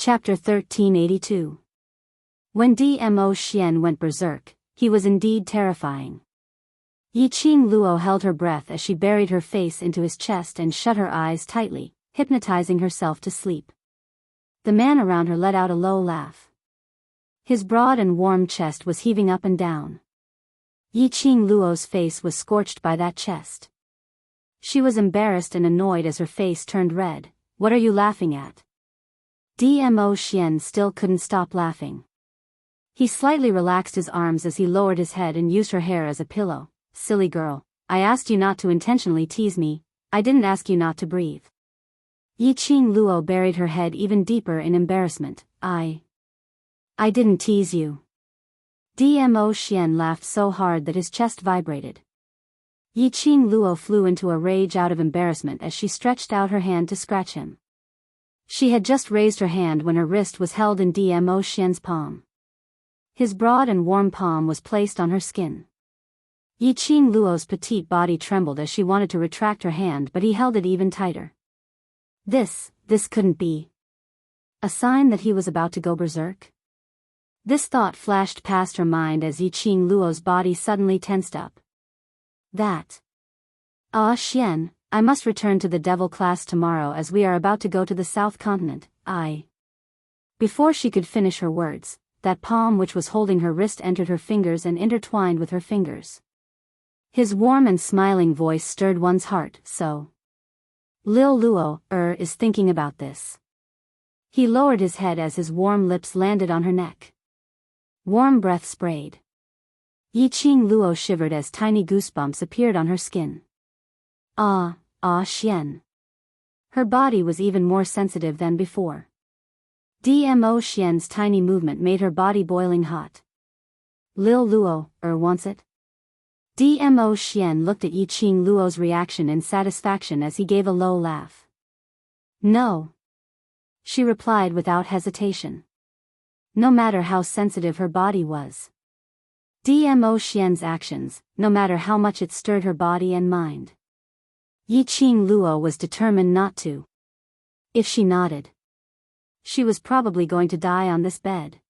Chapter 1382. When Dmo Xian went berserk, he was indeed terrifying. Yiqing Luo held her breath as she buried her face into his chest and shut her eyes tightly, hypnotizing herself to sleep. The man around her let out a low laugh. His broad and warm chest was heaving up and down. Yiqing Luo's face was scorched by that chest. She was embarrassed and annoyed as her face turned red. "What are you laughing at?" Dmo Xian still couldn't stop laughing. He slightly relaxed his arms as he lowered his head and used her hair as a pillow. "Silly girl, I asked you not to intentionally tease me, I didn't ask you not to breathe." Yiqing Luo buried her head even deeper in embarrassment. I didn't tease you." Dmo Xian laughed so hard that his chest vibrated. Yiqing Luo flew into a rage out of embarrassment as she stretched out her hand to scratch him. She had just raised her hand when her wrist was held in Dmo Xian's palm. His broad and warm palm was placed on her skin. Yiqing Luo's petite body trembled as she wanted to retract her hand, but he held it even tighter. This couldn't be a sign that he was about to go berserk? This thought flashed past her mind as Yiqing Luo's body suddenly tensed up. Xian, I must return to the devil class tomorrow as we are about to go to the South Continent. Before she could finish her words, that palm which was holding her wrist entered her fingers and intertwined with her fingers. His warm and smiling voice stirred one's heart. "So Lil Luo is thinking about this." He lowered his head as his warm lips landed on her neck. Warm breath sprayed. Yiqing Luo shivered as tiny goosebumps appeared on her skin. Xian. Her body was even more sensitive than before. Dmo Xian's tiny movement made her body boiling hot. "Lil Luo wants it?" Dmo Xian looked at Yiqing Luo's reaction in satisfaction as he gave a low laugh. "No," she replied without hesitation. No matter how sensitive her body was. Dmo Xian's actions, no matter how much it stirred her body and mind. Yiqing Luo was determined not to. If she nodded, she was probably going to die on this bed.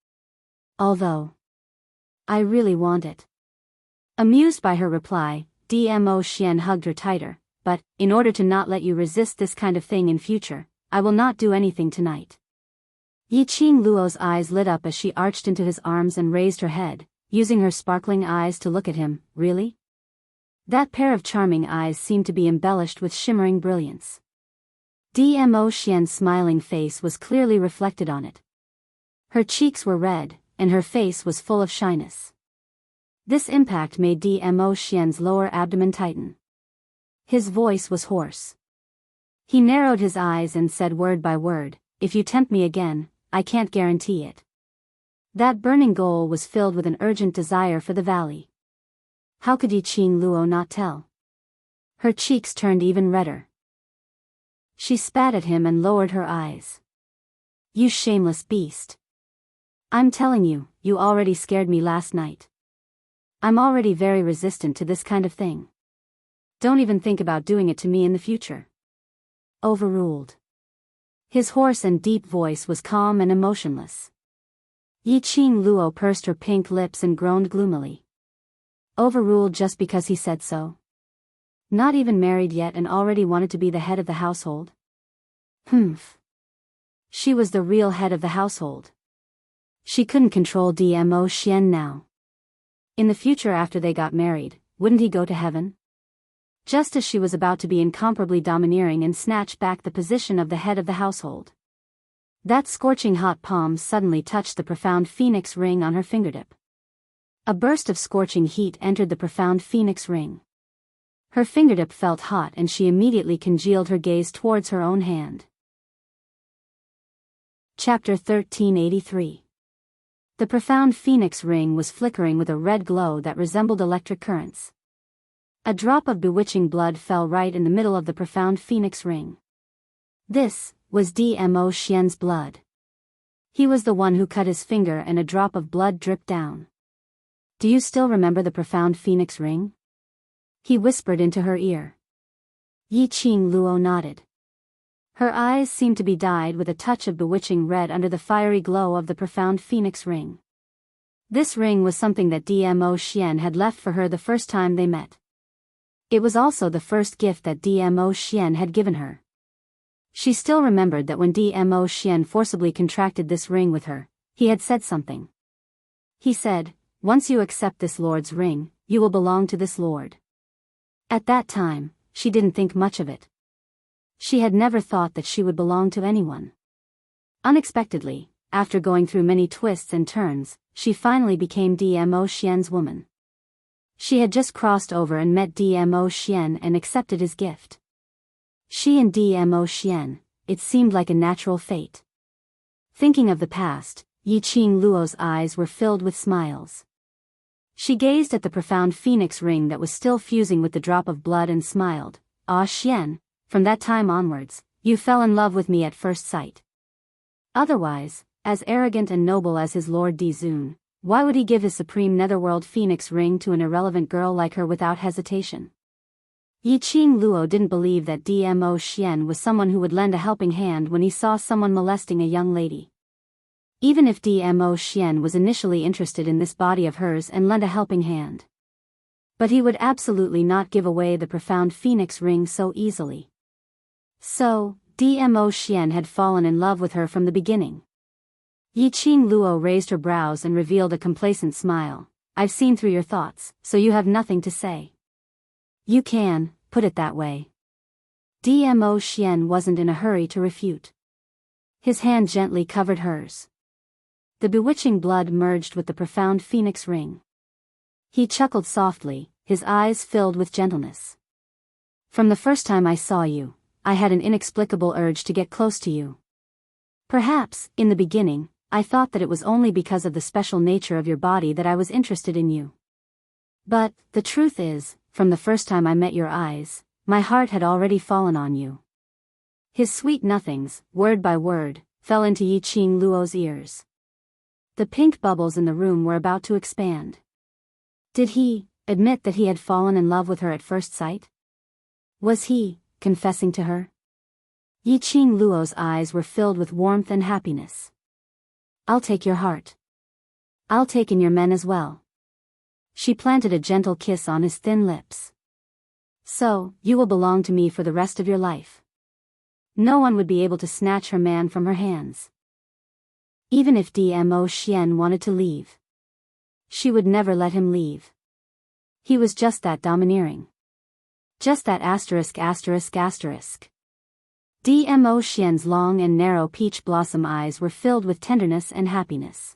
"Although I really want it." Amused by her reply, Dmo Xian hugged her tighter. "But, in order to not let you resist this kind of thing in future, I will not do anything tonight." Yiqing Luo's eyes lit up as she arched into his arms and raised her head, using her sparkling eyes to look at him. "Really?" That pair of charming eyes seemed to be embellished with shimmering brilliance. Dmo Xian's smiling face was clearly reflected on it. Her cheeks were red, and her face was full of shyness. This impact made Dmo Xian's lower abdomen tighten. His voice was hoarse. He narrowed his eyes and said word by word, "If you tempt me again, I can't guarantee it." That burning goal was filled with an urgent desire for the valley. How could Yiqing Luo not tell? Her cheeks turned even redder. She spat at him and lowered her eyes. "You shameless beast. I'm telling you, you already scared me last night. I'm already very resistant to this kind of thing. Don't even think about doing it to me in the future." Overruled. His hoarse and deep voice was calm and emotionless. Yiqing Luo pursed her pink lips and groaned gloomily. Overruled just because he said so? Not even married yet and already wanted to be the head of the household? Humph. She was the real head of the household. She couldn't control Dmo Xian now. In the future after they got married, wouldn't he go to heaven? Just as she was about to be incomparably domineering and snatch back the position of the head of the household. That scorching hot palm suddenly touched the profound phoenix ring on her fingertip. A burst of scorching heat entered the profound phoenix ring. Her fingertip felt hot and she immediately congealed her gaze towards her own hand. Chapter 1383. The profound phoenix ring was flickering with a red glow that resembled electric currents. A drop of bewitching blood fell right in the middle of the profound phoenix ring. This was Dmo Xian's blood. He was the one who cut his finger and a drop of blood dripped down. "Do you still remember the profound phoenix ring?" he whispered into her ear. Yiqing Luo nodded. Her eyes seemed to be dyed with a touch of bewitching red under the fiery glow of the profound phoenix ring. This ring was something that Dmo Xian had left for her the first time they met. It was also the first gift that Dmo Xian had given her. She still remembered that when Dmo Xian forcibly contracted this ring with her, he had said something. He said, "Once you accept this lord's ring, you will belong to this lord." At that time, she didn't think much of it. She had never thought that she would belong to anyone. Unexpectedly, after going through many twists and turns, she finally became Dmo Xian's woman. She had just crossed over and met Dmo Xian and accepted his gift. She and Dmo Xian, it seemed like a natural fate. Thinking of the past, Yiqing Luo's eyes were filled with smiles. She gazed at the profound phoenix ring that was still fusing with the drop of blood and smiled. "Ah Xian, from that time onwards, you fell in love with me at first sight." Otherwise, as arrogant and noble as his lord Dizun, why would he give his supreme netherworld phoenix ring to an irrelevant girl like her without hesitation? Yiqing Luo didn't believe that Dmo Xian was someone who would lend a helping hand when he saw someone molesting a young lady. Even if Dmo Xian was initially interested in this body of hers and lent a helping hand. But he would absolutely not give away the profound phoenix ring so easily. So, Dmo Xian had fallen in love with her from the beginning. Yiqing Luo raised her brows and revealed a complacent smile. "I've seen through your thoughts, so you have nothing to say." "You can put it that way." Dmo Xian wasn't in a hurry to refute. His hand gently covered hers. The bewitching blood merged with the profound phoenix ring. He chuckled softly, his eyes filled with gentleness. "From the first time I saw you, I had an inexplicable urge to get close to you. Perhaps, in the beginning, I thought that it was only because of the special nature of your body that I was interested in you. But, the truth is, from the first time I met your eyes, my heart had already fallen on you." His sweet nothings, word by word, fell into Yiqing Luo's ears. The pink bubbles in the room were about to expand. Did he admit that he had fallen in love with her at first sight? Was he confessing to her? Yiqing Luo's eyes were filled with warmth and happiness. "I'll take your heart. I'll take in your men as well." She planted a gentle kiss on his thin lips. "So, you will belong to me for the rest of your life. No one would be able to snatch her man from her hands. Even if Dmo Xian wanted to leave, she would never let him leave. He was just that domineering. Just that asterisk asterisk asterisk." Dmo Xian's long and narrow peach blossom eyes were filled with tenderness and happiness.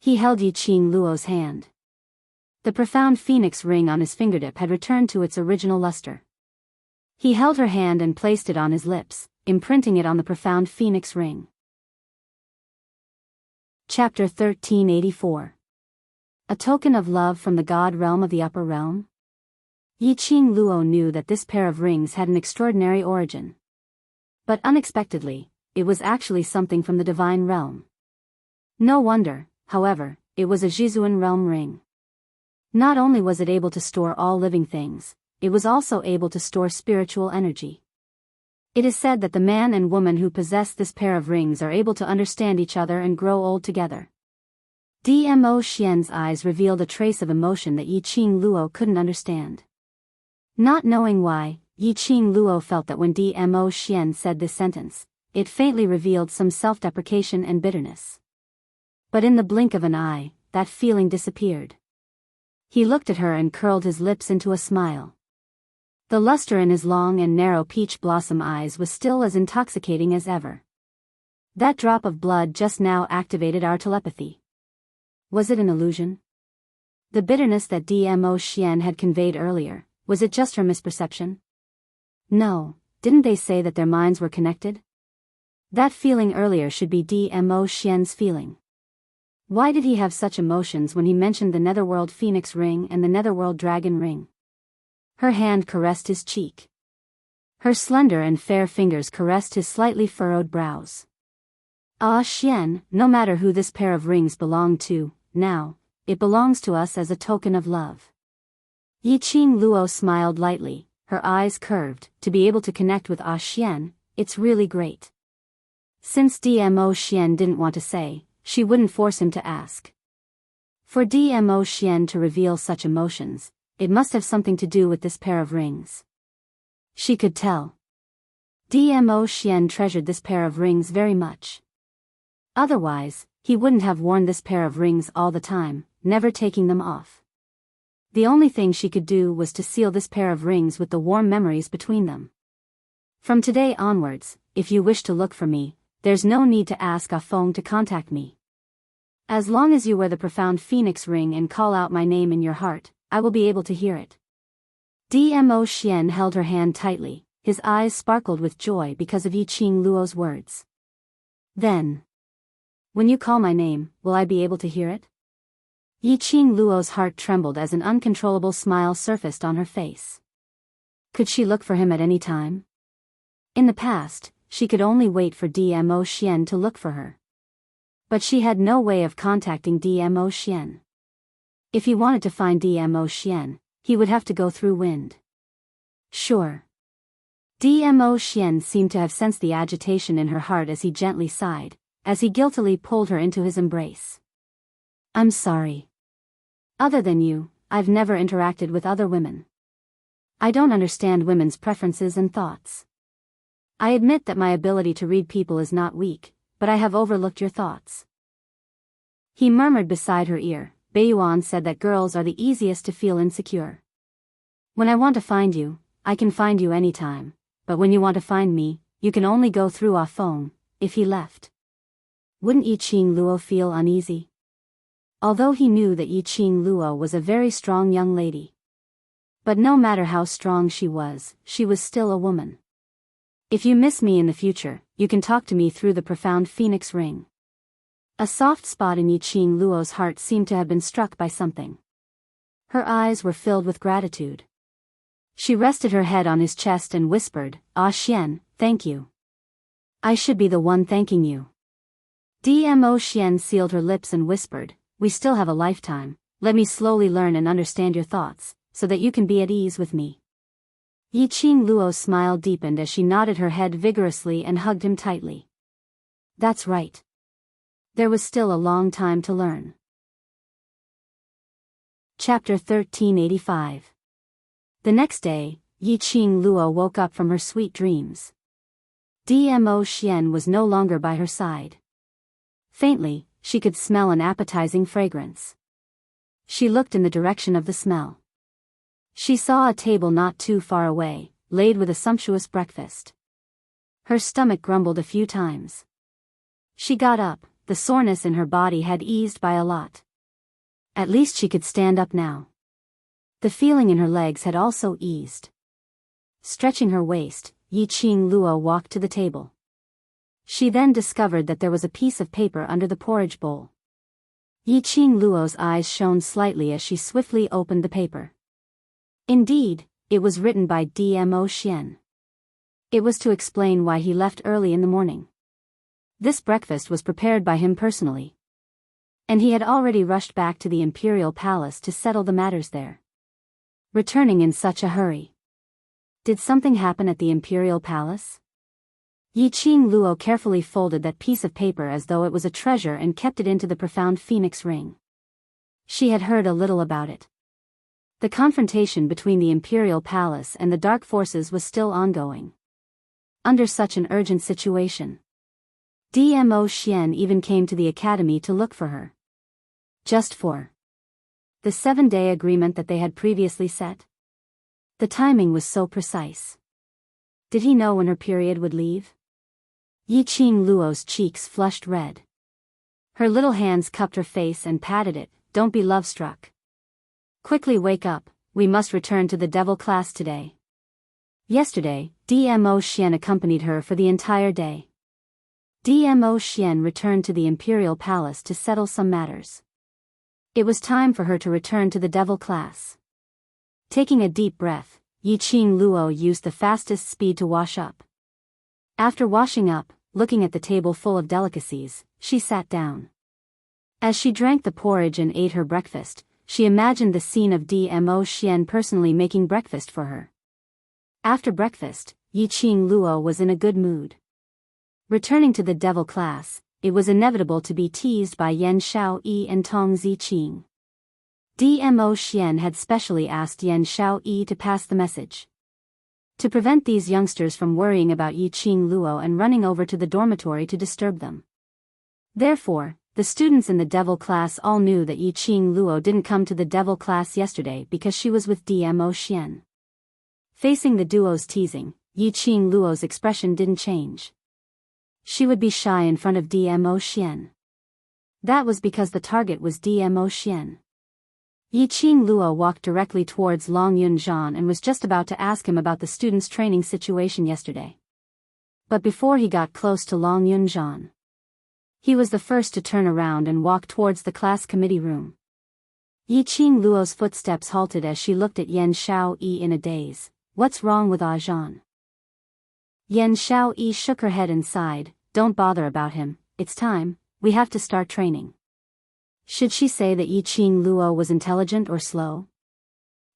He held Yiqing Luo's hand. The profound phoenix ring on his fingertip had returned to its original luster. He held her hand and placed it on his lips, imprinting it on the profound phoenix ring. Chapter 1384. A token of love from the god realm of the upper realm? Yiqing Luo knew that this pair of rings had an extraordinary origin. But unexpectedly, it was actually something from the divine realm. No wonder, however, it was a Jizuan realm ring. Not only was it able to store all living things, it was also able to store spiritual energy. It is said that the man and woman who possess this pair of rings are able to understand each other and grow old together. Dmo Xian's eyes revealed a trace of emotion that Yiqing Luo couldn't understand. Not knowing why, Yiqing Luo felt that when Dmo Xian said this sentence, it faintly revealed some self-deprecation and bitterness. But in the blink of an eye, that feeling disappeared. He looked at her and curled his lips into a smile. The luster in his long and narrow peach blossom eyes was still as intoxicating as ever. "That drop of blood just now activated our telepathy. Was it an illusion? The bitterness that Dmo Xian had conveyed earlier, was it just her misperception? No, didn't they say that their minds were connected? That feeling earlier should be Dmo Xian's feeling. Why did he have such emotions when he mentioned the Netherworld Phoenix Ring and the Netherworld Dragon Ring?" Her hand caressed his cheek. Her slender and fair fingers caressed his slightly furrowed brows. "Ah Xian, no matter who this pair of rings belonged to, now, it belongs to us as a token of love." Yiqing Luo smiled lightly, her eyes curved. To be able to connect with Ah Xian, it's really great. Since DMO Xian didn't want to say, she wouldn't force him to ask. For DMO Xian to reveal such emotions, it must have something to do with this pair of rings. She could tell. DMO Xian treasured this pair of rings very much. Otherwise, he wouldn't have worn this pair of rings all the time, never taking them off. The only thing she could do was to seal this pair of rings with the warm memories between them. From today onwards, if you wish to look for me, there's no need to ask Ah Feng to contact me. As long as you wear the profound phoenix ring and call out my name in your heart, I will be able to hear it. DMO Xian held her hand tightly, his eyes sparkled with joy because of Yiqing Luo's words. Then, when you call my name, will I be able to hear it? Yiqing Luo's heart trembled as an uncontrollable smile surfaced on her face. Could she look for him at any time? In the past, she could only wait for DMO Xian to look for her. But she had no way of contacting DMO Xian. If he wanted to find DMO Xian, he would have to go through wind. Sure. DMO Xian seemed to have sensed the agitation in her heart as he gently sighed, as he guiltily pulled her into his embrace. I'm sorry. Other than you, I've never interacted with other women. I don't understand women's preferences and thoughts. I admit that my ability to read people is not weak, but I have overlooked your thoughts. He murmured beside her ear. Beiyuan said that girls are the easiest to feel insecure. When I want to find you, I can find you anytime, but when you want to find me, you can only go through Ah Feng, if he left. Wouldn't Yiqing Luo feel uneasy? Although he knew that Yiqing Luo was a very strong young lady. But no matter how strong she was still a woman. If you miss me in the future, you can talk to me through the profound phoenix ring. A soft spot in Yiqing Luo's heart seemed to have been struck by something. Her eyes were filled with gratitude. She rested her head on his chest and whispered, Ah Xian, thank you. I should be the one thanking you. DMO Xian sealed her lips and whispered, we still have a lifetime, let me slowly learn and understand your thoughts, so that you can be at ease with me. Yiqing Luo's smile deepened as she nodded her head vigorously and hugged him tightly. That's right. There was still a long time to learn. Chapter 1385. The next day, Yiqing Luo woke up from her sweet dreams. DMO Xian was no longer by her side. Faintly, she could smell an appetizing fragrance. She looked in the direction of the smell. She saw a table not too far away, laid with a sumptuous breakfast. Her stomach grumbled a few times. She got up, the soreness in her body had eased by a lot. At least she could stand up now. The feeling in her legs had also eased. Stretching her waist, Yiqing Luo walked to the table. She then discovered that there was a piece of paper under the porridge bowl. Yiqing Luo's eyes shone slightly as she swiftly opened the paper. Indeed, it was written by DMO Xian. It was to explain why he left early in the morning. This breakfast was prepared by him personally. And he had already rushed back to the imperial palace to settle the matters there. Returning in such a hurry. Did something happen at the imperial palace? Yiqing Luo carefully folded that piece of paper as though it was a treasure and kept it into the profound phoenix ring. She had heard a little about it. The confrontation between the imperial palace and the dark forces was still ongoing. Under such an urgent situation, DMO Xian even came to the academy to look for her. Just for the 7-day agreement that they had previously set. The timing was so precise. Did he know when her period would leave? Yiqing Luo's cheeks flushed red. Her little hands cupped her face and patted it. Don't be love-struck. Quickly wake up, we must return to the devil class today. Yesterday, DMO Xian accompanied her for the entire day. DMO Xian returned to the imperial palace to settle some matters. It was time for her to return to the devil class. Taking a deep breath, Yiqing Luo used the fastest speed to wash up. After washing up, looking at the table full of delicacies, she sat down. As she drank the porridge and ate her breakfast, she imagined the scene of DMO Xian personally making breakfast for her. After breakfast, Yiqing Luo was in a good mood. Returning to the devil class, it was inevitable to be teased by Yan Xiaoyi and Tong Ziqing. DMO Xian had specially asked Yan Xiaoyi to pass the message. To prevent these youngsters from worrying about Yiqing Luo and running over to the dormitory to disturb them. Therefore, the students in the devil class all knew that Yiqing Luo didn't come to the devil class yesterday because she was with DMO Xian. Facing the duo's teasing, Yiqing Luo's expression didn't change. She would be shy in front of DMO Xian. That was because the target was DMO Xian. Yiqing Luo walked directly towards Long Yunzhan and was just about to ask him about the students' training situation yesterday. But before he got close to Long Yunzhan, he was the first to turn around and walk towards the class committee room. Yiqing Luo's footsteps halted as she looked at Yan Xiaoyi in a daze. What's wrong with Zhan? Yan Xiaoyi shook her head and sighed. Don't bother about him, it's time, we have to start training. Should she say that Yiqing Luo was intelligent or slow?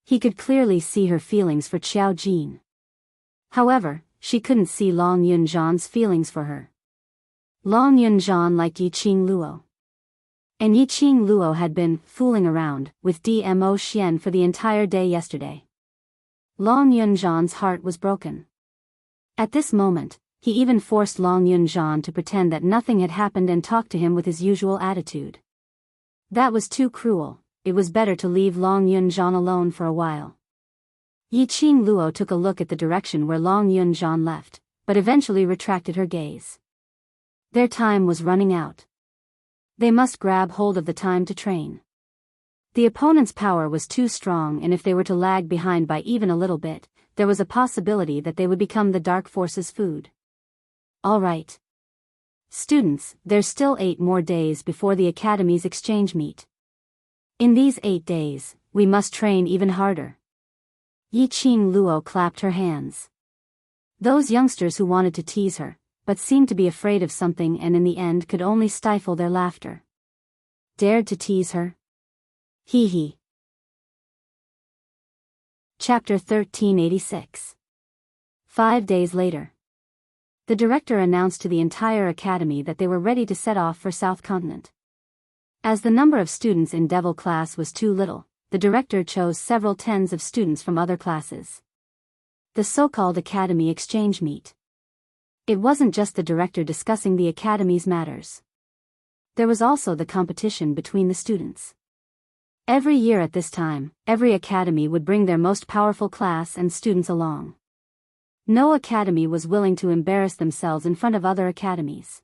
He could clearly see her feelings for Qiao Jin. However, she couldn't see Long Yunzhan's feelings for her. Long Yunzhan liked Yiqing Luo. And Yiqing Luo had been fooling around with DMO Xian for the entire day yesterday. Long Yunzhan's heart was broken. At this moment, he even forced Long Yunzhan to pretend that nothing had happened and talk to him with his usual attitude. That was too cruel. It was better to leave Long Yunzhan alone for a while. Yiqing Luo took a look at the direction where Long Yunzhan left, but eventually retracted her gaze. Their time was running out. They must grab hold of the time to train. The opponent's power was too strong, and if they were to lag behind by even a little bit, there was a possibility that they would become the dark force's food. All right. Students, there's still 8 more days before the Academy's exchange meet. In these 8 days, we must train even harder. Yiqing Luo clapped her hands. Those youngsters who wanted to tease her, but seemed to be afraid of something and in the end could only stifle their laughter. Dared to tease her? Hee hee. Chapter 1386. 5 days later. The director announced to the entire academy that they were ready to set off for South Continent. As the number of students in Devil class was too little, the director chose several tens of students from other classes. The so-called academy exchange meet. It wasn't just the director discussing the academy's matters. There was also the competition between the students. Every year at this time, every academy would bring their most powerful class and students along. No academy was willing to embarrass themselves in front of other academies.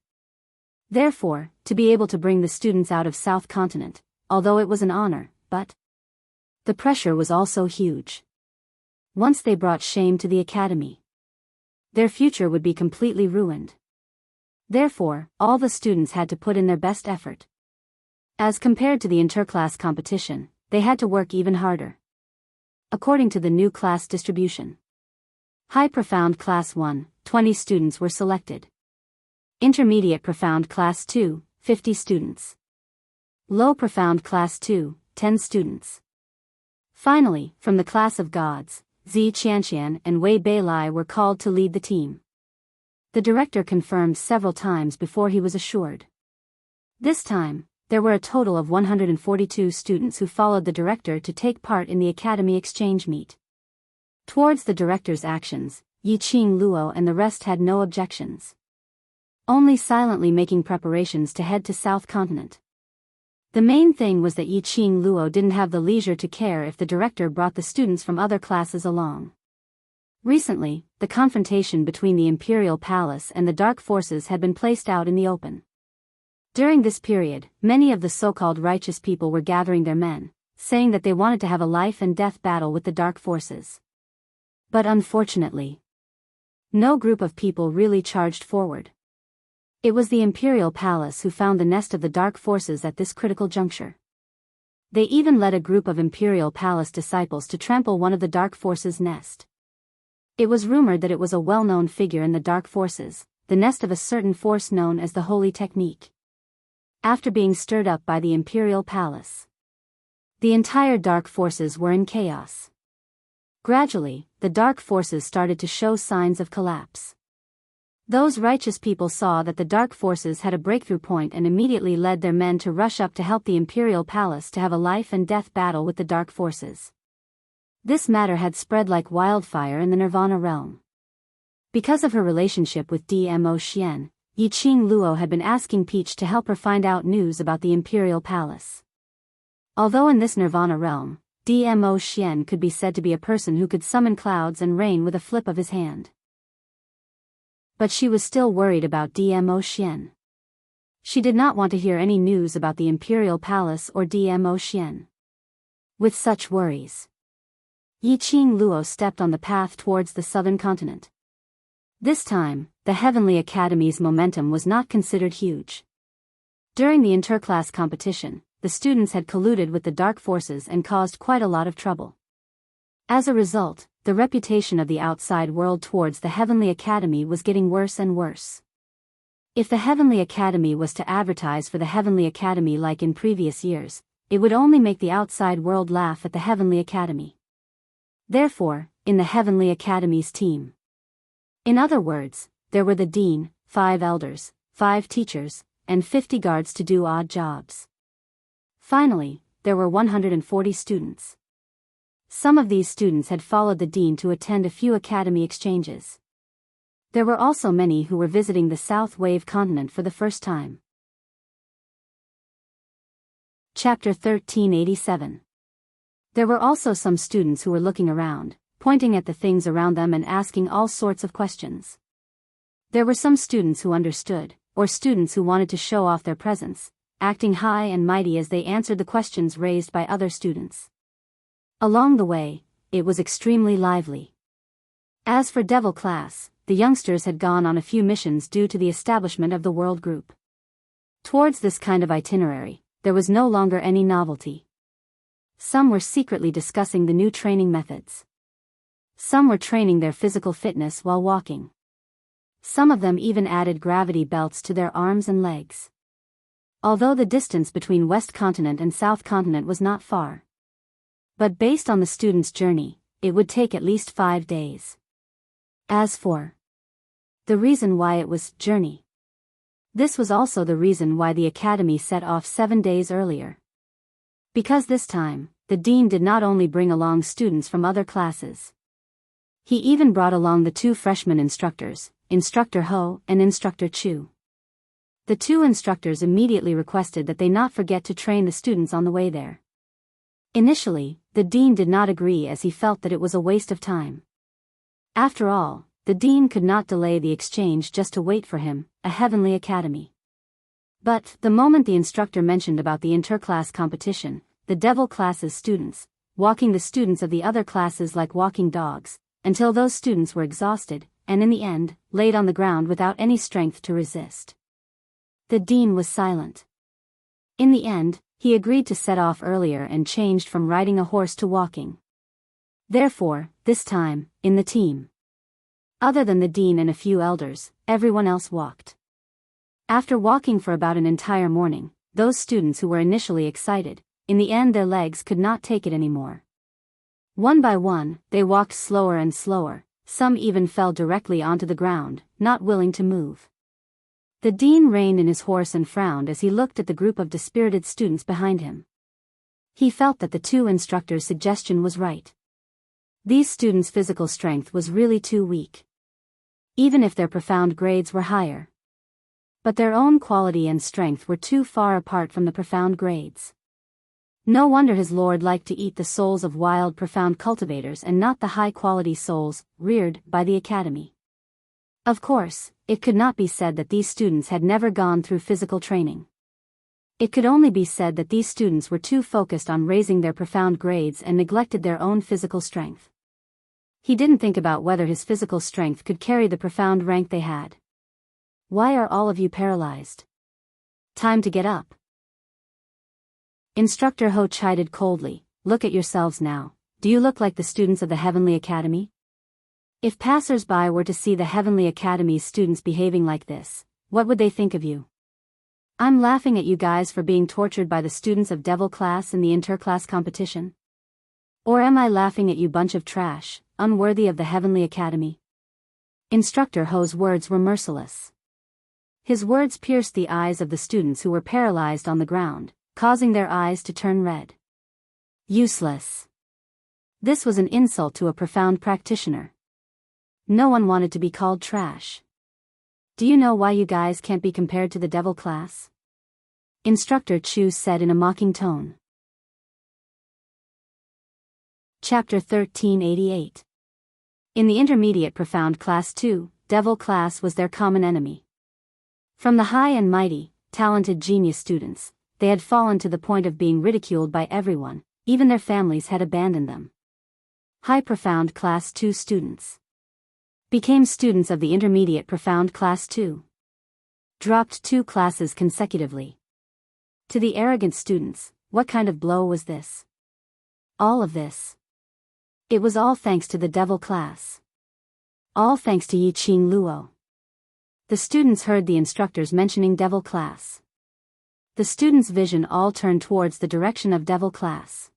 Therefore, to be able to bring the students out of South Continent, although it was an honor, but the pressure was also huge. Once they brought shame to the academy, their future would be completely ruined. Therefore, all the students had to put in their best effort. As compared to the interclass competition, they had to work even harder. According to the new class distribution, High Profound Class 1, 20 students were selected. Intermediate Profound Class 2, 50 students. Low Profound Class 2, 10 students. Finally, from the Class of Gods, Zi Qianqian and Wei Beilai were called to lead the team. The director confirmed several times before he was assured. This time, there were a total of 142 students who followed the director to take part in the academy exchange meet. Towards the director's actions, Yiqing Luo and the rest had no objections. Only silently making preparations to head to South Continent. The main thing was that Yiqing Luo didn't have the leisure to care if the director brought the students from other classes along. Recently, the confrontation between the Imperial Palace and the Dark Forces had been placed out in the open. During this period, many of the so-called righteous people were gathering their men, saying that they wanted to have a life and death battle with the Dark Forces. But unfortunately, no group of people really charged forward. It was the Imperial Palace who found the nest of the Dark Forces at this critical juncture. They even led a group of Imperial Palace disciples to trample one of the Dark Forces' nest. It was rumored that it was a well-known figure in the Dark Forces, the nest of a certain force known as the Holy Technique. After being stirred up by the Imperial Palace, the entire Dark Forces were in chaos. Gradually, the the dark forces started to show signs of collapse. Those righteous people saw that the dark forces had a breakthrough point and immediately led their men to rush up to help the imperial palace to have a life and death battle with the dark forces. This matter had spread like wildfire in the Nirvana realm. Because of her relationship with Dmo Xian, Yiqing Luo had been asking Peach to help her find out news about the imperial palace. Although in this Nirvana realm, Dmo Xian could be said to be a person who could summon clouds and rain with a flip of his hand. But she was still worried about Dmo Xian. She did not want to hear any news about the imperial palace or Dmo Xian. With such worries, Yiqing Luo stepped on the path towards the southern continent. This time, the Heavenly Academy's momentum was not considered huge. During the interclass competition, the students had colluded with the dark forces and caused quite a lot of trouble. As a result, the reputation of the outside world towards the Heavenly Academy was getting worse and worse. If the Heavenly Academy was to advertise for the Heavenly Academy like in previous years, it would only make the outside world laugh at the Heavenly Academy. Therefore, in the Heavenly Academy's team. In other words, there were the dean, 5 elders, 5 teachers, and 50 guards to do odd jobs. Finally, there were 140 students. Some of these students had followed the dean to attend a few academy exchanges. There were also many who were visiting the South Wave continent for the first time. Chapter 1387. There were also some students who were looking around, pointing at the things around them and asking all sorts of questions. There were some students who understood, or students who wanted to show off their presence, acting high and mighty as they answered the questions raised by other students. Along the way, it was extremely lively. As for Devil class, the youngsters had gone on a few missions due to the establishment of the World Group. Towards this kind of itinerary, there was no longer any novelty. Some were secretly discussing the new training methods. Some were training their physical fitness while walking. Some of them even added gravity belts to their arms and legs. Although the distance between West Continent and South Continent was not far. But based on the students' journey, it would take at least 5 days. As for the reason why it was journey, this was also the reason why the academy set off 7 days earlier. Because this time, the dean did not only bring along students from other classes. He even brought along the 2 freshman instructors, Instructor Ho and Instructor Chu. The 2 instructors immediately requested that they not forget to train the students on the way there. Initially, the dean did not agree as he felt that it was a waste of time. After all, the dean could not delay the exchange just to wait for him, a Heavenly Academy. But, the moment the instructor mentioned about the interclass competition, the Devil class's students, walking the students of the other classes like walking dogs, until those students were exhausted, and in the end, laid on the ground without any strength to resist. The dean was silent. In the end, he agreed to set off earlier and changed from riding a horse to walking. Therefore, this time, in the team, other than the dean and a few elders, everyone else walked. After walking for about an entire morning, those students who were initially excited, in the end their legs could not take it anymore. One by one, they walked slower and slower, some even fell directly onto the ground, not willing to move. The dean reined in his horse and frowned as he looked at the group of dispirited students behind him. He felt that the 2 instructors' suggestion was right. These students' physical strength was really too weak. Even if their profound grades were higher. But their own quality and strength were too far apart from the profound grades. No wonder his lord liked to eat the souls of wild profound cultivators and not the high-quality souls, reared by the academy. Of course, it could not be said that these students had never gone through physical training. It could only be said that these students were too focused on raising their profound grades and neglected their own physical strength. He didn't think about whether his physical strength could carry the profound rank they had. Why are all of you paralyzed? Time to get up. Instructor Ho chided coldly, look at yourselves now, do you look like the students of the Heavenly Academy? If passers-by were to see the Heavenly Academy's students behaving like this, what would they think of you? I'm laughing at you guys for being tortured by the students of Devil class in the interclass competition? Or am I laughing at you bunch of trash, unworthy of the Heavenly Academy. Instructor Ho's words were merciless. His words pierced the eyes of the students who were paralyzed on the ground, causing their eyes to turn red. Useless. This was an insult to a profound practitioner. No one wanted to be called trash. Do you know why you guys can't be compared to the devil class? Instructor Chu said in a mocking tone. Chapter 1388. In the intermediate profound class 2, devil class was their common enemy. From the high and mighty, talented genius students, they had fallen to the point of being ridiculed by everyone, even their families had abandoned them. High profound class 2 students became students of the intermediate profound class 2. Dropped 2 classes consecutively. To the arrogant students, what kind of blow was this? All of this. It was all thanks to the devil class. All thanks to Yiqing Luo. The students heard the instructors mentioning devil class. The students' vision all turned towards the direction of devil class.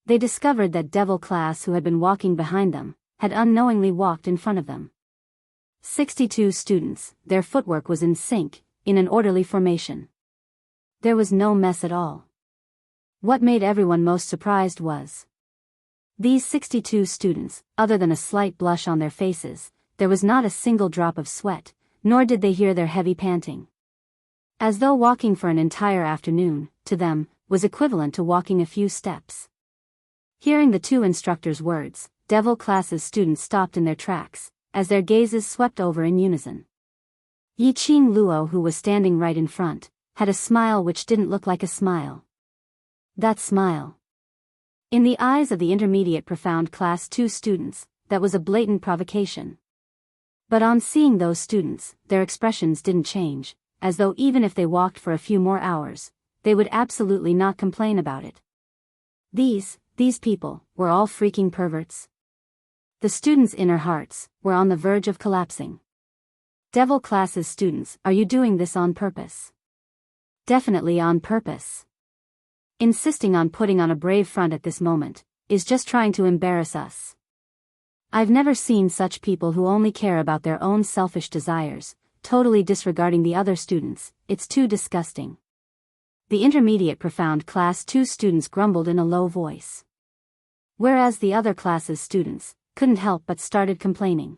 They discovered that devil class who had been walking behind them, had unknowingly walked in front of them. 62 students, their footwork was in sync, in an orderly formation. There was no mess at all. What made everyone most surprised was these 62 students, other than a slight blush on their faces, there was not a single drop of sweat, nor did they hear their heavy panting. As though walking for an entire afternoon, to them, was equivalent to walking a few steps. Hearing the 2 instructors' words, devil class's students stopped in their tracks, as their gazes swept over in unison. Yiqing Luo, who was standing right in front, had a smile which didn't look like a smile. That smile. In the eyes of the intermediate profound class 2 students, that was a blatant provocation. But on seeing those students, their expressions didn't change, as though even if they walked for a few more hours, they would absolutely not complain about it. These people, were all freaking perverts. The students' inner hearts were on the verge of collapsing. Devil class's students, are you doing this on purpose? Definitely on purpose. Insisting on putting on a brave front at this moment, is just trying to embarrass us. I've never seen such people who only care about their own selfish desires, totally disregarding the other students, it's too disgusting. The intermediate profound class 2 students grumbled in a low voice. Whereas the other classes' students couldn't help but started complaining.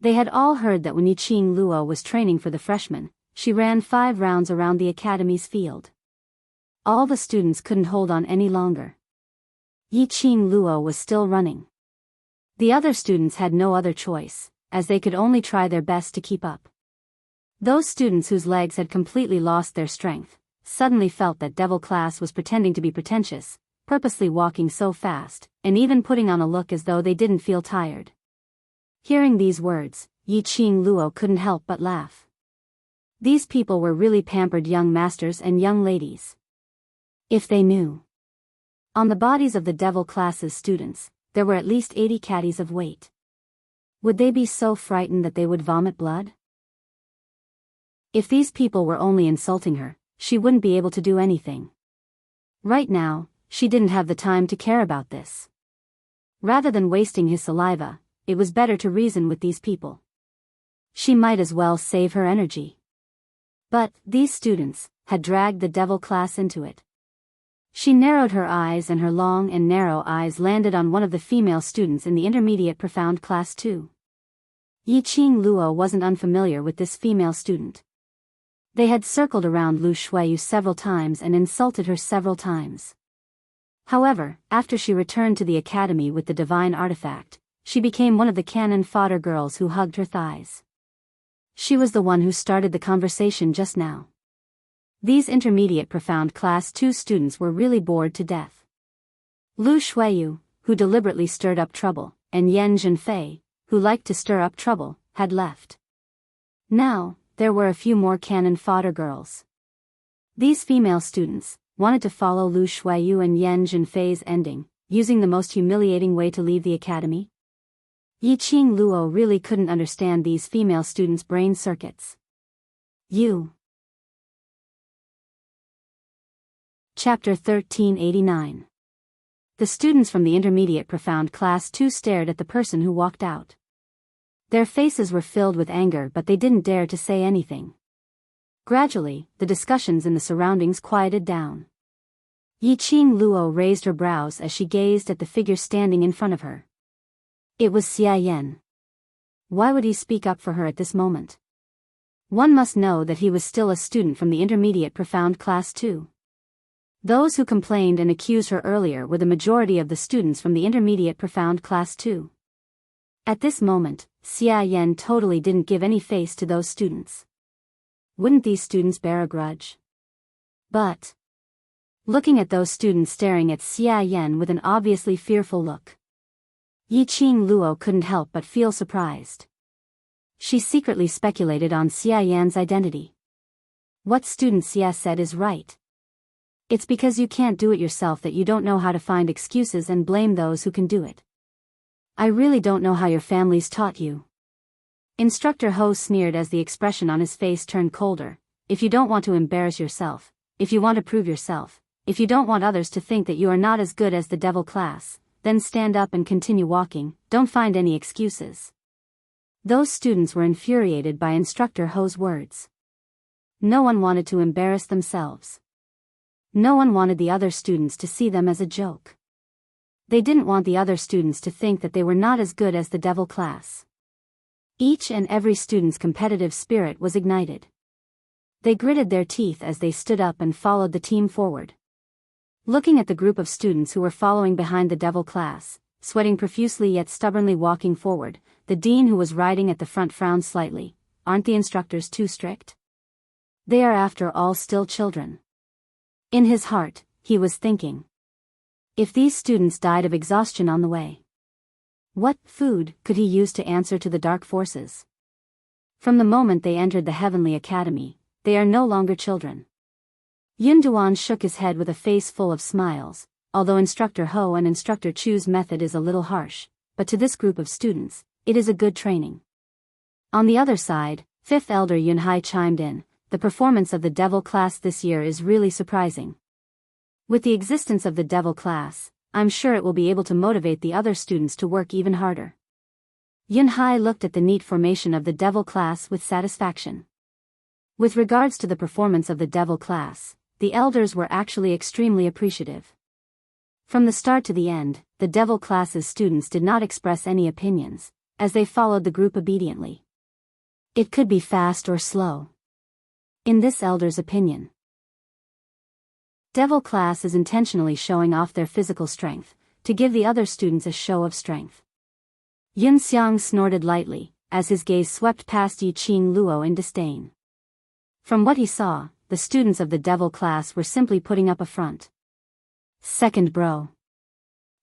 They had all heard that when Yiqing Luo was training for the freshmen, she ran 5 rounds around the academy's field. All the students couldn't hold on any longer. Yiqing Luo was still running. The other students had no other choice, as they could only try their best to keep up. Those students whose legs had completely lost their strength, suddenly felt that devil class was pretending to be pretentious, purposely walking so fast, and even putting on a look as though they didn't feel tired. Hearing these words, Yiqing Luo couldn't help but laugh. These people were really pampered young masters and young ladies. If they knew. On the bodies of the devil class's students, there were at least 80 caddies of weight. Would they be so frightened that they would vomit blood? If these people were only insulting her, she wouldn't be able to do anything. Right now, she didn't have the time to care about this. Rather than wasting his saliva, it was better to reason with these people. She might as well save her energy. But these students had dragged the devil class into it. She narrowed her eyes, and her long and narrow eyes landed on one of the female students in the intermediate profound class 2. Yiqing Luo wasn't unfamiliar with this female student. They had circled around Lu Shuiyu several times and insulted her several times. However, after she returned to the academy with the divine artifact, she became one of the cannon fodder girls who hugged her thighs. She was the one who started the conversation just now. These intermediate profound class 2 students were really bored to death. Lu Shuiyu, who deliberately stirred up trouble, and Yan Zhenfei, who liked to stir up trouble, had left. Now, there were a few more cannon fodder girls. These female students wanted to follow Lu Shuiyu and Yan Zhenfei's ending, using the most humiliating way to leave the academy. Yiqing Luo really couldn't understand these female students' brain circuits. Chapter 1389. The students from the intermediate profound class 2 stared at the person who walked out. Their faces were filled with anger, but they didn't dare to say anything. Gradually, the discussions in the surroundings quieted down. Yiqing Luo raised her brows as she gazed at the figure standing in front of her. It was Xia Yan. Why would he speak up for her at this moment? One must know that he was still a student from the intermediate profound class 2. Those who complained and accused her earlier were the majority of the students from the intermediate profound class 2. At this moment, Xia Yan totally didn't give any face to those students. Wouldn't these students bear a grudge? But looking at those students staring at Xia Yan with an obviously fearful look, Yiqing Luo couldn't help but feel surprised. She secretly speculated on Xia Yan's identity. What student Xia said is right. It's because you can't do it yourself that you don't know how to find excuses and blame those who can do it. I really don't know how your families taught you. Instructor Ho sneered as the expression on his face turned colder. If you don't want to embarrass yourself, if you want to prove yourself, if you don't want others to think that you are not as good as the devil class, then stand up and continue walking, don't find any excuses. Those students were infuriated by Instructor Ho's words. No one wanted to embarrass themselves. No one wanted the other students to see them as a joke. They didn't want the other students to think that they were not as good as the devil class. Each and every student's competitive spirit was ignited. They gritted their teeth as they stood up and followed the team forward. Looking at the group of students who were following behind the devil class, sweating profusely yet stubbornly walking forward, the dean who was riding at the front frowned slightly. Aren't the instructors too strict? They are after all still children. In his heart, he was thinking. If these students died of exhaustion on the way, what food could he use to answer to the dark forces? From the moment they entered the Heavenly Academy, they are no longer children. Yun Duan shook his head with a face full of smiles. Although Instructor Ho and Instructor Chu's method is a little harsh, but to this group of students, it is a good training. On the other side, Fifth Elder Yun Hai chimed in. The performance of the devil class this year is really surprising. With the existence of the devil class, I'm sure it will be able to motivate the other students to work even harder. Yun Hai looked at the neat formation of the devil class with satisfaction. With regards to the performance of the devil class, the elders were actually extremely appreciative. From the start to the end, the devil class's students did not express any opinions, as they followed the group obediently. It could be fast or slow. In this elder's opinion, devil class is intentionally showing off their physical strength, to give the other students a show of strength. Yun Xiang snorted lightly, as his gaze swept past Yiqing Luo in disdain. From what he saw, the students of the devil class were simply putting up a front. Second bro.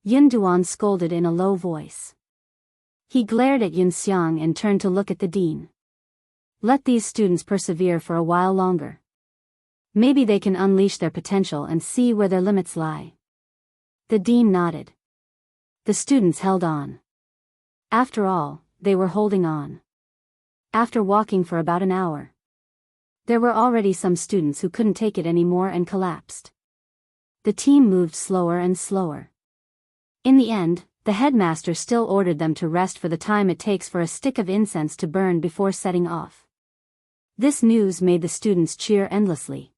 Yun Duan scolded in a low voice. He glared at Yun Xiang and turned to look at the dean. Let these students persevere for a while longer. Maybe they can unleash their potential and see where their limits lie. The dean nodded. The students held on. After all, they were holding on. After walking for about an hour, there were already some students who couldn't take it anymore and collapsed. The team moved slower and slower. In the end, the headmaster still ordered them to rest for the time it takes for a stick of incense to burn before setting off. This news made the students cheer endlessly.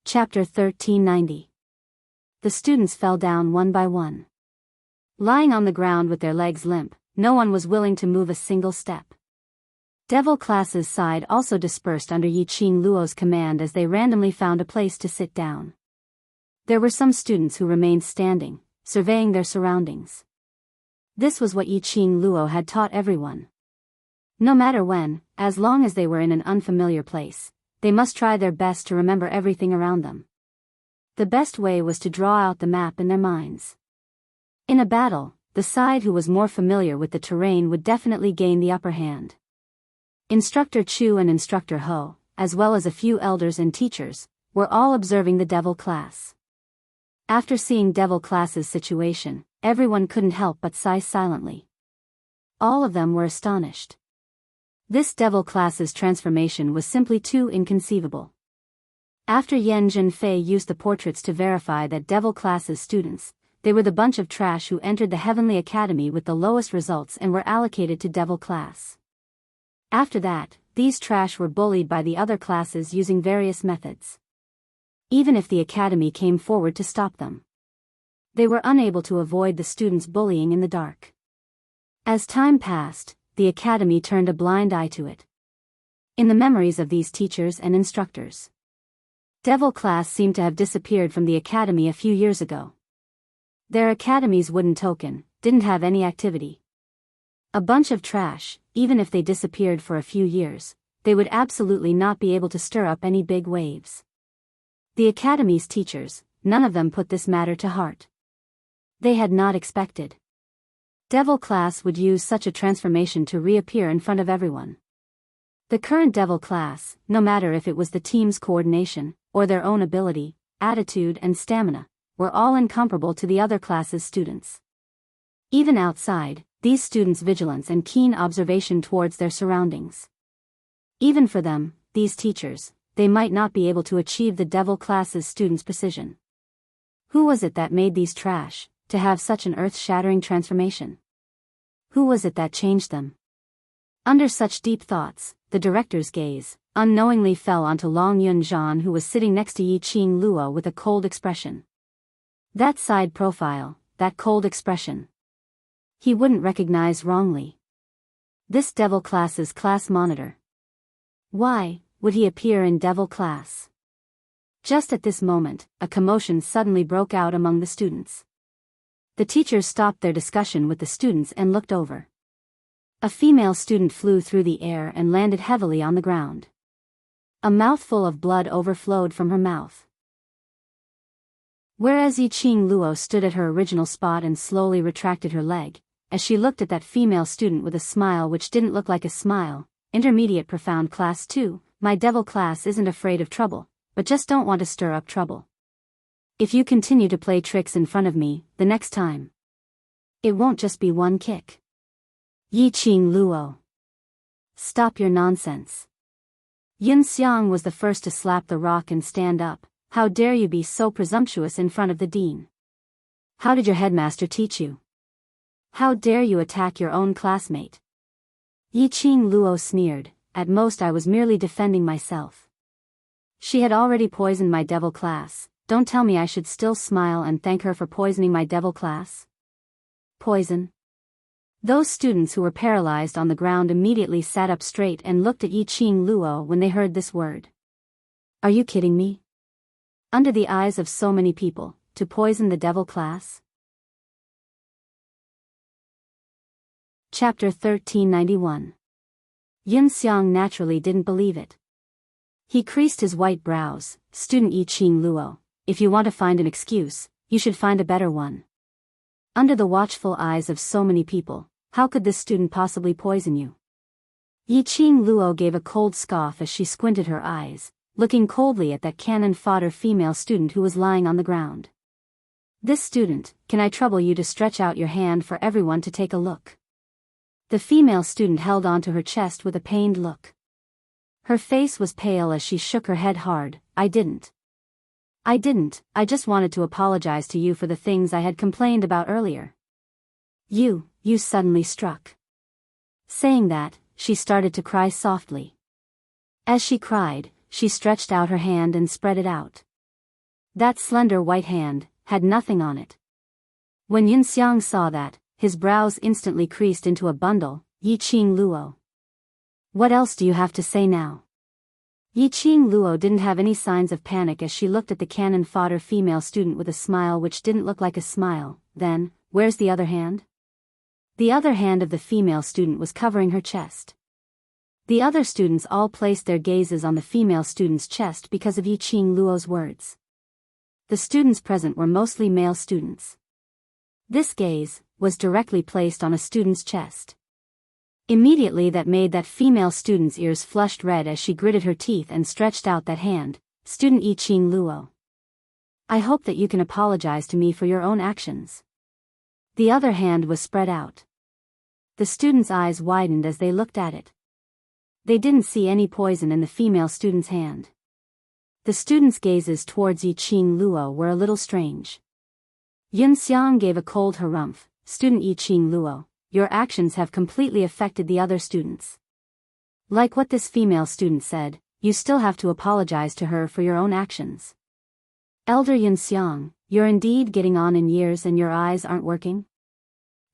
Chapter 1390. The students fell down one by one. Lying on the ground with their legs limp, no one was willing to move a single step. Devil class's side also dispersed under Yiqing Luo's command as they randomly found a place to sit down. There were some students who remained standing, surveying their surroundings. This was what Yiqing Luo had taught everyone. No matter when, as long as they were in an unfamiliar place, they must try their best to remember everything around them. The best way was to draw out the map in their minds. In a battle, the side who was more familiar with the terrain would definitely gain the upper hand. Instructor Chu and Instructor Ho, as well as a few elders and teachers, were all observing the devil class. After seeing devil class's situation, everyone couldn't help but sigh silently. All of them were astonished. This devil class's transformation was simply too inconceivable. After Yen Zhenfei used the portraits to verify that Devil Class's students, they were the bunch of trash who entered the Heavenly Academy with the lowest results and were allocated to Devil Class. After that, these trash were bullied by the other classes using various methods. Even if the Academy came forward to stop them, they were unable to avoid the students' bullying in the dark. As time passed, the Academy turned a blind eye to it. In the memories of these teachers and instructors, Devil Class seemed to have disappeared from the Academy a few years ago. Their Academy's wooden token didn't have any activity. A bunch of trash. Even if they disappeared for a few years, they would absolutely not be able to stir up any big waves. The Academy's teachers, none of them put this matter to heart. They had not expected Devil Class would use such a transformation to reappear in front of everyone. The current Devil Class, no matter if it was the team's coordination, or their own ability, attitude and stamina, were all incomparable to the other classes' students. Even outside, these students' vigilance and keen observation towards their surroundings. Even for them, these teachers, they might not be able to achieve the Devil Class's students' precision. Who was it that made these trash to have such an earth-shattering transformation? Who was it that changed them? Under such deep thoughts, the director's gaze unknowingly fell onto Long Yun-Zhan, who was sitting next to Yi Qing Luo with a cold expression. That side profile, that cold expression. He wouldn't recognize wrongly this Devil Class's class monitor. Why would he appear in Devil Class? Just at this moment, a commotion suddenly broke out among the students. The teachers stopped their discussion with the students and looked over. A female student flew through the air and landed heavily on the ground. A mouthful of blood overflowed from her mouth. Whereas Yi Qing Luo stood at her original spot and slowly retracted her leg, as she looked at that female student with a smile which didn't look like a smile. Intermediate profound class 2, my Devil Class isn't afraid of trouble, but just don't want to stir up trouble. If you continue to play tricks in front of me, the next time, it won't just be one kick. Yi Qing Luo, stop your nonsense. Yun Xiang was the first to slap the rock and stand up. How dare you be so presumptuous in front of the dean? How did your headmaster teach you? How dare you attack your own classmate? Yi Qing Luo sneered. At most I was merely defending myself. She had already poisoned my Devil Class. Don't tell me I should still smile and thank her for poisoning my Devil Class. Poison? Those students who were paralyzed on the ground immediately sat up straight and looked at Yi Qing Luo when they heard this word. Are you kidding me? Under the eyes of so many people, to poison the Devil Class? Chapter 1391. Yun Xiang naturally didn't believe it. He creased his white brows. Student Yi Qing Luo, if you want to find an excuse, you should find a better one. Under the watchful eyes of so many people, how could this student possibly poison you? Yi Qing Luo gave a cold scoff as she squinted her eyes, looking coldly at that cannon fodder female student who was lying on the ground. This student, can I trouble you to stretch out your hand for everyone to take a look? The female student held onto her chest with a pained look. Her face was pale as she shook her head hard. I didn't. I just wanted to apologize to you for the things I had complained about earlier. You suddenly struck. Saying that, she started to cry softly. As she cried, she stretched out her hand and spread it out. That slender white hand had nothing on it. When Yun Xiang saw that, his brows instantly creased into a bundle. Yi Qing Luo, what else do you have to say now? Yi Qing Luo didn't have any signs of panic as she looked at the cannon fodder female student with a smile which didn't look like a smile. Then, where's the other hand? The other hand of the female student was covering her chest. The other students all placed their gazes on the female student's chest because of Yi Qing Luo's words. The students present were mostly male students. This gaze was directly placed on a student's chest. Immediately that made that female student's ears flushed red as she gritted her teeth and stretched out that hand. Student Yi Qing Luo, I hope that you can apologize to me for your own actions. The other hand was spread out. The students' eyes widened as they looked at it. They didn't see any poison in the female student's hand. The students' gazes towards Yiqing Luo were a little strange. Yun Xiang gave a cold harumph. Student Yiqing Luo, your actions have completely affected the other students. Like what this female student said, you still have to apologize to her for your own actions. Elder Yun Xiang, you're indeed getting on in years and your eyes aren't working?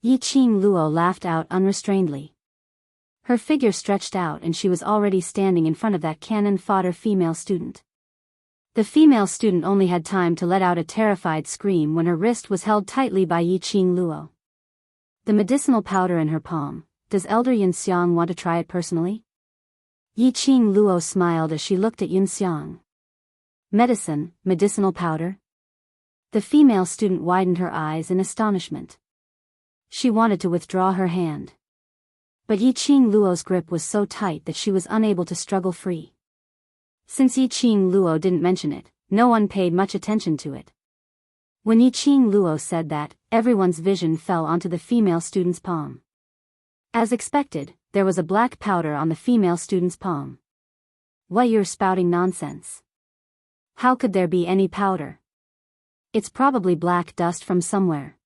Yiqing Luo laughed out unrestrainedly. Her figure stretched out and she was already standing in front of that cannon fodder female student. The female student only had time to let out a terrified scream when her wrist was held tightly by Yiqing Luo. The medicinal powder in her palm, does Elder Yun Xiang want to try it personally? Yiqing Luo smiled as she looked at Yun Xiang. Medicinal powder? The female student widened her eyes in astonishment. She wanted to withdraw her hand. But Yiqing Luo's grip was so tight that she was unable to struggle free. Since Yiqing Luo didn't mention it, no one paid much attention to it. When Yiqing Luo said that, everyone's vision fell onto the female student's palm. As expected, there was a black powder on the female student's palm. What, you're spouting nonsense? How could there be any powder? It's probably black dust from somewhere.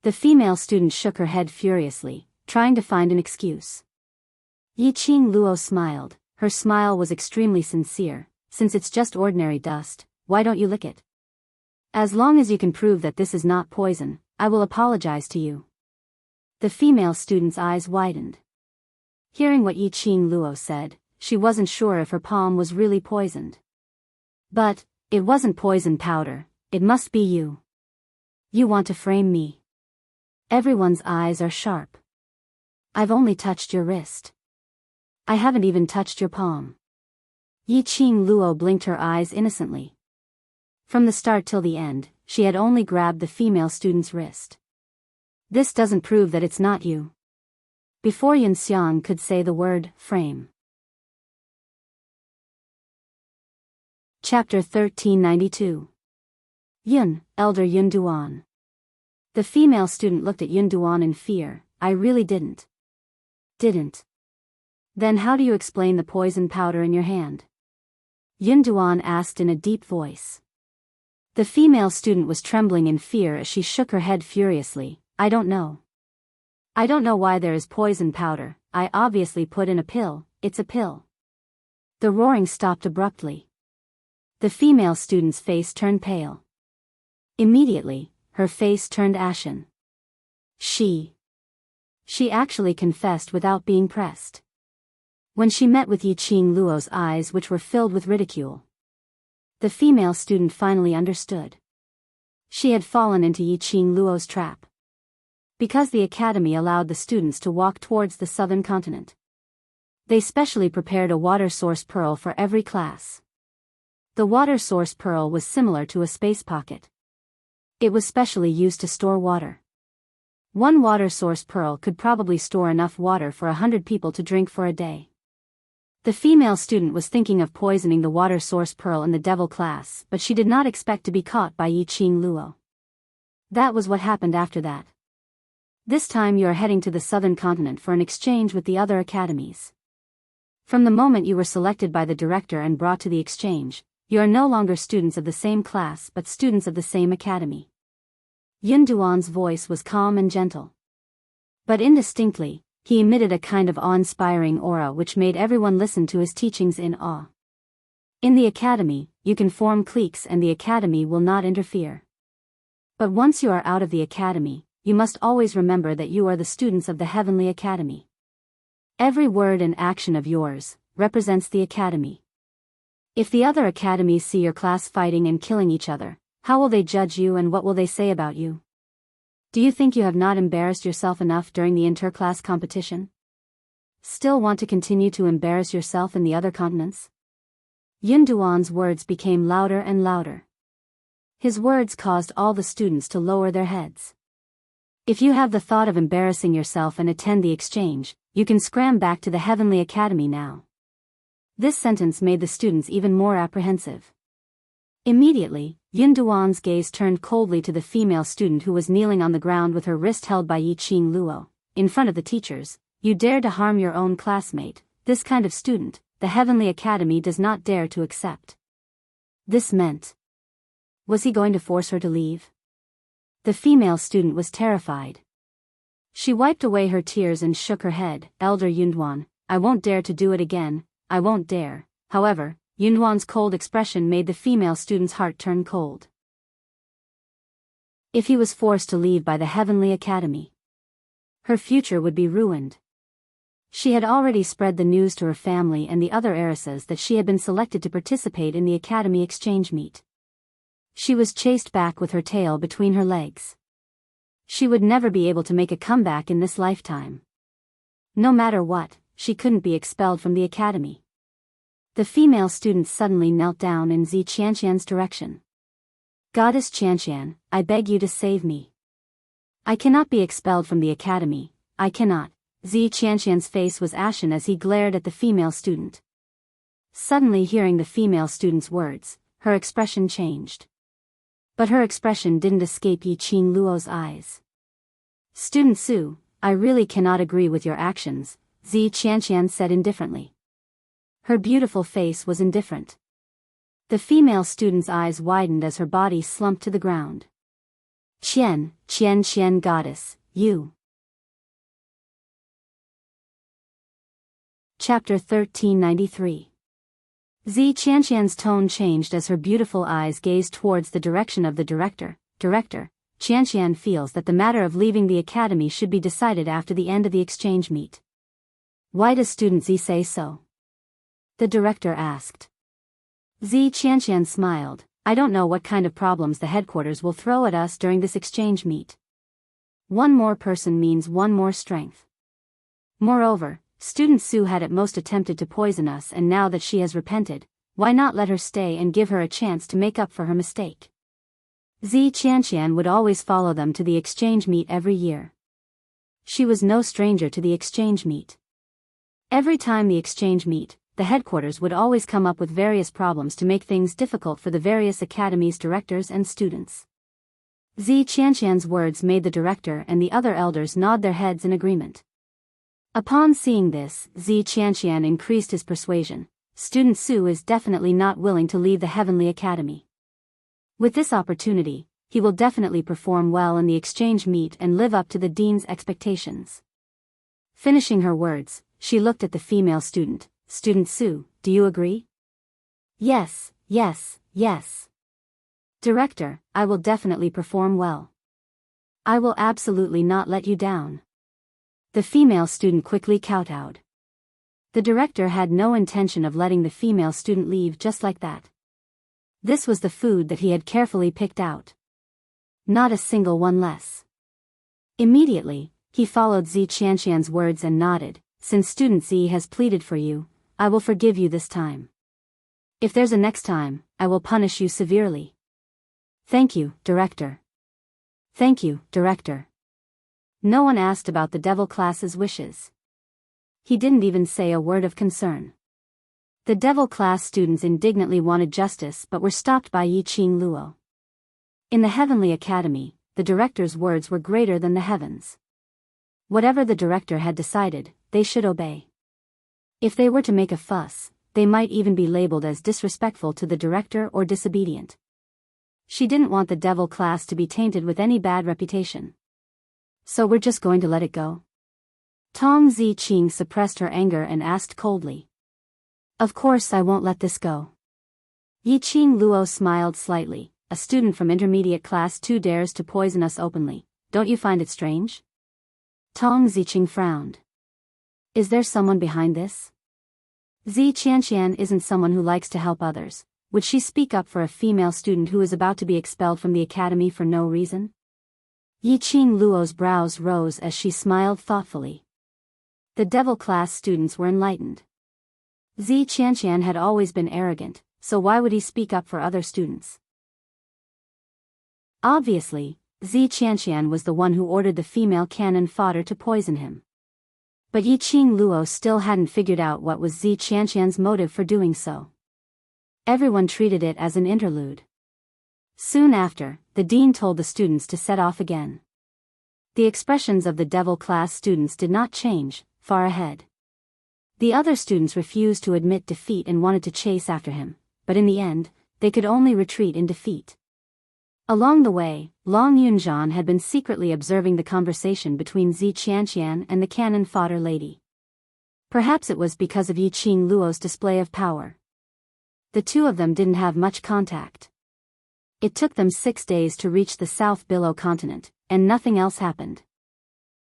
The female student shook her head furiously, trying to find an excuse. Yiqing Luo smiled. Her smile was extremely sincere. Since it's just ordinary dust, why don't you lick it? As long as you can prove that this is not poison, I will apologize to you. The female student's eyes widened. Hearing what Yiqing Luo said, she wasn't sure if her palm was really poisoned. But, it wasn't poison powder, it must be you. You want to frame me. Everyone's eyes are sharp. I've only touched your wrist. I haven't even touched your palm. Yiqing Luo blinked her eyes innocently. From the start till the end, she had only grabbed the female student's wrist. This doesn't prove that it's not you. Before Yun Xiang could say the word, frame. Chapter 1392. Yun, Elder Yun Duan. The female student looked at Yun Duan in fear. I really didn't. Didn't. Then how do you explain the poison powder in your hand? Yun Duan asked in a deep voice. The female student was trembling in fear as she shook her head furiously. I don't know. I don't know why there is poison powder. I obviously put in a pill. It's a pill. The roaring stopped abruptly. The female student's face turned pale. Immediately, her face turned ashen. She actually confessed without being pressed. When she met with Yiqing Luo's eyes, which were filled with ridicule, the female student finally understood. She had fallen into Yiqing Luo's trap. Because the academy allowed the students to walk towards the southern continent, they specially prepared a water source pearl for every class. The water source pearl was similar to a space pocket. It was specially used to store water. One water source pearl could probably store enough water for 100 people to drink for a day. The female student was thinking of poisoning the water source pearl in the devil class, but she did not expect to be caught by Yiqing Luo. That was what happened after that. This time you are heading to the southern continent for an exchange with the other academies. From the moment you were selected by the director and brought to the exchange, you are no longer students of the same class but students of the same academy. Yun Duan's voice was calm and gentle. But indistinctly, he emitted a kind of awe-inspiring aura which made everyone listen to his teachings in awe. In the academy, you can form cliques and the academy will not interfere. But once you are out of the academy, you must always remember that you are the students of the Heavenly Academy. Every word and action of yours represents the academy. If the other academies see your class fighting and killing each other, how will they judge you and what will they say about you? Do you think you have not embarrassed yourself enough during the inter-class competition? Still want to continue to embarrass yourself in the other continents? Yun Duan's words became louder and louder. His words caused all the students to lower their heads. If you have the thought of embarrassing yourself and attend the exchange, you can scram back to the Heavenly Academy now. This sentence made the students even more apprehensive. Immediately, Yun Duan's gaze turned coldly to the female student who was kneeling on the ground with her wrist held by Yiqing Luo. In front of the teachers, you dared to harm your own classmate. This kind of student, the Heavenly Academy does not dare to accept. This meant. Was he going to force her to leave? The female student was terrified. She wiped away her tears and shook her head. Elder Yunduan, I won't dare to do it again, I won't dare. However, Yunduan's cold expression made the female student's heart turn cold. If he was forced to leave by the Heavenly Academy, her future would be ruined. She had already spread the news to her family and the other heiresses that she had been selected to participate in the Academy exchange meet. She was chased back with her tail between her legs. She would never be able to make a comeback in this lifetime. No matter what, she couldn't be expelled from the academy. The female student suddenly knelt down in Zi Qianqian's direction. Goddess Qianqian, I beg you to save me. I cannot be expelled from the academy, I cannot. Zi Qianqian's face was ashen as he glared at the female student. Suddenly hearing the female student's words, her expression changed. But her expression didn't escape Yi Qing Luo's eyes. Student Su, I really cannot agree with your actions, Zi Qianqian said indifferently. Her beautiful face was indifferent. The female student's eyes widened as her body slumped to the ground. Qian goddess, you. Chapter 1393. Zi Qianqian's tone changed as her beautiful eyes gazed towards the direction of the director. Director, Qianqian feels that the matter of leaving the academy should be decided after the end of the exchange meet. Why does student Zi say so? The director asked. Zi Qianqian smiled. I don't know what kind of problems the headquarters will throw at us during this exchange meet. One more person means one more strength. Moreover, Student Su had at most attempted to poison us, and now that she has repented, why not let her stay and give her a chance to make up for her mistake? Zi Qianqian would always follow them to the exchange meet every year. She was no stranger to the exchange meet. Every time the exchange meet, the headquarters would always come up with various problems to make things difficult for the various academies' directors and students. Zi Qianqian's words made the director and the other elders nod their heads in agreement. Upon seeing this, Zi Qianqian increased his persuasion. Student Su is definitely not willing to leave the Heavenly Academy. With this opportunity, he will definitely perform well in the exchange meet and live up to the dean's expectations. Finishing her words, she looked at the female student. Student Su, do you agree? Yes. Director, I will definitely perform well. I will absolutely not let you down. The female student quickly kowtowed. The director had no intention of letting the female student leave just like that. This was the food that he had carefully picked out. Not a single one less. Immediately, he followed Zi Qianqian's words and nodded. Since student Zi has pleaded for you, I will forgive you this time. If there's a next time, I will punish you severely. Thank you, director. Thank you, director. No one asked about the devil class's wishes. He didn't even say a word of concern. The devil class students indignantly wanted justice but were stopped by Yi Qing Luo. In the Heavenly Academy, the director's words were greater than the heavens. Whatever the director had decided, they should obey. If they were to make a fuss, they might even be labeled as disrespectful to the director or disobedient. She didn't want the devil class to be tainted with any bad reputation. So we're just going to let it go? Tong Zi Qing suppressed her anger and asked coldly. Of course I won't let this go. Yi Qing Luo smiled slightly. A student from intermediate class 2 dares to poison us openly. Don't you find it strange? Tong Zi Qing frowned. Is there someone behind this? Zi Qianqian isn't someone who likes to help others. Would she speak up for a female student who is about to be expelled from the academy for no reason? Yi Qing Luo's brows rose as she smiled thoughtfully. The devil class students were enlightened. Zi Qianqian had always been arrogant, so why would he speak up for other students? Obviously, Zi Qianqian was the one who ordered the female cannon fodder to poison him. But Yi Qing Luo still hadn't figured out what was Zi Qianqian's motive for doing so. Everyone treated it as an interlude. Soon after, the dean told the students to set off again. The expressions of the devil class students did not change. Far ahead, The other students refused to admit defeat and wanted to chase after him, but in the end, they could only retreat in defeat. Along the way, Long Yunjian had been secretly observing the conversation between Zi Qianqian and the cannon fodder lady. Perhaps it was because of Yi Qing Luo's display of power. The two of them didn't have much contact. It took them 6 days to reach the South Billow continent, and nothing else happened.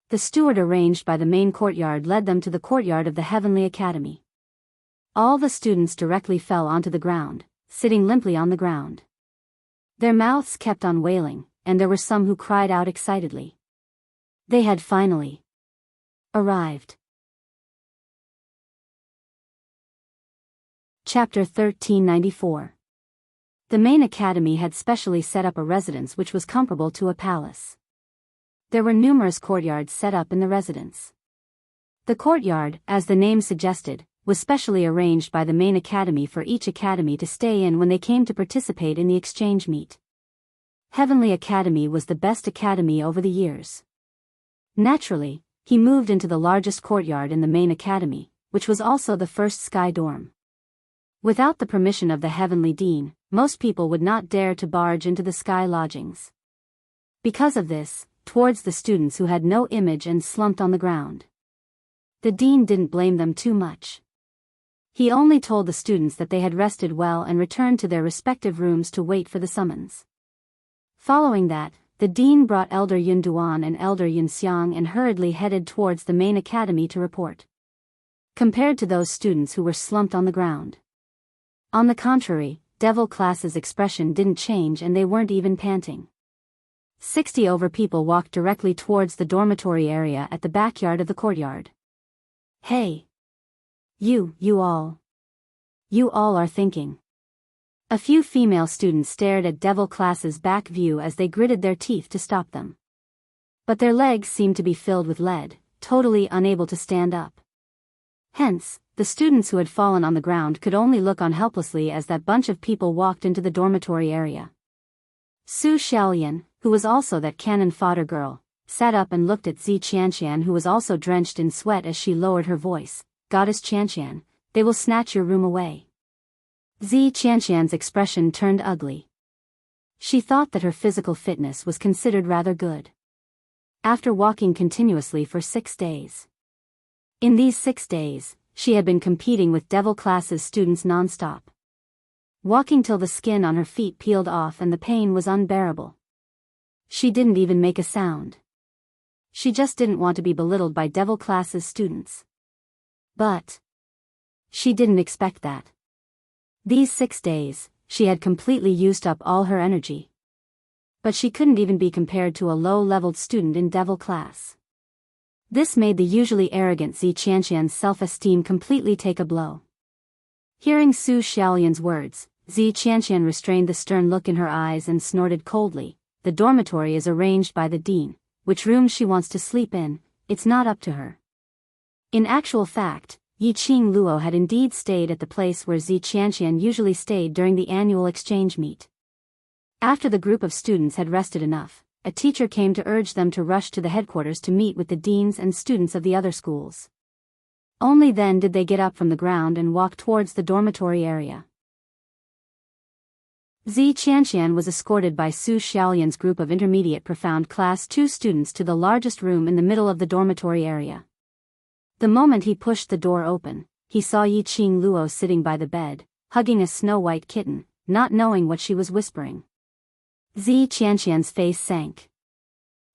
The steward arranged by the main courtyard led them to the courtyard of the Heavenly Academy. All the students directly fell onto the ground, sitting limply on the ground. Their mouths kept on wailing, and there were some who cried out excitedly. They had finally arrived. Chapter 1394. The main academy had specially set up a residence which was comparable to a palace. There were numerous courtyards set up in the residence. The courtyard, as the name suggested, was specially arranged by the main academy for each academy to stay in when they came to participate in the exchange meet. Heavenly Academy was the best academy over the years. Naturally, he moved into the largest courtyard in the main academy, which was also the first sky dorm. Without the permission of the Heavenly Dean, most people would not dare to barge into the sky lodgings. Because of this, towards the students who had no image and slumped on the ground, the dean didn't blame them too much. He only told the students that they had rested well and returned to their respective rooms to wait for the summons. Following that, the dean brought Elder Yun Duan and Elder Yun Xiang and hurriedly headed towards the main academy to report. Compared to those students who were slumped on the ground, on the contrary, Devil class's expression didn't change and they weren't even panting. 60 over people walked directly towards the dormitory area at the backyard of the courtyard. Hey! You all are thinking. A few female students stared at Devil class's back view as they gritted their teeth to stop them. But their legs seemed to be filled with lead, totally unable to stand up. Hence, the students who had fallen on the ground could only look on helplessly as that bunch of people walked into the dormitory area. Su Xiaolian, who was also that cannon fodder girl, sat up and looked at Zi Qianqian, who was also drenched in sweat as she lowered her voice. Goddess Qianqian, they will snatch your room away. Zi Qianqian's expression turned ugly. She thought that her physical fitness was considered rather good. After walking continuously for 6 days. In these 6 days, she had been competing with Devil class's students non-stop. Walking till the skin on her feet peeled off and the pain was unbearable. She didn't even make a sound. She just didn't want to be belittled by Devil class's students. But she didn't expect that. These 6 days, she had completely used up all her energy. But she couldn't even be compared to a low-leveled student in Devil class. This made the usually arrogant Zi Qianqian's self-esteem completely take a blow. Hearing Su Xiaolian's words, Zi Qianqian restrained the stern look in her eyes and snorted coldly. The dormitory is arranged by the dean. Which room she wants to sleep in, it's not up to her. In actual fact, Yi Qing Luo had indeed stayed at the place where Zi Qianqian usually stayed during the annual exchange meet. After the group of students had rested enough, a teacher came to urge them to rush to the headquarters to meet with the deans and students of the other schools. Only then did they get up from the ground and walk towards the dormitory area. Zi Qianqian was escorted by Su Xiaolian's group of intermediate profound class 2 students to the largest room in the middle of the dormitory area. The moment he pushed the door open, he saw Yi Qing Luo sitting by the bed, hugging a snow-white kitten, not knowing what she was whispering. Zi Qianqian's face sank.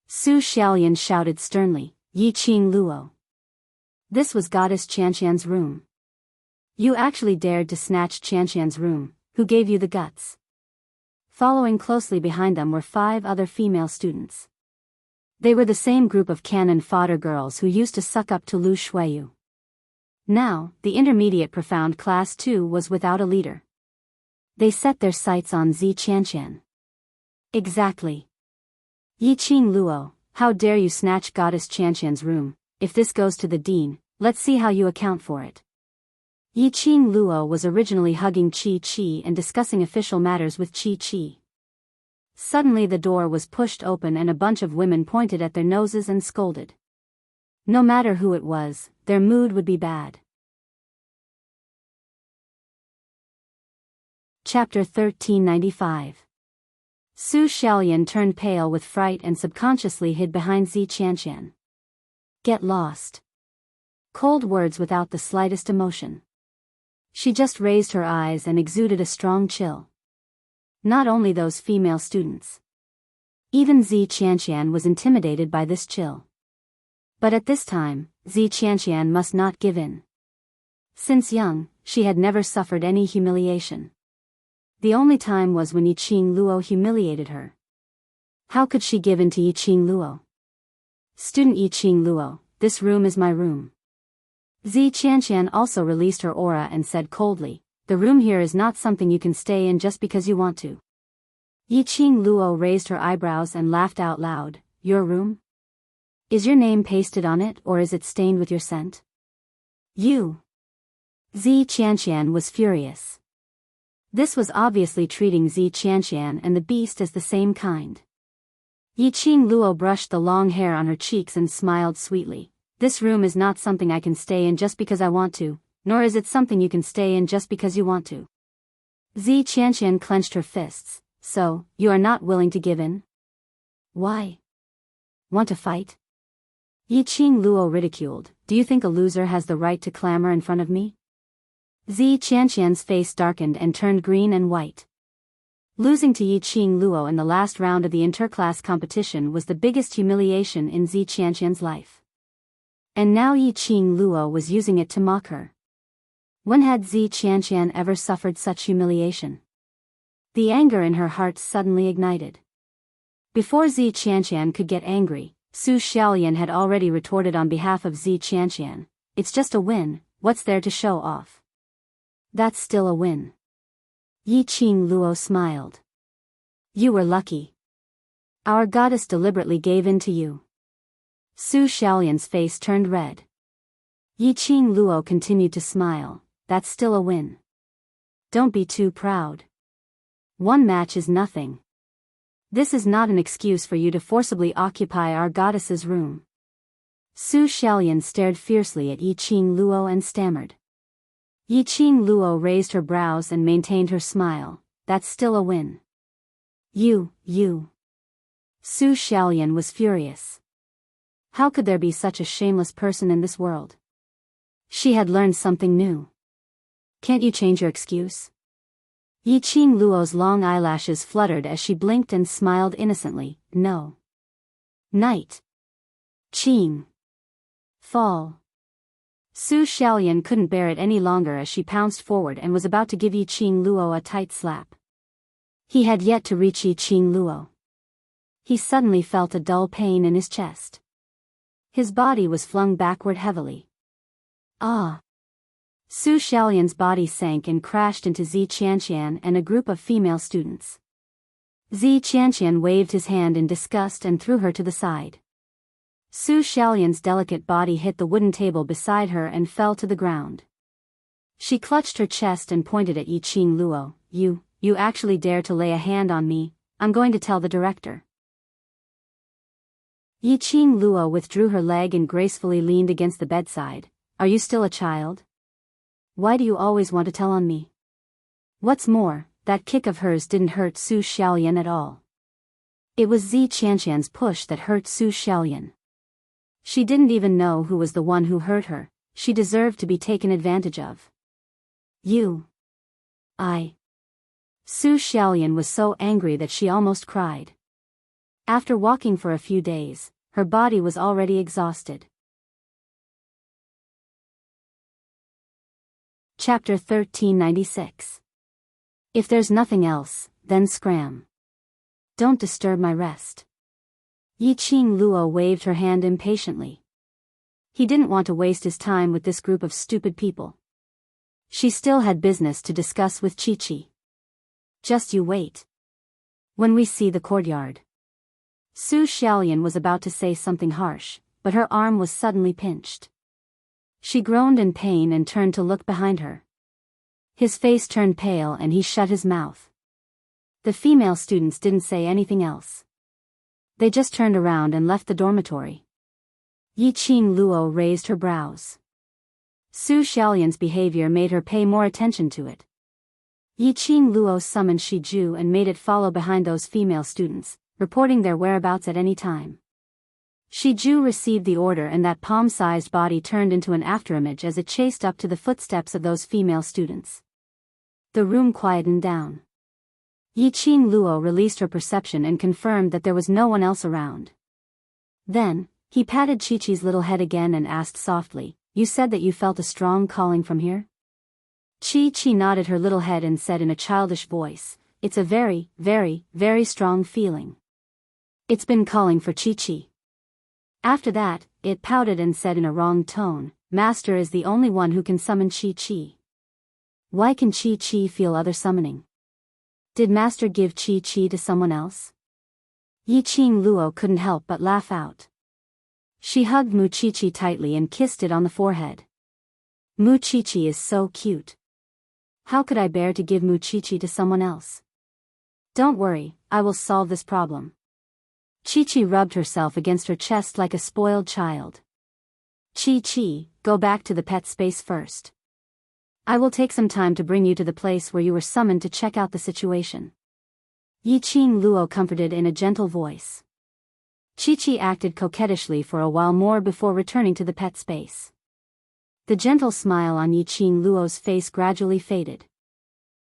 Su Xiaolian shouted sternly, Yi Qing Luo. This was Goddess Qianqian's room. You actually dared to snatch Qianqian's room, who gave you the guts? Following closely behind them were 5 other female students. They were the same group of cannon fodder girls who used to suck up to Lu Shuiyu. Now, the intermediate profound class 2 was without a leader. They set their sights on Zi Qianqian. Exactly. Yi Qing Luo, how dare you snatch Goddess Qianqian's room? If this goes to the dean, let's see how you account for it. Yi Qing Luo was originally hugging Qi Qi and discussing official matters with Qi Qi. Suddenly the door was pushed open and a bunch of women pointed at their noses and scolded. No matter who it was, their mood would be bad. Chapter 1395. Su Xiaolian turned pale with fright and subconsciously hid behind Zi Qianqian. Get lost. Cold words without the slightest emotion. She just raised her eyes and exuded a strong chill. Not only those female students. Even Zi Qianqian was intimidated by this chill. But at this time, Zi Qianqian must not give in. Since young, she had never suffered any humiliation. The only time was when Yiqing Luo humiliated her. How could she give in to Yiqing Luo? Student Yiqing Luo, this room is my room. Zi Qianqian also released her aura and said coldly, the room here is not something you can stay in just because you want to. Yiqing Luo raised her eyebrows and laughed out loud, your room? Is your name pasted on it or is it stained with your scent? You. Zi Qianqian was furious. This was obviously treating Zi Qianqian and the beast as the same kind. Yiqing Luo brushed the long hair on her cheeks and smiled sweetly. This room is not something I can stay in just because I want to, nor is it something you can stay in just because you want to. Zi Qianqian clenched her fists. So, you are not willing to give in? Why? Want to fight? Yiqing Luo ridiculed. Do you think a loser has the right to clamor in front of me? Zi Qianqian's face darkened and turned green and white. Losing to Yiqing Luo in the last round of the interclass competition was the biggest humiliation in Zi Qianqian's life. And now Yiqing Luo was using it to mock her. When had Zi Qianqian ever suffered such humiliation? The anger in her heart suddenly ignited. Before Zi Qianqian could get angry, Su Xiaolian had already retorted on behalf of Zi Qianqian, it's just a win, what's there to show off? That's still a win. Yiqing Luo smiled. You were lucky. Our goddess deliberately gave in to you. Su Xiaolian's face turned red. Yiqing Luo continued to smile, that's still a win. Don't be too proud. One match is nothing. This is not an excuse for you to forcibly occupy our goddess's room. Su Xiaolian stared fiercely at Yiqing Luo and stammered. Yiqing Luo raised her brows and maintained her smile, that's still a win. You. Su Xiaolian was furious. How could there be such a shameless person in this world? She had learned something new. Can't you change your excuse? Yiqing Luo's long eyelashes fluttered as she blinked and smiled innocently, no. Night. Qing. Fall. Su Xiaolian couldn't bear it any longer as she pounced forward and was about to give Yiqing Luo a tight slap. He had yet to reach Yiqing Luo. He suddenly felt a dull pain in his chest. His body was flung backward heavily. Ah! Su Xiaolian's body sank and crashed into Zi Qianqian and a group of female students. Zi Qianqian waved his hand in disgust and threw her to the side. Su Xiaolian's delicate body hit the wooden table beside her and fell to the ground. She clutched her chest and pointed at Yiqing Luo. You actually dare to lay a hand on me, I'm going to tell the director. Yiqing Luo withdrew her leg and gracefully leaned against the bedside. Are you still a child? Why do you always want to tell on me? What's more, that kick of hers didn't hurt Su Xiaolian at all. It was Zi Qianqian's push that hurt Su Xiaolian. She didn't even know who was the one who hurt her, she deserved to be taken advantage of. Su Xiaolian was so angry that she almost cried. After walking for a few days, her body was already exhausted. Chapter 1396. If there's nothing else, then scram. Don't disturb my rest. Yiqing Luo waved her hand impatiently. He didn't want to waste his time with this group of stupid people. She still had business to discuss with Chi-Chi. Just you wait. When we see the courtyard. Su Xiaolian was about to say something harsh, but her arm was suddenly pinched. She groaned in pain and turned to look behind her. His face turned pale and he shut his mouth. The female students didn't say anything else. They just turned around and left the dormitory. Yiqing Luo raised her brows. Su Xiaolian's behavior made her pay more attention to it. Yiqing Luo summoned Shiju and made it follow behind those female students, reporting their whereabouts at any time. Shiju received the order and that palm-sized body turned into an afterimage as it chased up to the footsteps of those female students. The room quietened down. Yiqing Luo released her perception and confirmed that there was no one else around. Then, he patted Chi-Chi's little head again and asked softly, "You said that you felt a strong calling from here?" Chi-Chi nodded her little head and said in a childish voice, "It's a very, very, very strong feeling. It's been calling for Chi-Chi." After that, it pouted and said in a wrong tone, "Master is the only one who can summon Chi-Chi. Why can Chi-Chi feel other summoning? Did Master give Chi-Chi to someone else?" Yiqing Luo couldn't help but laugh out. She hugged Mu Chi-Chi tightly and kissed it on the forehead. Mu Chi-Chi is so cute. How could I bear to give Mu Chi-Chi to someone else? Don't worry, I will solve this problem. Chi-Chi rubbed herself against her chest like a spoiled child. Chi-Chi, go back to the pet space first. I will take some time to bring you to the place where you were summoned to check out the situation. Yiqing Luo comforted in a gentle voice. Chi-Chi acted coquettishly for a while more before returning to the pet space. The gentle smile on Yiqing Luo's face gradually faded.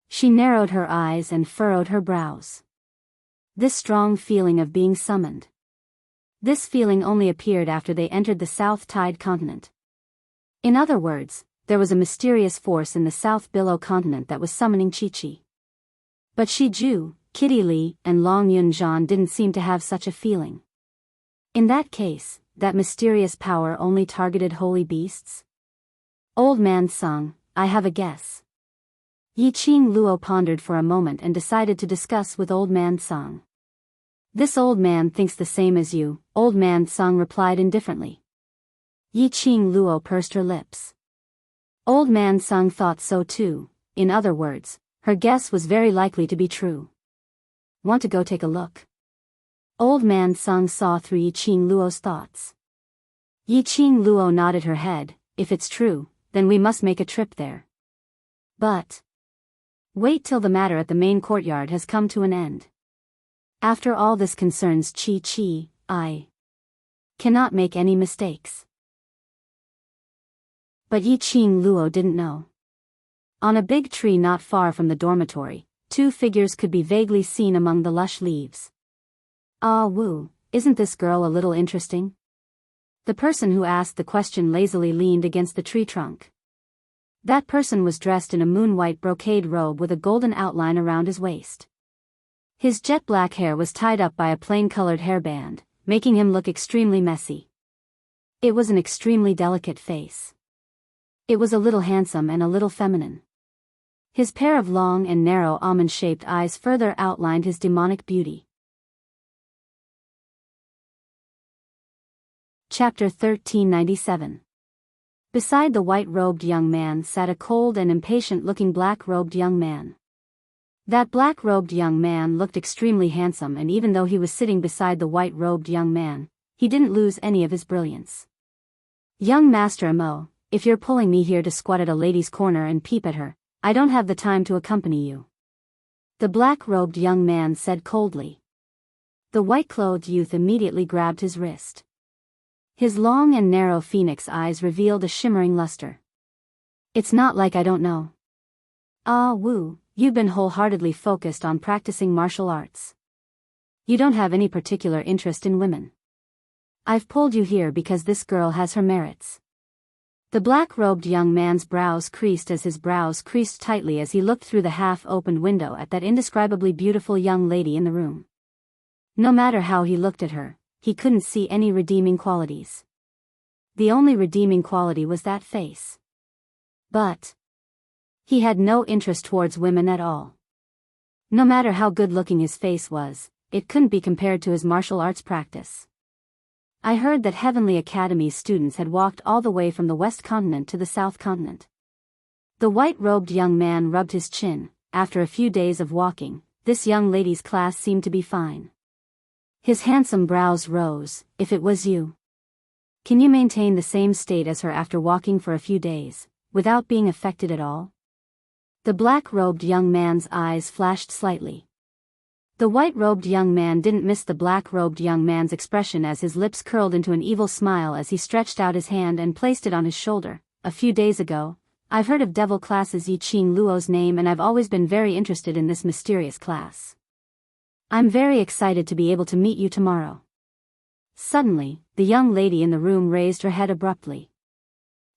She narrowed her eyes and furrowed her brows. This strong feeling of being summoned. This feeling only appeared after they entered the South Tide continent. In other words, there was a mysterious force in the South Billow continent that was summoning Chi-Chi. But Shiju, Kitty Li, and Long Yunzhan didn't seem to have such a feeling. In that case, that mysterious power only targeted holy beasts? Old Man Sung, I have a guess. Yiqing Luo pondered for a moment and decided to discuss with Old Man Sung. This old man thinks the same as you, Old Man Sung replied indifferently. Yiqing Luo pursed her lips. Old Man Sung thought so too. In other words, her guess was very likely to be true. Want to go take a look? Old Man Sung saw through Yiqing Luo's thoughts. Yiqing Luo nodded her head. If it's true, then we must make a trip there. But wait till the matter at the main courtyard has come to an end. After all, this concerns Chi-Chi. I cannot make any mistakes. But Yiqing Luo didn't know. On a big tree not far from the dormitory, two figures could be vaguely seen among the lush leaves. Ah woo, isn't this girl a little interesting? The person who asked the question lazily leaned against the tree trunk. That person was dressed in a moon-white brocade robe with a golden outline around his waist. His jet-black hair was tied up by a plain-colored hairband, making him look extremely messy. It was an extremely delicate face. It was a little handsome and a little feminine. His pair of long and narrow almond-shaped eyes further outlined his demonic beauty. Chapter 1397. Beside the white-robed young man sat a cold and impatient-looking black-robed young man. That black-robed young man looked extremely handsome, and even though he was sitting beside the white-robed young man, he didn't lose any of his brilliance. Young Master Mo, if you're pulling me here to squat at a lady's corner and peep at her, I don't have the time to accompany you. The black-robed young man said coldly. The white-clothed youth immediately grabbed his wrist. His long and narrow phoenix eyes revealed a shimmering luster. It's not like I don't know. Ah woo, you've been wholeheartedly focused on practicing martial arts. You don't have any particular interest in women. I've pulled you here because this girl has her merits. The black-robed young man's brows creased as his brows creased tightly as he looked through the half-opened window at that indescribably beautiful young lady in the room. No matter how he looked at her, he couldn't see any redeeming qualities. The only redeeming quality was that face. But he had no interest towards women at all. No matter how good-looking his face was, it couldn't be compared to his martial arts practice. I heard that Heavenly Academy's students had walked all the way from the West Continent to the South Continent. The white-robed young man rubbed his chin. After a few days of walking, this young lady's class seemed to be fine. His handsome brows rose. If it was you, can you maintain the same state as her after walking for a few days, without being affected at all? The black-robed young man's eyes flashed slightly. The white-robed young man didn't miss the black-robed young man's expression as his lips curled into an evil smile as he stretched out his hand and placed it on his shoulder. A few days ago, I've heard of Devil Class's Yiqing Luo's name and I've always been very interested in this mysterious class. I'm very excited to be able to meet you tomorrow. Suddenly, the young lady in the room raised her head abruptly.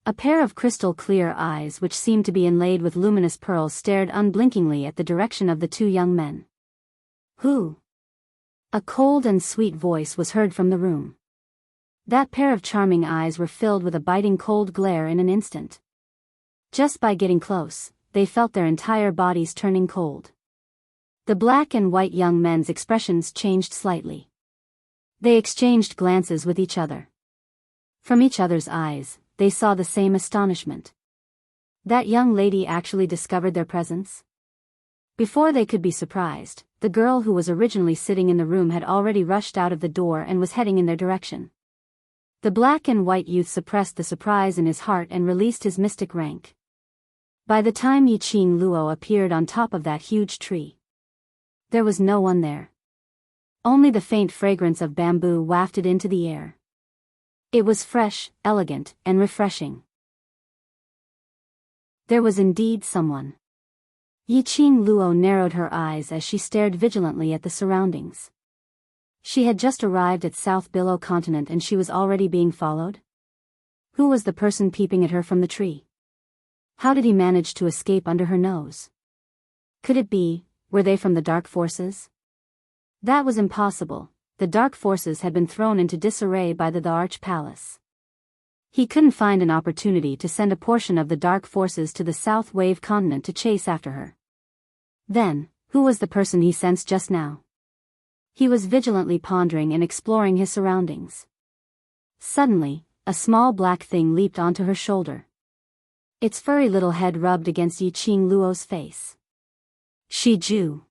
A pair of crystal-clear eyes which seemed to be inlaid with luminous pearls stared unblinkingly at the direction of the two young men. Who? A cold and sweet voice was heard from the room. That pair of charming eyes were filled with a biting cold glare in an instant. Just by getting close, they felt their entire bodies turning cold. The black and white young men's expressions changed slightly. They exchanged glances with each other. From each other's eyes, they saw the same astonishment. That young lady actually discovered their presence? Before they could be surprised, the girl who was originally sitting in the room had already rushed out of the door and was heading in their direction. The black and white youth suppressed the surprise in his heart and released his mystic rank. By the time Yiqing Luo appeared on top of that huge tree, there was no one there. Only the faint fragrance of bamboo wafted into the air. It was fresh, elegant, and refreshing. There was indeed someone. Yiqing Luo narrowed her eyes as she stared vigilantly at the surroundings. She had just arrived at South Billow Continent and she was already being followed? Who was the person peeping at her from the tree? How did he manage to escape under her nose? Could it be, were they from the dark forces? That was impossible. The dark forces had been thrown into disarray by the Arch Palace. He couldn't find an opportunity to send a portion of the dark forces to the South Wave Continent to chase after her. Then, who was the person he sensed just now? He was vigilantly pondering and exploring his surroundings. Suddenly, a small black thing leaped onto her shoulder. Its furry little head rubbed against Yiqing Luo's face. Shiju.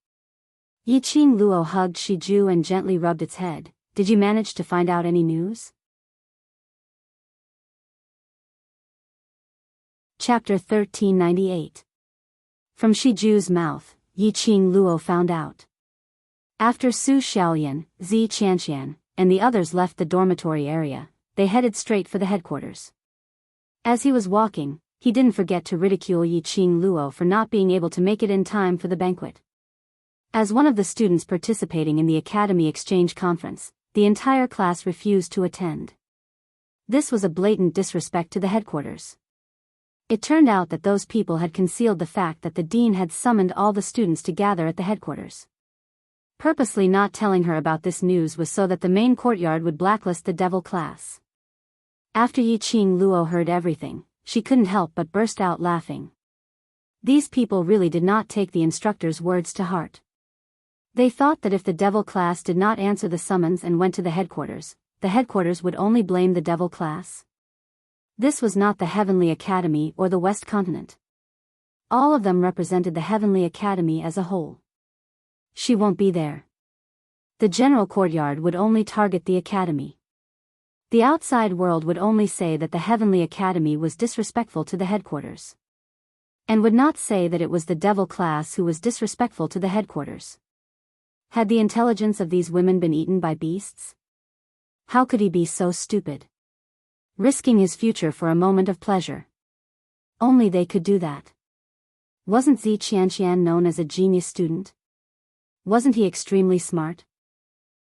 Yiqing Luo hugged Shiju and gently rubbed its head. Did you manage to find out any news? Chapter 1398. From Shiju's mouth, Yiqing Luo found out. After Su Xiaolian, Zi Qianqian, and the others left the dormitory area, they headed straight for the headquarters. As he was walking, he didn't forget to ridicule Yiqing Luo for not being able to make it in time for the banquet. As one of the students participating in the Academy Exchange Conference, the entire class refused to attend. This was a blatant disrespect to the headquarters. It turned out that those people had concealed the fact that the dean had summoned all the students to gather at the headquarters. Purposely not telling her about this news was so that the main courtyard would blacklist the devil class. After Yiqing Luo heard everything, she couldn't help but burst out laughing. These people really did not take the instructor's words to heart. They thought that if the devil class did not answer the summons and went to the headquarters would only blame the devil class. This was not the Heavenly Academy or the West Continent. All of them represented the Heavenly Academy as a whole. She won't be there. The general courtyard would only target the academy. The outside world would only say that the Heavenly Academy was disrespectful to the headquarters. And would not say that it was the devil class who was disrespectful to the headquarters. Had the intelligence of these women been eaten by beasts? How could he be so stupid? Risking his future for a moment of pleasure. Only they could do that. Wasn't Zi Qianqian known as a genius student? Wasn't he extremely smart?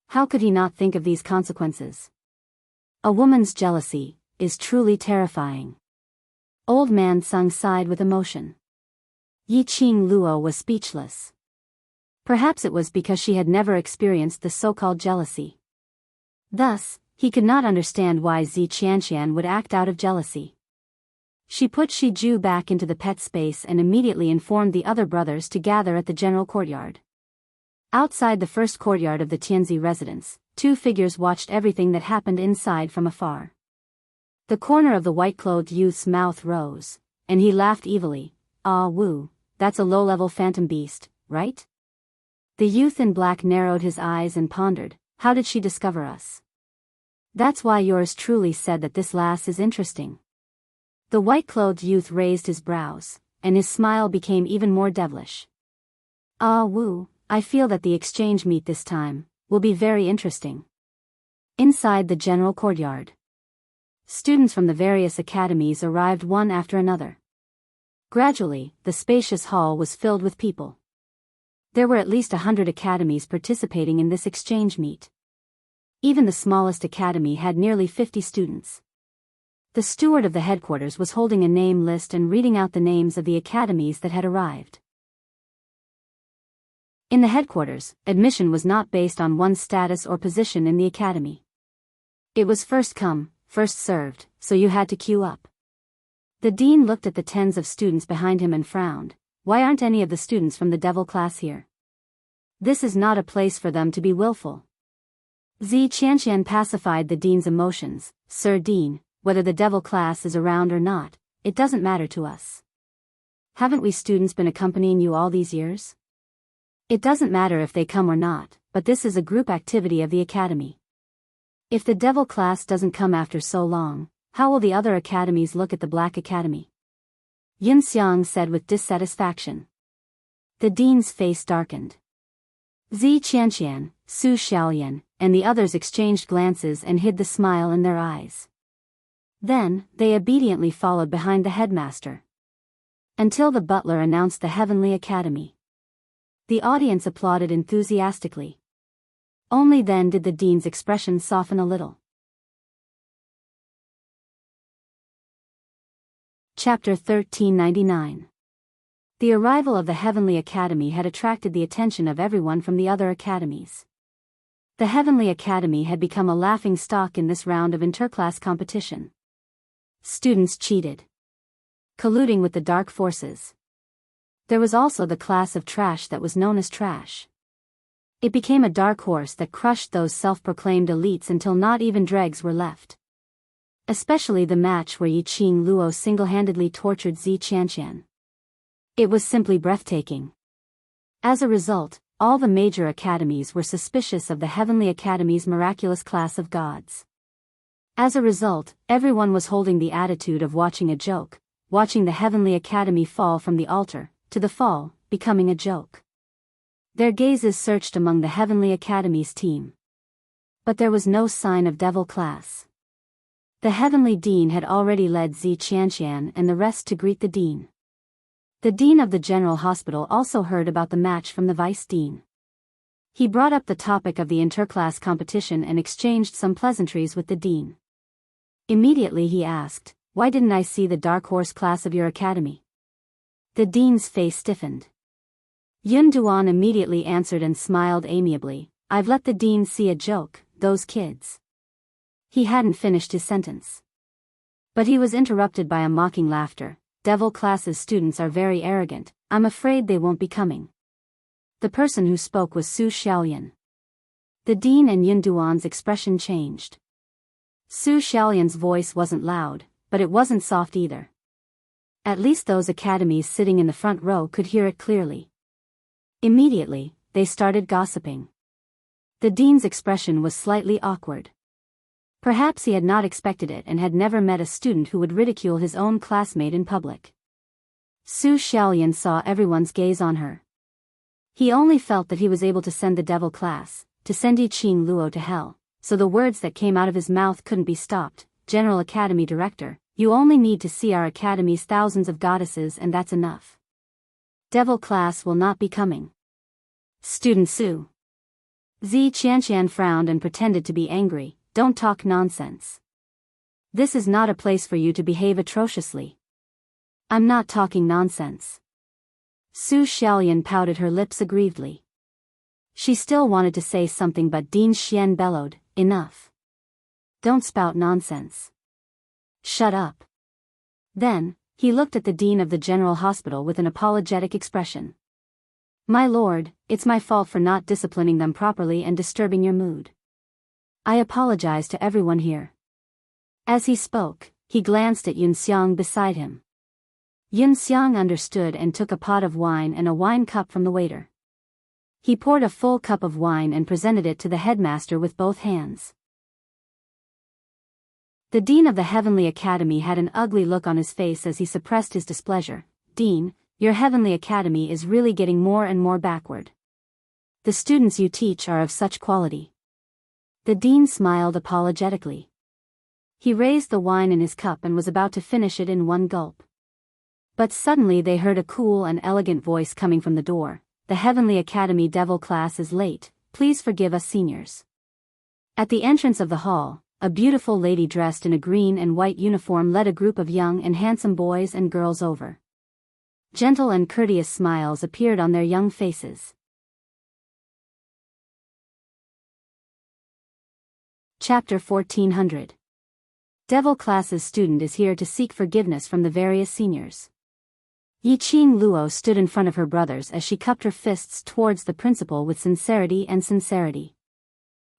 How could he not think of these consequences? A woman's jealousy is truly terrifying. Old man Sung sighed with emotion. Yiqing Luo was speechless. Perhaps it was because she had never experienced the so-called jealousy. Thus, he could not understand why Zi Qianqian would act out of jealousy. She put Shiju back into the pet space and immediately informed the other brothers to gather at the general courtyard. Outside the first courtyard of the Tianzi residence, two figures watched everything that happened inside from afar. The corner of the white-clothed youth's mouth rose, and he laughed evilly. Ah woo, that's a low-level phantom beast, right? The youth in black narrowed his eyes and pondered, how did she discover us? That's why yours truly said that this lass is interesting. The white-clothed youth raised his brows, and his smile became even more devilish. "Ah, woo, I feel that the exchange meet this time will be very interesting." Inside the general courtyard, students from the various academies arrived one after another. Gradually, the spacious hall was filled with people. There were at least 100 academies participating in this exchange meet. Even the smallest academy had nearly 50 students. The steward of the headquarters was holding a name list and reading out the names of the academies that had arrived. In the headquarters, admission was not based on one's status or position in the academy. It was first come, first served, so you had to queue up. The dean looked at the tens of students behind him and frowned. Why aren't any of the students from the devil class here? This is not a place for them to be willful. Zi Qianqian pacified the dean's emotions. "Sir Dean, whether the devil class is around or not, it doesn't matter to us. Haven't we students been accompanying you all these years? It doesn't matter if they come or not, but this is a group activity of the academy. If the devil class doesn't come after so long, how will the other academies look at the Black Academy?" Yun Xiang said with dissatisfaction. The dean's face darkened. Zi Qianqian, Su Xiaoyan, and the others exchanged glances and hid the smile in their eyes. Then, they obediently followed behind the headmaster, until the butler announced the Heavenly Academy. The audience applauded enthusiastically. Only then did the dean's expression soften a little. Chapter 1399. The arrival of the Heavenly Academy had attracted the attention of everyone from the other academies. The Heavenly Academy had become a laughing stock in this round of interclass competition. Students cheated, colluding with the dark forces. There was also the class of trash that was known as trash. It became a dark horse that crushed those self-proclaimed elites until not even dregs were left. Especially the match where Yi Qing Luo single-handedly tortured Zi Qianqian. It was simply breathtaking. As a result, all the major academies were suspicious of the Heavenly Academy's miraculous class of gods. As a result, everyone was holding the attitude of watching a joke, watching the Heavenly Academy fall from the altar, to the fall, becoming a joke. Their gazes searched among the Heavenly Academy's team. But there was no sign of devil class. The Heavenly Dean had already led Zi Qianqian and the rest to greet the Dean. The Dean of the General Hospital also heard about the match from the Vice Dean. He brought up the topic of the interclass competition and exchanged some pleasantries with the Dean. Immediately he asked, "Why didn't I see the Dark Horse class of your academy?" The Dean's face stiffened. Yun Duan immediately answered and smiled amiably, "I've let the Dean see a joke, those kids." He hadn't finished his sentence. But he was interrupted by a mocking laughter. "Devil class's students are very arrogant, I'm afraid they won't be coming." The person who spoke was Su Xiaoyan. The Dean and Yun Duan's expression changed. Su Xiaoyan's voice wasn't loud, but it wasn't soft either. At least those academies sitting in the front row could hear it clearly. Immediately, they started gossiping. The Dean's expression was slightly awkward. Perhaps he had not expected it and had never met a student who would ridicule his own classmate in public. Su Xiaoyan saw everyone's gaze on her. He only felt that he was able to send the devil class, to send Yi Qing Luo to hell, so the words that came out of his mouth couldn't be stopped. "General Academy Director, you only need to see our academy's thousands of goddesses and that's enough. Devil class will not be coming." Student Su. Zi Qianqian frowned and pretended to be angry. "Don't talk nonsense. This is not a place for you to behave atrociously." "I'm not talking nonsense." Su Xiaoyan pouted her lips aggrievedly. She still wanted to say something but Dean Xian bellowed, "Enough. Don't spout nonsense. Shut up." Then, he looked at the Dean of the General Hospital with an apologetic expression. "My lord, it's my fault for not disciplining them properly and disturbing your mood. I apologize to everyone here." As he spoke, he glanced at Yun Xiang beside him. Yun Xiang understood and took a pot of wine and a wine cup from the waiter. He poured a full cup of wine and presented it to the headmaster with both hands. The Dean of the Heavenly Academy had an ugly look on his face as he suppressed his displeasure. "Dean, your heavenly academy is really getting more and more backward. The students you teach are of such quality." The dean smiled apologetically. He raised the wine in his cup and was about to finish it in one gulp. But suddenly they heard a cool and elegant voice coming from the door. "The Heavenly Academy Devil class is late, please forgive us seniors." At the entrance of the hall, a beautiful lady dressed in a green and white uniform led a group of young and handsome boys and girls over. Gentle and courteous smiles appeared on their young faces. Chapter 1400. Devil Class's student is here to seek forgiveness from the various seniors. Yiqing Luo stood in front of her brothers as she cupped her fists towards the principal with sincerity.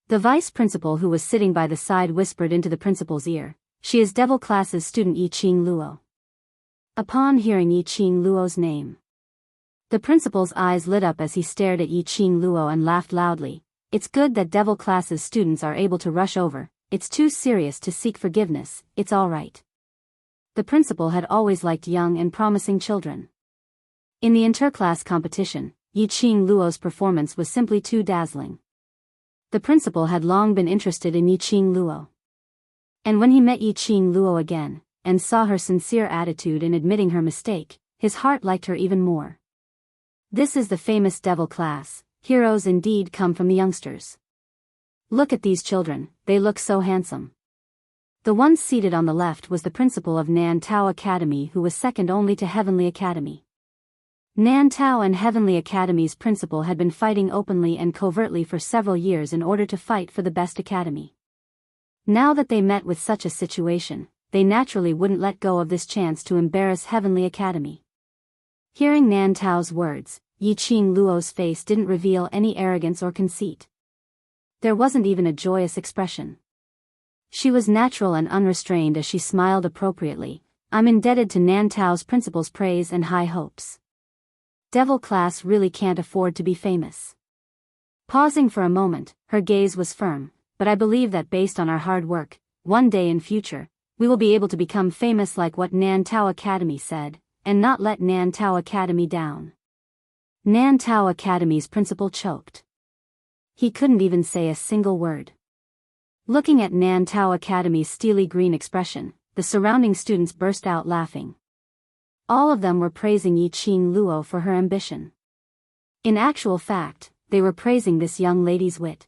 The vice principal who was sitting by the side whispered into the principal's ear, "She is Devil Class's student Yiqing Luo." Upon hearing Yiqing Luo's name, the principal's eyes lit up as he stared at Yiqing Luo and laughed loudly. "It's good that Devil Class's students are able to rush over. It's too serious to seek forgiveness, it's all right." The principal had always liked young and promising children. In the interclass competition, Yiqing Luo's performance was simply too dazzling. The principal had long been interested in Yiqing Luo. And when he met Yiqing Luo again, and saw her sincere attitude in admitting her mistake, his heart liked her even more. This is the famous Devil Class. Heroes indeed come from the youngsters. Look at these children, they look so handsome. The one seated on the left was the principal of Nantao Academy, who was second only to Heavenly Academy. Nantao and Heavenly Academy's principal had been fighting openly and covertly for several years in order to fight for the best academy. Now that they met with such a situation, they naturally wouldn't let go of this chance to embarrass Heavenly Academy. Hearing Nantao's words, Yiqing Luo's face didn't reveal any arrogance or conceit. There wasn't even a joyous expression. She was natural and unrestrained as she smiled appropriately. "I'm indebted to Nantao's principal's praise and high hopes. Devil Class really can't afford to be famous." Pausing for a moment, her gaze was firm, "But I believe that based on our hard work, one day in future, we will be able to become famous like what Nantao Academy said, and not let Nantao Academy down." Nantao Academy's principal choked. He couldn't even say a single word. Looking at Nantao Academy's steely green expression, the surrounding students burst out laughing. All of them were praising Yiqing Luo for her ambition. In actual fact, they were praising this young lady's wit.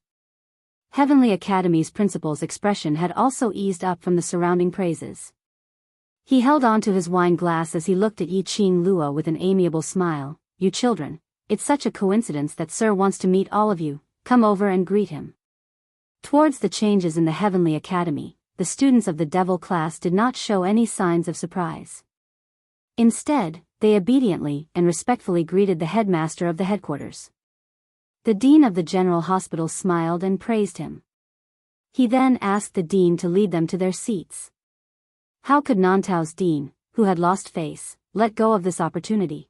Heavenly Academy's principal's expression had also eased up from the surrounding praises. He held on to his wine glass as he looked at Yiqing Luo with an amiable smile. "You children, it's such a coincidence that Sir wants to meet all of you, come over and greet him." Towards the changes in the Heavenly Academy, the students of the Devil Class did not show any signs of surprise. Instead, they obediently and respectfully greeted the headmaster of the headquarters. The dean of the General Hospital smiled and praised him. He then asked the dean to lead them to their seats. How could Nantao's dean, who had lost face, let go of this opportunity?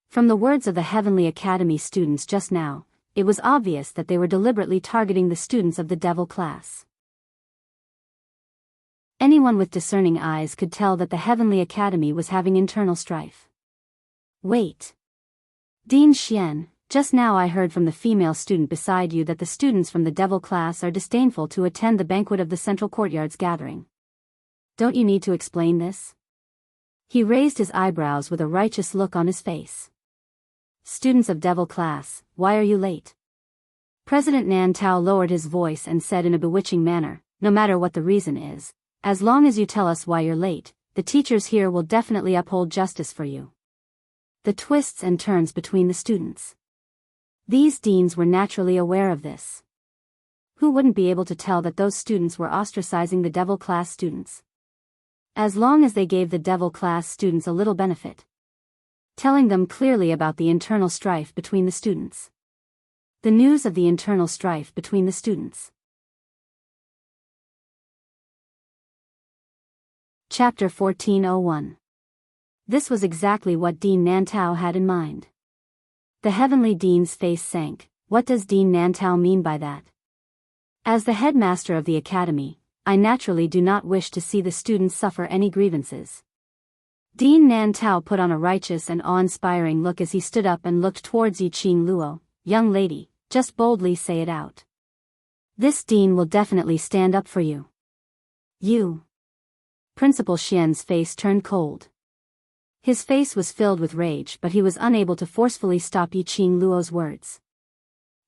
From the words of the Heavenly Academy students just now, it was obvious that they were deliberately targeting the students of the Devil Class. Anyone with discerning eyes could tell that the Heavenly Academy was having internal strife. "Wait. Dean Xian, just now I heard from the female student beside you that the students from the Devil Class are disdainful to attend the banquet of the Central Courtyard's gathering. Don't you need to explain this?" He raised his eyebrows with a righteous look on his face. "Students of Devil Class, why are you late?" President Nantao lowered his voice and said in a bewitching manner, "No matter what the reason is, as long as you tell us why you're late, the teachers here will definitely uphold justice for you." The twists and turns between the students. These deans were naturally aware of this. Who wouldn't be able to tell that those students were ostracizing the Devil Class students? As long as they gave the Devil Class students a little benefit, telling them clearly about the internal strife between the students. The news of the internal strife between the students. Chapter 1401. This was exactly what Dean Nantao had in mind. The Heavenly Dean's face sank. What does Dean Nantao mean by that? As the headmaster of the academy, I naturally do not wish to see the students suffer any grievances. Dean Nantao put on a righteous and awe-inspiring look as he stood up and looked towards Yiqing Luo. Young lady, just boldly say it out. This dean will definitely stand up for you. You. Principal Xian's face turned cold. His face was filled with rage, but he was unable to forcefully stop Yiqing Luo's words.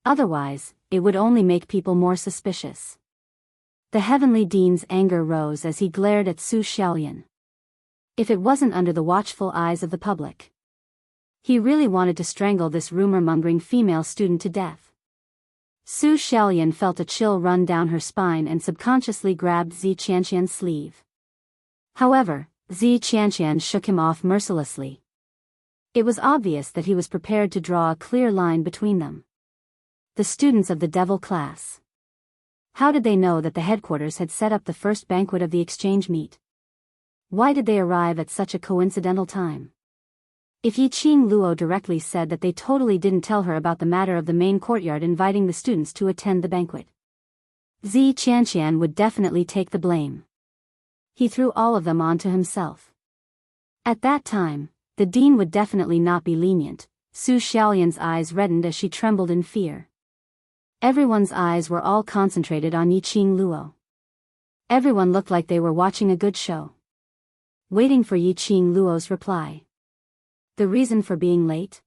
Otherwise, it would only make people more suspicious. The heavenly dean's anger rose as he glared at Su Xiaolian. If it wasn't under the watchful eyes of the public. He really wanted to strangle this rumor-mongering female student to death. Su Xiaolian felt a chill run down her spine and subconsciously grabbed Zi Qianqian's sleeve. However, Zi Qianqian shook him off mercilessly. It was obvious that he was prepared to draw a clear line between them. The students of the devil class. How did they know that the headquarters had set up the first banquet of the exchange meet? Why did they arrive at such a coincidental time? If Yiqing Luo directly said that they totally didn't tell her about the matter of the main courtyard inviting the students to attend the banquet, Zi Qianqian would definitely take the blame. He threw all of them onto himself. At that time, the dean would definitely not be lenient. Su Xiaolian's eyes reddened as she trembled in fear. Everyone's eyes were all concentrated on Yiqing Luo. Everyone looked like they were watching a good show, waiting for Yiqing Luo's reply. The reason for being late?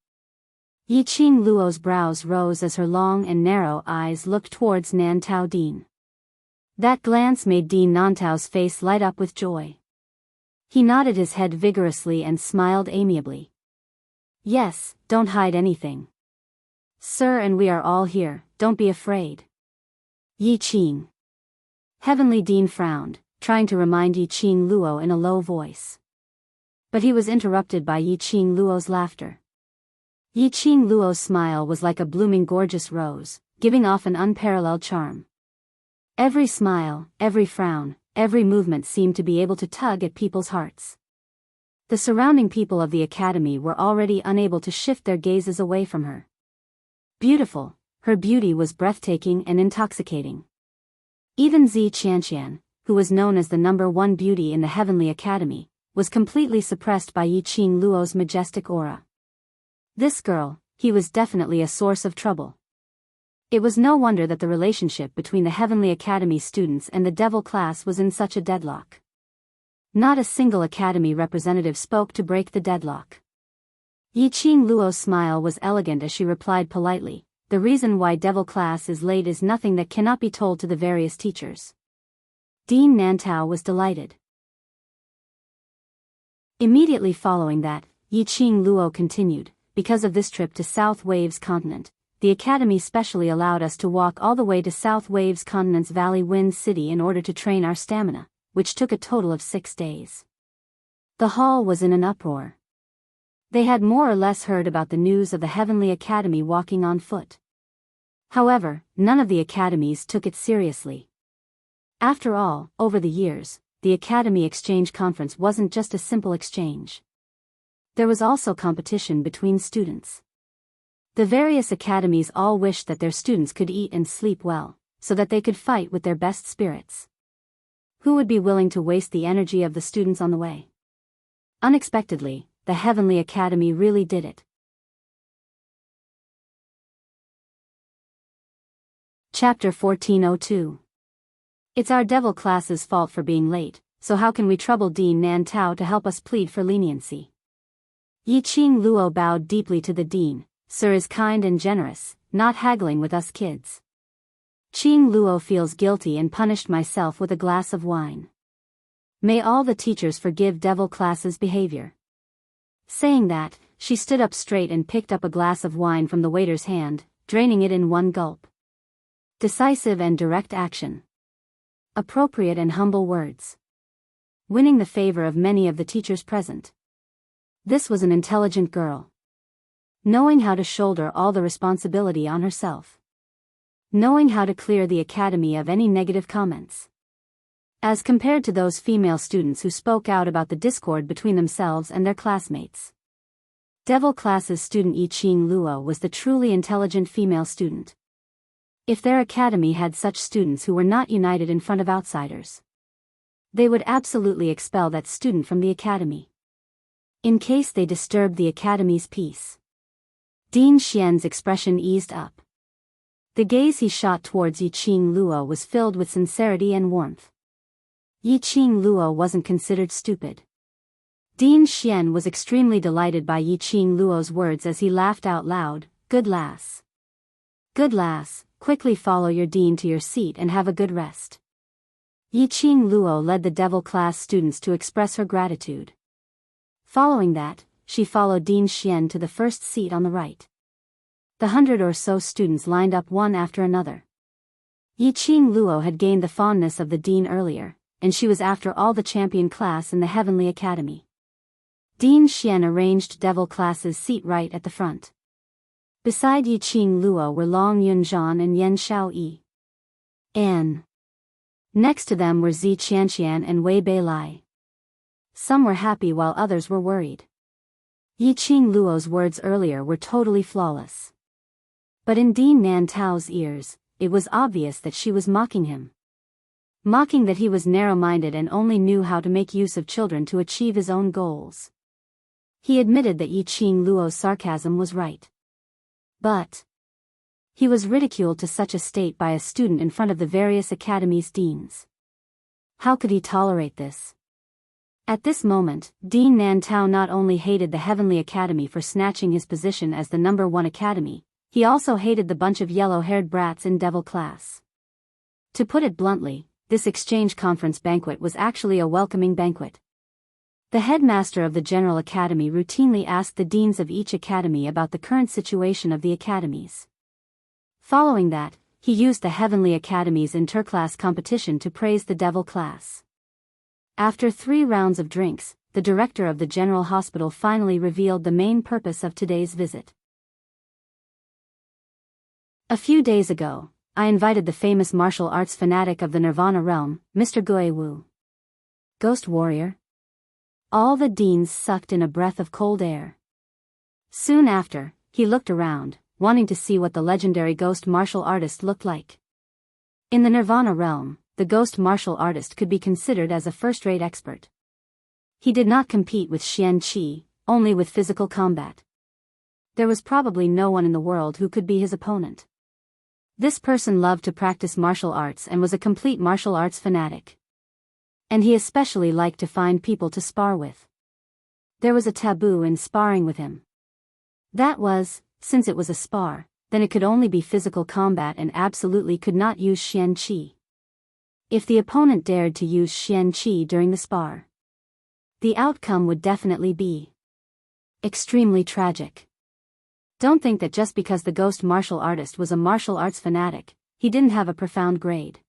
Yiqing Luo's brows rose as her long and narrow eyes looked towards Nantao Dean. That glance made Dean Nantao's face light up with joy. He nodded his head vigorously and smiled amiably. Yes, don't hide anything. Sir, and we are all here, don't be afraid. Yiqing. Heavenly Dean frowned, trying to remind Yiqing Luo in a low voice. But he was interrupted by Yiqing Luo's laughter. Yiqing Luo's smile was like a blooming gorgeous rose, giving off an unparalleled charm. Every smile, every frown, every movement seemed to be able to tug at people's hearts. The surrounding people of the academy were already unable to shift their gazes away from her. Beautiful, her beauty was breathtaking and intoxicating. Even Zi Qianqian, who was known as the #1 beauty in the Heavenly Academy, was completely suppressed by Yiqing Luo's majestic aura. This girl, he was definitely a source of trouble. It was no wonder that the relationship between the Heavenly Academy students and the Devil class was in such a deadlock. Not a single Academy representative spoke to break the deadlock. Yiqing Luo's smile was elegant as she replied politely, "The reason why Devil class is late is nothing that cannot be told to the various teachers." Dean Nantao was delighted. Immediately following that, Yiqing Luo continued, "Because of this trip to South Waves Continent, the Academy specially allowed us to walk all the way to South Waves Continent's Valley Wind City in order to train our stamina, which took a total of 6 days." The hall was in an uproar. They had more or less heard about the news of the Heavenly Academy walking on foot. However, none of the academies took it seriously. After all, over the years, the Academy Exchange Conference wasn't just a simple exchange. There was also competition between students. The various academies all wished that their students could eat and sleep well, so that they could fight with their best spirits. Who would be willing to waste the energy of the students on the way? Unexpectedly, the Heavenly Academy really did it. Chapter 1402. It's our devil class's fault for being late, so how can we trouble Dean Nantao to help us plead for leniency? Yiqing Luo bowed deeply to the dean. "Sir is kind and generous, not haggling with us kids. Qing Luo feels guilty and punished myself with a glass of wine. May all the teachers forgive devil class's behavior." Saying that, she stood up straight and picked up a glass of wine from the waiter's hand, draining it in one gulp. Decisive and direct action. Appropriate and humble words. Winning the favor of many of the teachers present. This was an intelligent girl. Knowing how to shoulder all the responsibility on herself. Knowing how to clear the academy of any negative comments. As compared to those female students who spoke out about the discord between themselves and their classmates. Devil class's student Yiqing Luo was the truly intelligent female student. If their academy had such students who were not united in front of outsiders, they would absolutely expel that student from the academy. in case they disturbed the Academy's peace. Dean Xian's expression eased up. The gaze he shot towards Yiqing Luo was filled with sincerity and warmth. Yiqing Luo wasn't considered stupid. Dean Xian was extremely delighted by Yiqing Luo's words as he laughed out loud. Good lass. Good lass, quickly follow your dean to your seat and have a good rest. Yiqing Luo led the devil class students to express her gratitude. Following that, she followed Dean Xian to the first seat on the right. The 100 or so students lined up one after another. Yiqing Luo had gained the fondness of the dean earlier, and she was after all the champion class in the Heavenly Academy. Dean Xian arranged devil class's seat right at the front. Beside Yiqing Luo were Long Yunzhan and Yan Xiaoyi. And next to them were Zi Qianqian and Wei Beilai. Some were happy while others were worried. Yiqing Luo's words earlier were totally flawless. But in Dean Nantao's ears, it was obvious that she was mocking him. Mocking that he was narrow-minded and only knew how to make use of children to achieve his own goals. He admitted that Yiqing Luo's sarcasm was right. But he was ridiculed to such a state by a student in front of the various academies' deans. How could he tolerate this? At this moment, Dean Nantao not only hated the Heavenly Academy for snatching his position as the #1 academy, he also hated the bunch of yellow-haired brats in devil class. To put it bluntly, this exchange conference banquet was actually a welcoming banquet. The headmaster of the General Academy routinely asked the deans of each academy about the current situation of the academies. Following that, he used the Heavenly Academy's interclass competition to praise the devil class. After 3 rounds of drinks, the director of the General Hospital finally revealed the main purpose of today's visit. A few days ago, I invited the famous martial arts fanatic of the Nirvana realm, Mr. Gui Wu. Ghost warrior? All the deans sucked in a breath of cold air. Soon after, he looked around, wanting to see what the legendary ghost martial artist looked like. In the Nirvana realm, the ghost martial artist could be considered as a first-rate expert. He did not compete with Xian Qi, only with physical combat. There was probably no one in the world who could be his opponent. This person loved to practice martial arts and was a complete martial arts fanatic. And he especially liked to find people to spar with. There was a taboo in sparring with him. That was, since it was a spar, then it could only be physical combat and absolutely could not use Xian Qi. If the opponent dared to use Xian Qi during the spar, the outcome would definitely be extremely tragic. Don't think that just because the ghost martial artist was a martial arts fanatic, he didn't have a profound grade.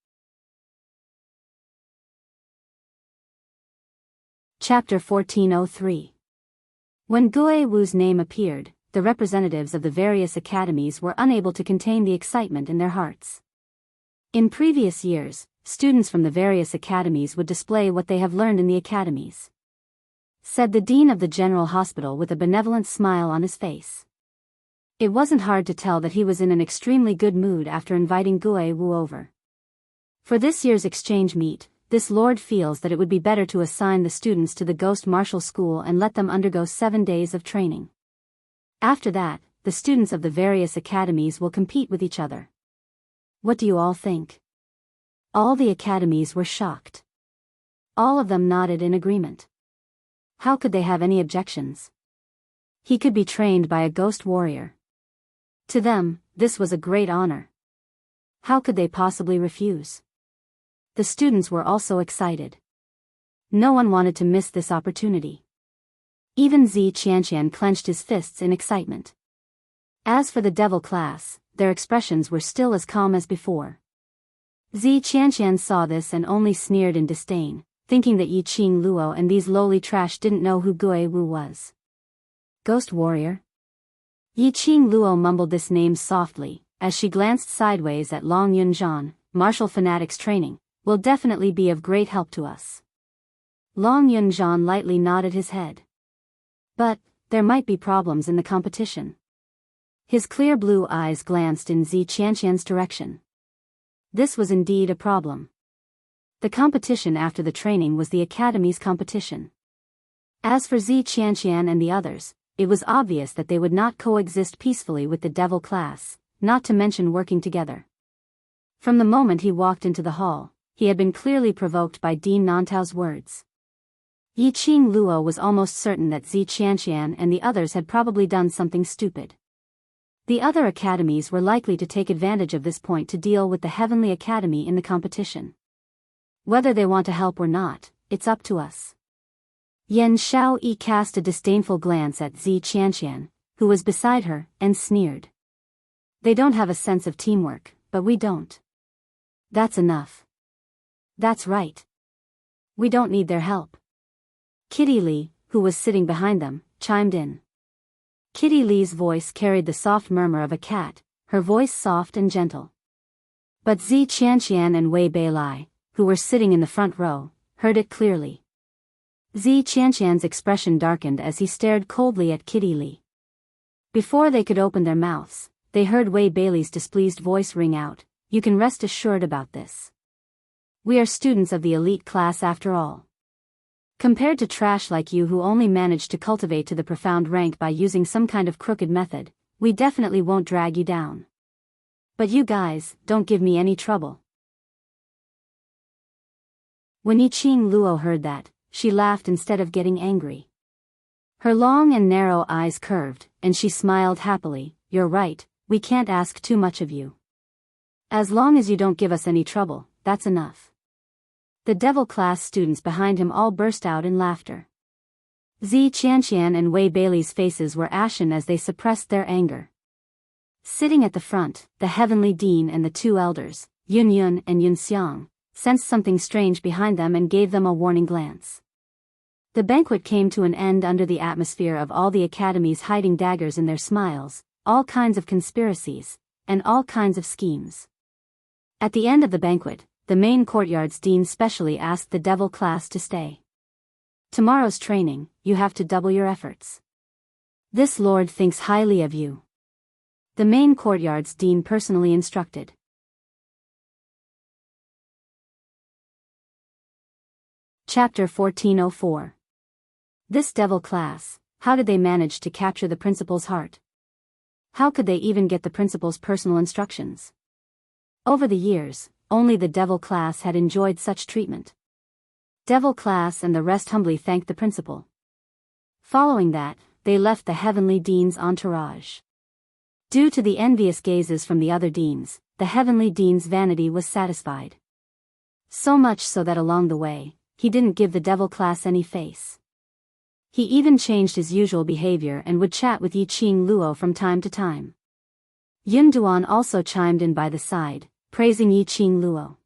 Chapter 1403. When Gui Wu's name appeared, the representatives of the various academies were unable to contain the excitement in their hearts. In previous years, students from the various academies would display what they have learned in the academies. Said the dean of the General Hospital with a benevolent smile on his face. It wasn't hard to tell that he was in an extremely good mood after inviting Gui Wu over. For this year's exchange meet, this lord feels that it would be better to assign the students to the Ghost Martial School and let them undergo 7 days of training. After that, the students of the various academies will compete with each other. What do you all think? All the academies were shocked. All of them nodded in agreement. How could they have any objections? He could be trained by a ghost warrior. To them, this was a great honor. How could they possibly refuse? The students were also excited. No one wanted to miss this opportunity. Even Zi Qianqian clenched his fists in excitement. As for the devil class, their expressions were still as calm as before. Zi Qianqian saw this and only sneered in disdain, thinking that Yiqing Luo and these lowly trash didn't know who Gui Wu was. Ghost warrior? Yiqing Luo mumbled this name softly, as she glanced sideways at Long Yunzhan. Martial fanatics training will definitely be of great help to us. Long Yunzhan lightly nodded his head. But there might be problems in the competition. His clear blue eyes glanced in Zi Qianqian's direction. This was indeed a problem. The competition after the training was the academy's competition. As for Zi Qianqian and the others, it was obvious that they would not coexist peacefully with the devil class, not to mention working together. From the moment he walked into the hall, he had been clearly provoked by Dean Nantao's words. Yiqing Luo was almost certain that Zi Qianqian and the others had probably done something stupid. The other academies were likely to take advantage of this point to deal with the Heavenly Academy in the competition. Whether they want to help or not, it's up to us. Yan Shaoyi cast a disdainful glance at Zi Qianqian, who was beside her, and sneered. They don't have a sense of teamwork, but we don't. That's enough. That's right. We don't need their help. Kitty Li, who was sitting behind them, chimed in. Kitty Li's voice carried the soft murmur of a cat, her voice soft and gentle. But Zi Qianqian and Wei Beilai, who were sitting in the front row, heard it clearly. Zi Qianqian's expression darkened as he stared coldly at Kitty Li. Before they could open their mouths, they heard Wei Beilai's displeased voice ring out, "You can rest assured about this. We are students of the elite class after all. Compared to trash like you who only managed to cultivate to the profound rank by using some kind of crooked method, we definitely won't drag you down. But you guys, don't give me any trouble." When Yiqing Luo heard that, she laughed instead of getting angry. Her long and narrow eyes curved, and she smiled happily. "You're right, we can't ask too much of you. As long as you don't give us any trouble, that's enough." The devil class students behind him all burst out in laughter. Zi Qianqian and Wei Beilai's faces were ashen as they suppressed their anger. Sitting at the front, the Heavenly Dean and the two elders, Yun Yun and Yun Xiang, sensed something strange behind them and gave them a warning glance. The banquet came to an end under the atmosphere of all the academies hiding daggers in their smiles, all kinds of conspiracies, and all kinds of schemes. At the end of the banquet, the main courtyard's dean specially asked the devil class to stay. "Tomorrow's training, you have to double your efforts. This lord thinks highly of you." The main courtyard's dean personally instructed. Chapter 1404. This devil class, how did they manage to capture the principal's heart? How could they even get the principal's personal instructions? Over the years, only the devil class had enjoyed such treatment. Devil class and the rest humbly thanked the principal. Following that, they left the Heavenly Dean's entourage. Due to the envious gazes from the other deans, the Heavenly Dean's vanity was satisfied. So much so that along the way, he didn't give the devil class any face. He even changed his usual behavior and would chat with Yiqing Luo from time to time. Yun Duan also chimed in by the side, praising Yiqing Luo.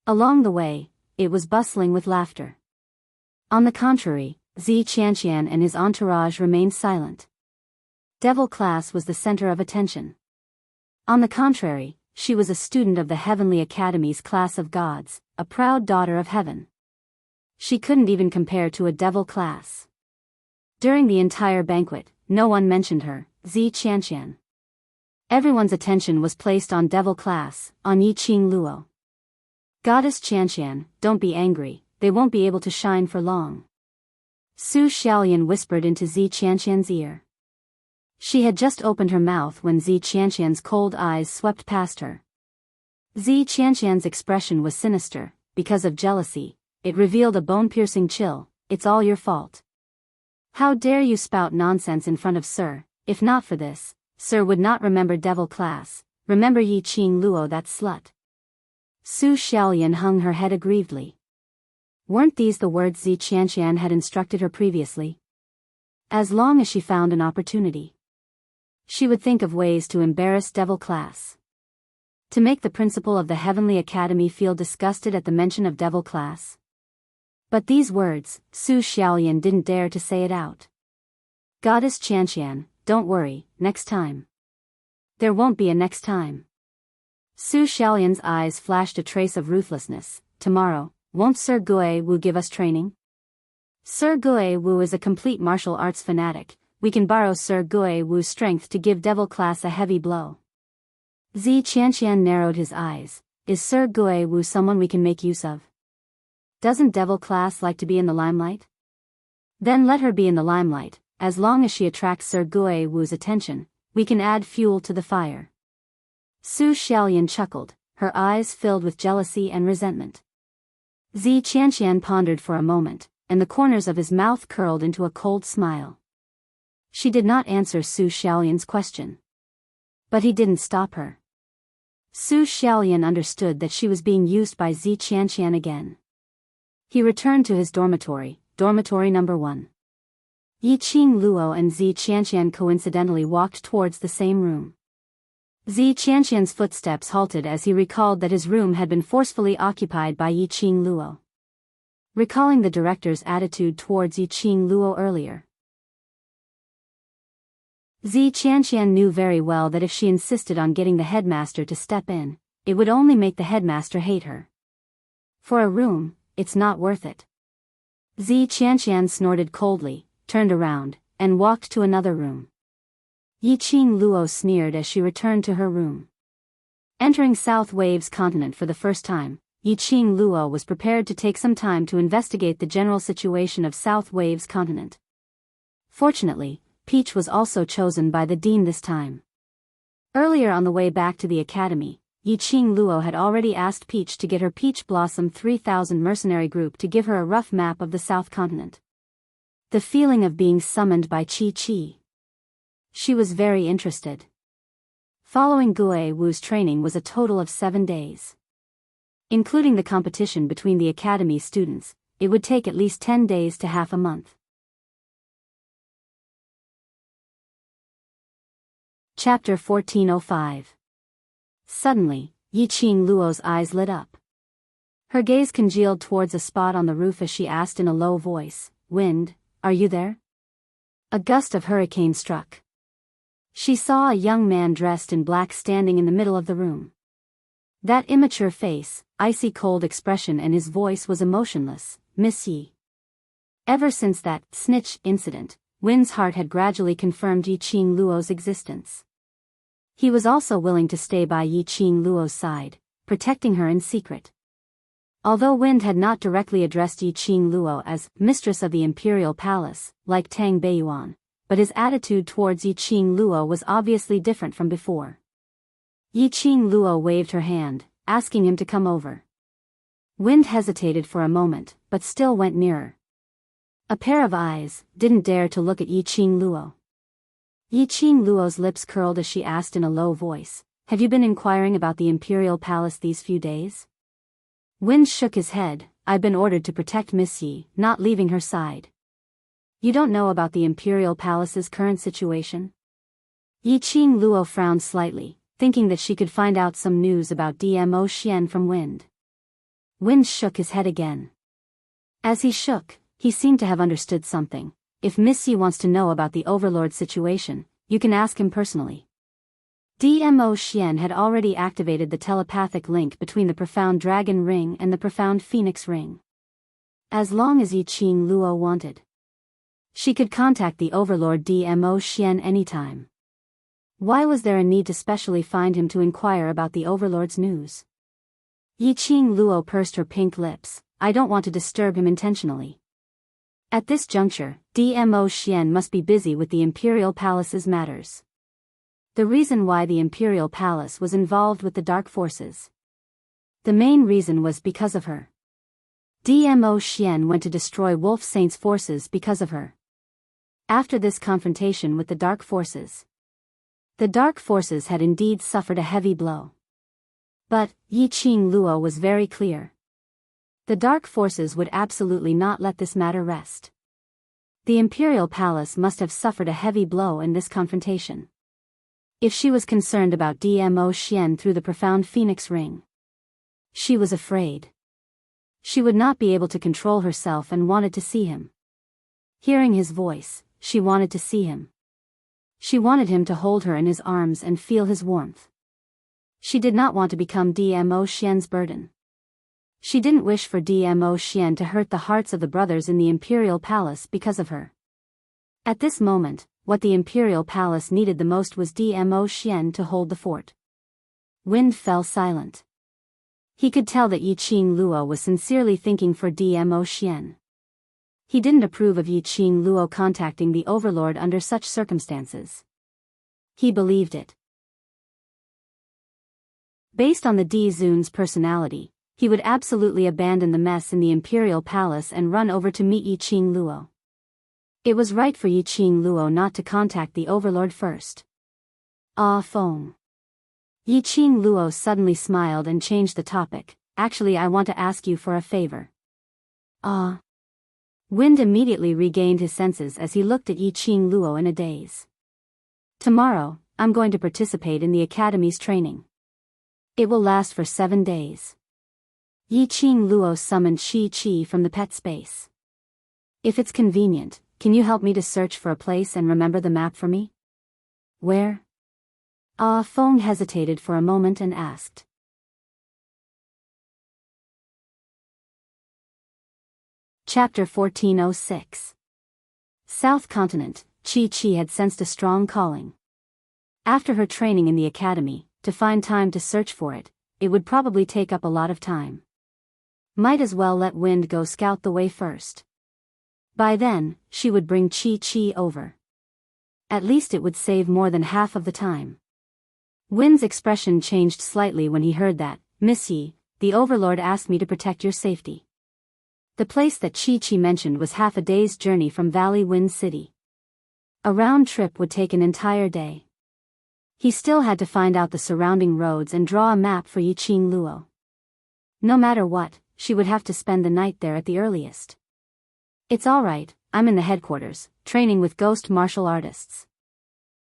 Along the way, it was bustling with laughter. On the contrary, Zi Qianqian and his entourage remained silent. Devil class was the center of attention. On the contrary, she was a student of the Heavenly Academy's class of gods, a proud daughter of heaven. She couldn't even compare to a devil class. During the entire banquet, no one mentioned her, Zi Qianqian. Everyone's attention was placed on devil class, on Yiqing Luo. "Goddess Qianqian, don't be angry, they won't be able to shine for long." Su Xiaolian whispered into Zi Qianqian's ear. She had just opened her mouth when Zi Qianqian's cold eyes swept past her. Zi Qianqian's expression was sinister. Because of jealousy, it revealed a bone-piercing chill. "It's all your fault. How dare you spout nonsense in front of Sir? If not for this, Sir would not remember devil class. Remember Yiqing Luo, that slut." Su Xiaolian hung her head aggrievedly. Weren't these the words Zi Qianqian had instructed her previously? As long as she found an opportunity, she would think of ways to embarrass devil class. To make the principal of the Heavenly Academy feel disgusted at the mention of devil class. But these words, Su Xiaolian didn't dare to say it out. "Goddess Qianqian, don't worry, next time." There won't be a next time. Su Xiaolian's eyes flashed a trace of ruthlessness. "Tomorrow, won't Sir Gui Wu give us training? Sir Gui Wu is a complete martial arts fanatic. We can borrow Sir Gui Wu's strength to give devil class a heavy blow." Zi Qianqian narrowed his eyes. "Is Sir Gui Wu someone we can make use of? Doesn't devil class like to be in the limelight?" Then let her be in the limelight. As long as she attracts Sir Gui Wu's attention, we can add fuel to the fire. Su Xiaolian chuckled, her eyes filled with jealousy and resentment. Zi Qianqian pondered for a moment, and the corners of his mouth curled into a cold smile. She did not answer Su Xiaolian's question. But he didn't stop her. Su Xiaolian understood that she was being used by Zi Qianqian again. He returned to his dormitory, dormitory number 1. Yiqing Luo and Zi Qianqian coincidentally walked towards the same room. Zi Qianqian's footsteps halted as he recalled that his room had been forcefully occupied by Yiqing Luo. Recalling the director's attitude towards Yiqing Luo earlier, Zi Qianqian knew very well that if she insisted on getting the headmaster to step in, it would only make the headmaster hate her. For a room, it's not worth it. Zi Qianqian snorted coldly, turned around, and walked to another room. Yiqing Luo sneered as she returned to her room. Entering South Waves continent for the first time, Yiqing Luo was prepared to take some time to investigate the general situation of South Waves continent. Fortunately, Peach was also chosen by the dean this time. Earlier on the way back to the academy, Yiqing Luo had already asked Peach to get her Peach Blossom 3000 mercenary group to give her a rough map of the South continent. The feeling of being summoned by Chi. She was very interested. Following Gui Wu's training was a total of 7 days. Including the competition between the academy students, it would take at least 10 days to half a month. Chapter 1405. Suddenly, Yiqing Luo's eyes lit up. Her gaze congealed towards a spot on the roof as she asked in a low voice, "Wind, are you there?" A gust of hurricane struck. She saw a young man dressed in black standing in the middle of the room. That immature face, icy cold expression, and his voice was emotionless, "Miss Yi." Ever since that snitch incident, Win's heart had gradually confirmed Yiqing Luo's existence. He was also willing to stay by Yiqing Luo's side, protecting her in secret. Although Wind had not directly addressed Yiqing Luo as mistress of the imperial palace, like Tang Beiyuan, but his attitude towards Yiqing Luo was obviously different from before. Yiqing Luo waved her hand, asking him to come over. Wind hesitated for a moment, but still went nearer. A pair of eyes didn't dare to look at Yiqing Luo. Yiqing Luo's lips curled as she asked in a low voice, "Have you been inquiring about the imperial palace these few days?" Wind shook his head, "I've been ordered to protect Miss Yi, not leaving her side." "You don't know about the imperial palace's current situation?" Yiqing Luo frowned slightly, thinking that she could find out some news about Dmo Xian from Wind. Wind shook his head again. As he shook, he seemed to have understood something. "If Miss Yi wants to know about the Overlord's situation, you can ask him personally." Dmo Xian had already activated the telepathic link between the Profound Dragon Ring and the Profound Phoenix Ring. As long as Yiqing Luo wanted, she could contact the Overlord Dmo Xian anytime. Why was there a need to specially find him to inquire about the Overlord's news? Yiqing Luo pursed her pink lips, "I don't want to disturb him intentionally." At this juncture, Dmo Xian must be busy with the Imperial Palace's matters. The reason why the Imperial Palace was involved with the Dark Forces. The main reason was because of her. Dmo Xian went to destroy Wolf Saint's forces because of her. After this confrontation with the Dark Forces, the Dark Forces had indeed suffered a heavy blow. But Yiqing Luo was very clear. The Dark Forces would absolutely not let this matter rest. The Imperial Palace must have suffered a heavy blow in this confrontation. If she was concerned about Dmo Xian through the Profound Phoenix Ring, she was afraid she would not be able to control herself and wanted to see him. Hearing his voice, she wanted to see him. She wanted him to hold her in his arms and feel his warmth. She did not want to become Dmo Xian's burden. She didn't wish for Dmo Xian to hurt the hearts of the brothers in the Imperial Palace because of her. At this moment, what the Imperial Palace needed the most was Dmo Xian to hold the fort. Wind fell silent. He could tell that Yiqing Luo was sincerely thinking for Dmo Xian. He didn't approve of Yiqing Luo contacting the overlord under such circumstances. He believed it. Based on the D Zun's personality, he would absolutely abandon the mess in the imperial palace and run over to meet Yiqing Luo. It was right for Yiqing Luo not to contact the overlord first. Ah, Feng. Yiqing Luo suddenly smiled and changed the topic. Actually, I want to ask you for a favor. Ah. Wind immediately regained his senses as he looked at Yiqing Luo in a daze. Tomorrow, I'm going to participate in the academy's training. It will last for 7 days. Yiqing Luo summoned Shi from the pet space. If it's convenient, can you help me to search for a place and remember the map for me? Where? Ah Feng hesitated for a moment and asked. Chapter 1406. South Continent. Chi had sensed a strong calling. After her training in the academy, to find time to search for it, it would probably take up a lot of time. Might as well let Wind go scout the way first. By then, she would bring Chi over. At least it would save more than half of the time. Wind's expression changed slightly when he heard that. Miss Yi, the overlord asked me to protect your safety. The place that Chi mentioned was half a day's journey from Valley Wind City. A round trip would take an entire day. He still had to find out the surrounding roads and draw a map for Yiqing Luo. No matter what, she would have to spend the night there at the earliest. It's alright, I'm in the headquarters, training with ghost martial artists.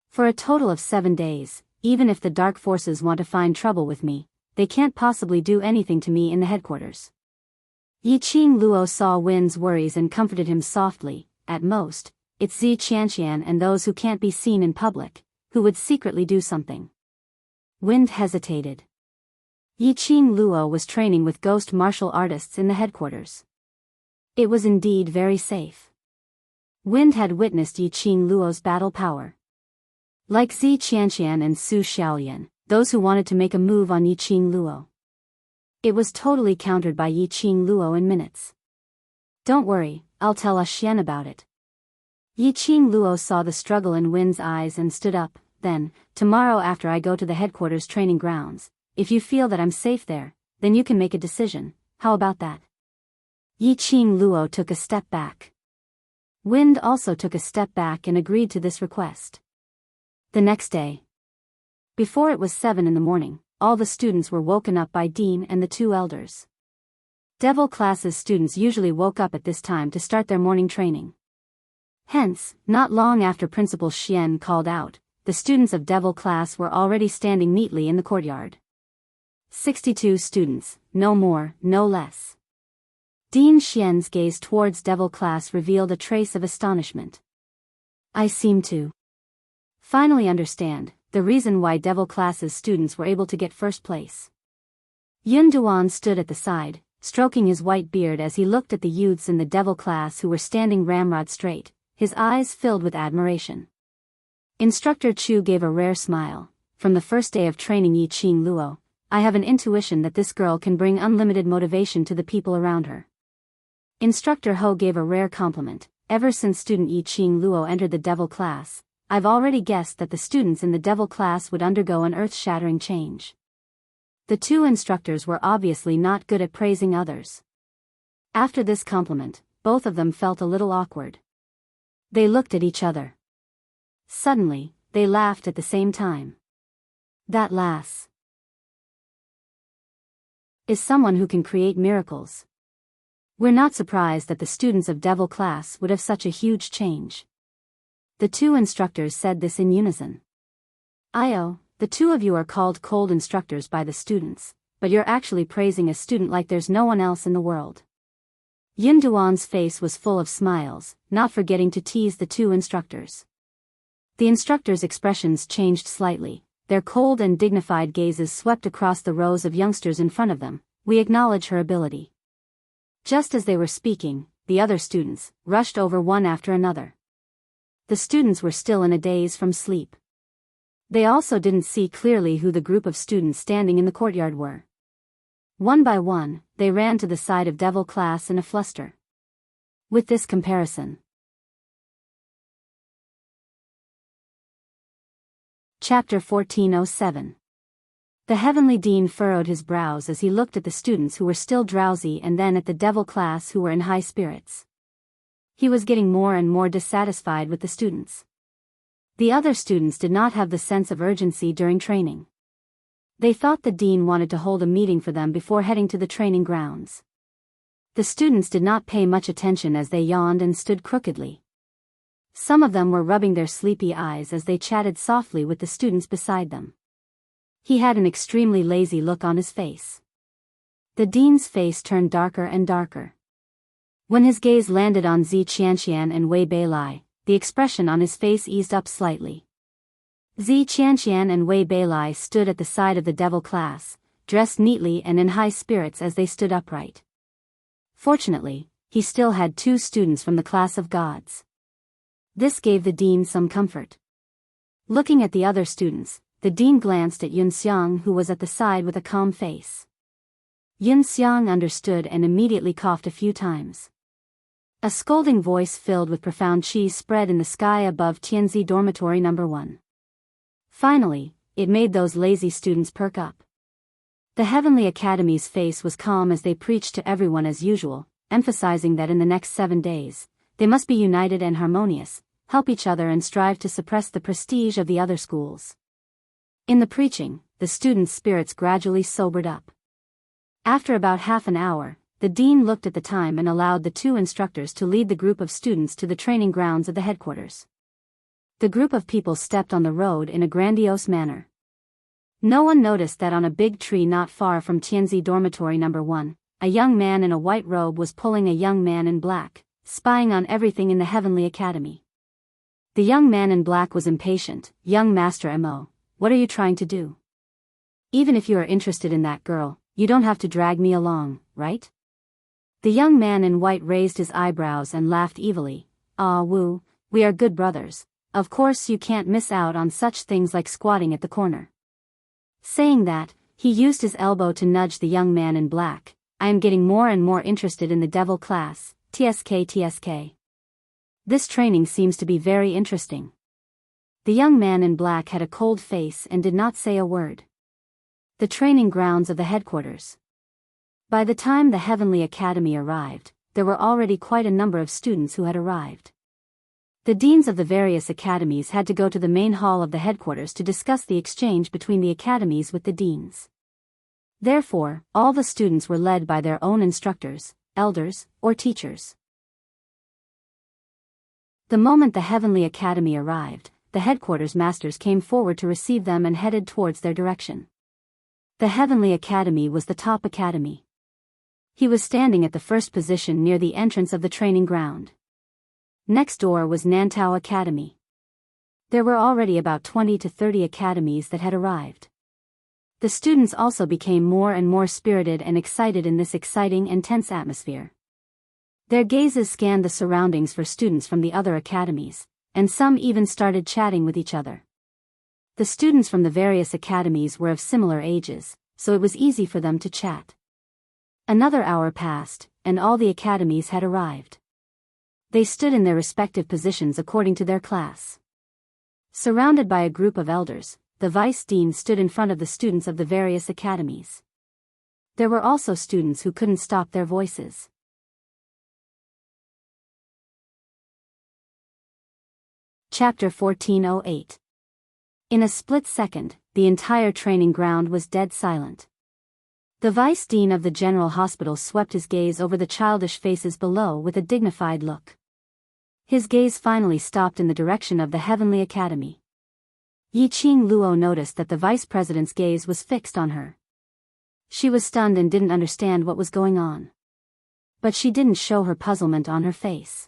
For a total of 7 days, even if the dark forces want to find trouble with me, they can't possibly do anything to me in the headquarters. Yiqing Luo saw Wind's worries and comforted him softly. At most, it's Zi Qianqian and those who can't be seen in public, who would secretly do something. Wind hesitated. Yiqing Luo was training with ghost martial artists in the headquarters. It was indeed very safe. Wind had witnessed Yiqing Luo's battle power. Like Zi Qianqian and Su Xiaolian, those who wanted to make a move on Yiqing Luo. It was totally countered by Yiqing Luo in minutes. Don't worry, I'll tell Xian about it. Yiqing Luo saw the struggle in Wind's eyes and stood up. Then, tomorrow after I go to the headquarters training grounds, if you feel that I'm safe there, then you can make a decision. How about that? Yiqing Luo took a step back. Wind also took a step back and agreed to this request. The next day, before it was 7 in the morning, all the students were woken up by Dean and the 2 elders. Devil classes students usually woke up at this time to start their morning training. Hence, not long after Principal Xian called out, the students of Devil class were already standing neatly in the courtyard. 62 students, no more, no less. Dean Xian's gaze towards Devil class revealed a trace of astonishment. I seem to finally understand the reason why Devil class's students were able to get first place. Yun Duan stood at the side, stroking his white beard as he looked at the youths in the Devil class who were standing ramrod straight, his eyes filled with admiration. Instructor Chu gave a rare smile. From the first day of training Yiqing Luo, I have an intuition that this girl can bring unlimited motivation to the people around her. Instructor Ho gave a rare compliment. Ever since student Yiqing Luo entered the Devil class, I've already guessed that the students in the Devil class would undergo an earth-shattering change. The 2 instructors were obviously not good at praising others. After this compliment, both of them felt a little awkward. They looked at each other. Suddenly, they laughed at the same time. That lass is someone who can create miracles. We're not surprised that the students of Devil class would have such a huge change. The 2 instructors said this in unison. Io, the 2 of you are called cold instructors by the students, but you're actually praising a student like there's no one else in the world. Yun Duan's face was full of smiles, not forgetting to tease the 2 instructors. The instructors' expressions changed slightly, their cold and dignified gazes swept across the rows of youngsters in front of them. We acknowledge her ability. Just as they were speaking, the other students rushed over one after another. The students were still in a daze from sleep. They also didn't see clearly who the group of students standing in the courtyard were. One by one, they ran to the side of Devil class in a fluster. with this comparison. Chapter 1407. The heavenly dean furrowed his brows as he looked at the students who were still drowsy and then at the devil class who were in high spirits. He was getting more and more dissatisfied with the students. The other students did not have the sense of urgency during training. They thought the dean wanted to hold a meeting for them before heading to the training grounds. The students did not pay much attention as they yawned and stood crookedly. Some of them were rubbing their sleepy eyes as they chatted softly with the students beside them. He had an extremely lazy look on his face. The dean's face turned darker and darker. When his gaze landed on Zi Qianqian and Wei Beilai, the expression on his face eased up slightly. Zi Qianqian and Wei Beilai stood at the side of the devil class, dressed neatly and in high spirits as they stood upright. Fortunately, he still had 2 students from the class of gods. This gave the dean some comfort. Looking at the other students, the dean glanced at Yun Xiang, who was at the side with a calm face. Yun Xiang understood and immediately coughed a few times. A scolding voice filled with profound qi spread in the sky above Tianzi Dormitory No. 1. Finally, it made those lazy students perk up. The Heavenly Academy's face was calm as they preached to everyone as usual, emphasizing that in the next 7 days, they must be united and harmonious, help each other and strive to suppress the prestige of the other schools. In the preaching, the students' spirits gradually sobered up. After about half an hour, the dean looked at the time and allowed the 2 instructors to lead the group of students to the training grounds of the headquarters. The group of people stepped on the road in a grandiose manner. No one noticed that on a big tree not far from Tianzi Dormitory No. 1, a young man in a white robe was pulling a young man in black, spying on everything in the Heavenly Academy. The young man in black was impatient. "Young Master Mo, what are you trying to do? Even if you are interested in that girl, you don't have to drag me along, right?" The young man in white raised his eyebrows and laughed evilly. "Ah, Wu, we are good brothers. Of course you can't miss out on such things like squatting at the corner." Saying that, he used his elbow to nudge the young man in black. "I am getting more and more interested in the devil class, TSK. This training seems to be very interesting." The young man in black had a cold face and did not say a word. The training grounds of the headquarters. By the time the Heavenly Academy arrived, there were already quite a number of students who had arrived. The deans of the various academies had to go to the main hall of the headquarters to discuss the exchange between the academies with the deans. Therefore, all the students were led by their own instructors, elders, or teachers. The moment the Heavenly Academy arrived, the headquarters masters came forward to receive them and headed towards their direction. The Heavenly Academy was the top academy. He was standing at the first position near the entrance of the training ground. Next door was Nantao Academy. There were already about 20 to 30 academies that had arrived. The students also became more and more spirited and excited in this exciting and tense atmosphere. Their gazes scanned the surroundings for students from the other academies, and some even started chatting with each other. The students from the various academies were of similar ages, so it was easy for them to chat. Another hour passed, and all the academies had arrived. They stood in their respective positions according to their class. Surrounded by a group of elders, the vice dean stood in front of the students of the various academies. There were also students who couldn't stop their voices. Chapter 1408. In a split second, the entire training ground was dead silent. The vice dean of the general hospital swept his gaze over the childish faces below with a dignified look. His gaze finally stopped in the direction of the Heavenly Academy. Yiqing Luo noticed that the vice president's gaze was fixed on her. She was stunned and didn't understand what was going on. But she didn't show her puzzlement on her face.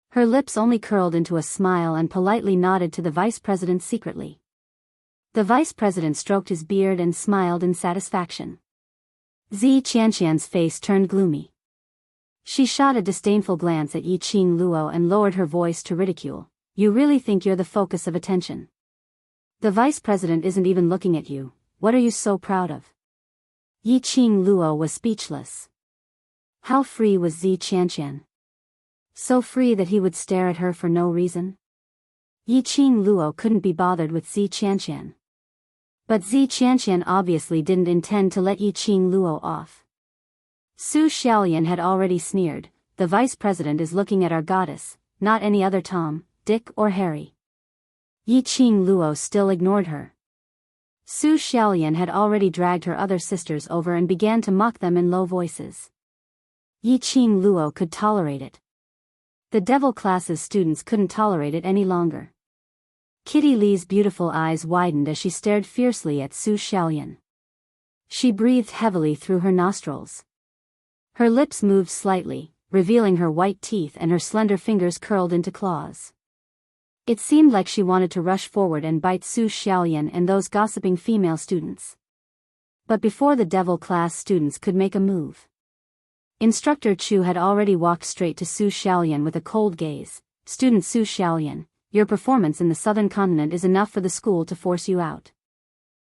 Her lips only curled into a smile and politely nodded to the vice president secretly. The vice president stroked his beard and smiled in satisfaction. Zi Qianqian's face turned gloomy. She shot a disdainful glance at Yiqing Luo and lowered her voice to ridicule. "You really think you're the focus of attention? The vice president isn't even looking at you. What are you so proud of?" Yiqing Luo was speechless. How free was Zi Qianqian? So free that he would stare at her for no reason? Yi Qing Luo couldn't be bothered with Zi Qianqian. But Zi Qianqian obviously didn't intend to let Yi Qing Luo off. Su Xiaolian had already sneered, "The vice president is looking at our goddess, not any other Tom, Dick or Harry." Yi Qing Luo still ignored her. Su Xiaolian had already dragged her other sisters over and began to mock them in low voices. Yi Qing Luo could tolerate it. The devil class's students couldn't tolerate it any longer. Kitty Lee's beautiful eyes widened as she stared fiercely at Su Xiaolian. She breathed heavily through her nostrils. Her lips moved slightly, revealing her white teeth, and her slender fingers curled into claws. It seemed like she wanted to rush forward and bite Su Xiaolian and those gossiping female students. But before the devil class students could make a move, Instructor Chu had already walked straight to Su Xiaolian with a cold gaze. "Student Su Xiaolian, your performance in the southern continent is enough for the school to force you out.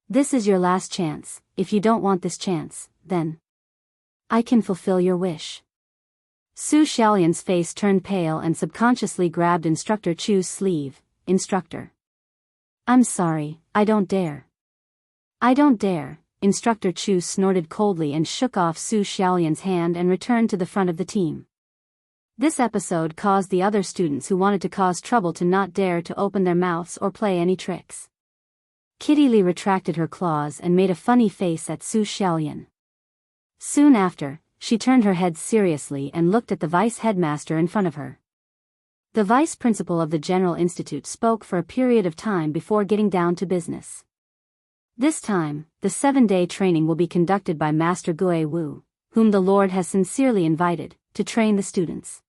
This is your last chance. If you don't want this chance, then I can fulfill your wish." Su Xiaolian's face turned pale and subconsciously grabbed Instructor Chu's sleeve. "Instructor, I'm sorry, I don't dare." "I don't dare." Instructor Chu snorted coldly and shook off Su Xiaolian's hand and returned to the front of the team. This episode caused the other students who wanted to cause trouble to not dare to open their mouths or play any tricks. Kitty Lee retracted her claws and made a funny face at Su Xiaolian. Soon after, she turned her head seriously and looked at the vice headmaster in front of her. The vice principal of the General Institute spoke for a period of time before getting down to business. This time, the 7-day training will be conducted by Master Gui Wu, whom the Lord has sincerely invited, to train the students.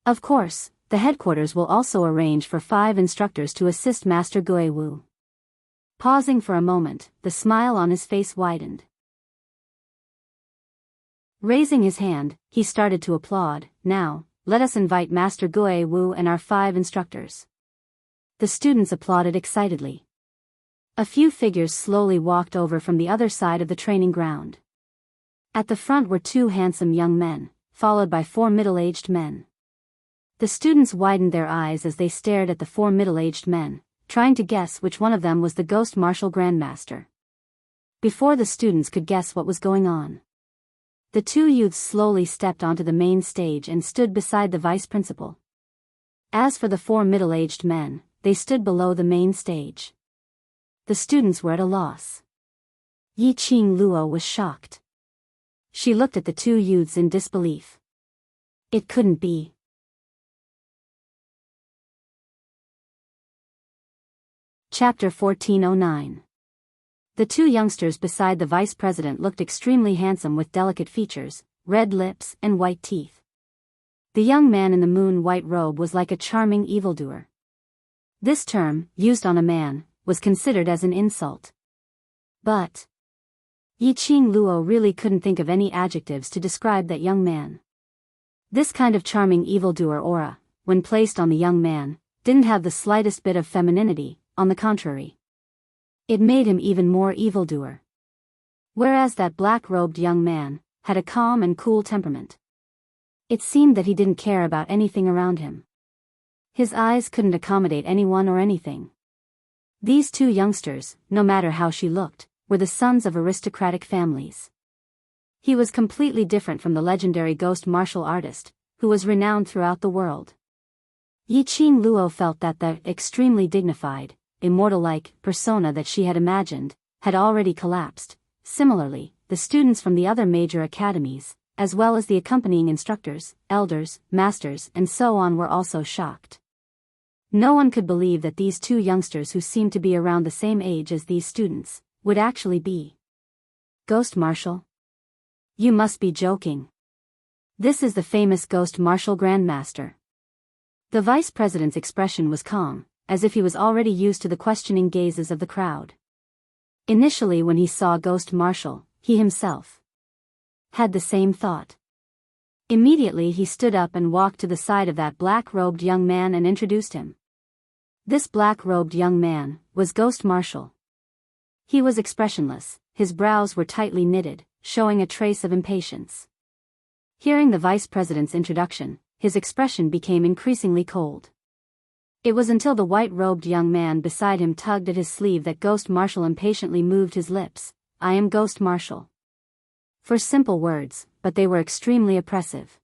Of course, the headquarters will also arrange for 5 instructors to assist Master Gui Wu. Pausing for a moment, the smile on his face widened. Raising his hand, he started to applaud. "Now, let us invite Master Gui Wu and our 5 instructors." The students applauded excitedly. A few figures slowly walked over from the other side of the training ground. At the front were 2 handsome young men, followed by 4 middle-aged men. The students widened their eyes as they stared at the 4 middle-aged men, trying to guess which one of them was the Ghost Martial Grandmaster. Before the students could guess what was going on, the 2 youths slowly stepped onto the main stage and stood beside the vice principal. As for the 4 middle-aged men, they stood below the main stage. The students were at a loss. Yi Qing Luo was shocked. She looked at the 2 youths in disbelief. It couldn't be. Chapter 1409. The 2 youngsters beside the vice president looked extremely handsome with delicate features, red lips, and white teeth. The young man in the moon-white robe was like a charming evildoer. This term, used on a man, was considered as an insult. But Yi Qing Luo really couldn't think of any adjectives to describe that young man. This kind of charming evildoer aura, when placed on the young man, didn't have the slightest bit of femininity, on the contrary. It made him even more evildoer. Whereas that black-robed young man had a calm and cool temperament. It seemed that he didn't care about anything around him. His eyes couldn't accommodate anyone or anything. These 2 youngsters, no matter how she looked, were the sons of aristocratic families. He was completely different from the legendary ghost martial artist, who was renowned throughout the world. Yi Qing Luo felt that the extremely dignified, immortal-like persona that she had imagined had already collapsed. Similarly, the students from the other major academies, as well as the accompanying instructors, elders, masters, and so on, were also shocked. No one could believe that these 2 youngsters, who seemed to be around the same age as these students, would actually be Ghost Martial. You must be joking. This is the famous Ghost Martial Grandmaster. The vice president's expression was calm, as if he was already used to the questioning gazes of the crowd. Initially, when he saw Ghost Martial, he himself had the same thought. Immediately he stood up and walked to the side of that black-robed young man and introduced him. This black-robed young man was Ghost Martial. He was expressionless, his brows were tightly knitted, showing a trace of impatience. Hearing the vice president's introduction, his expression became increasingly cold. It was until the white-robed young man beside him tugged at his sleeve that Ghost Marshal impatiently moved his lips. "I am Ghost Marshal." For simple words, but they were extremely oppressive.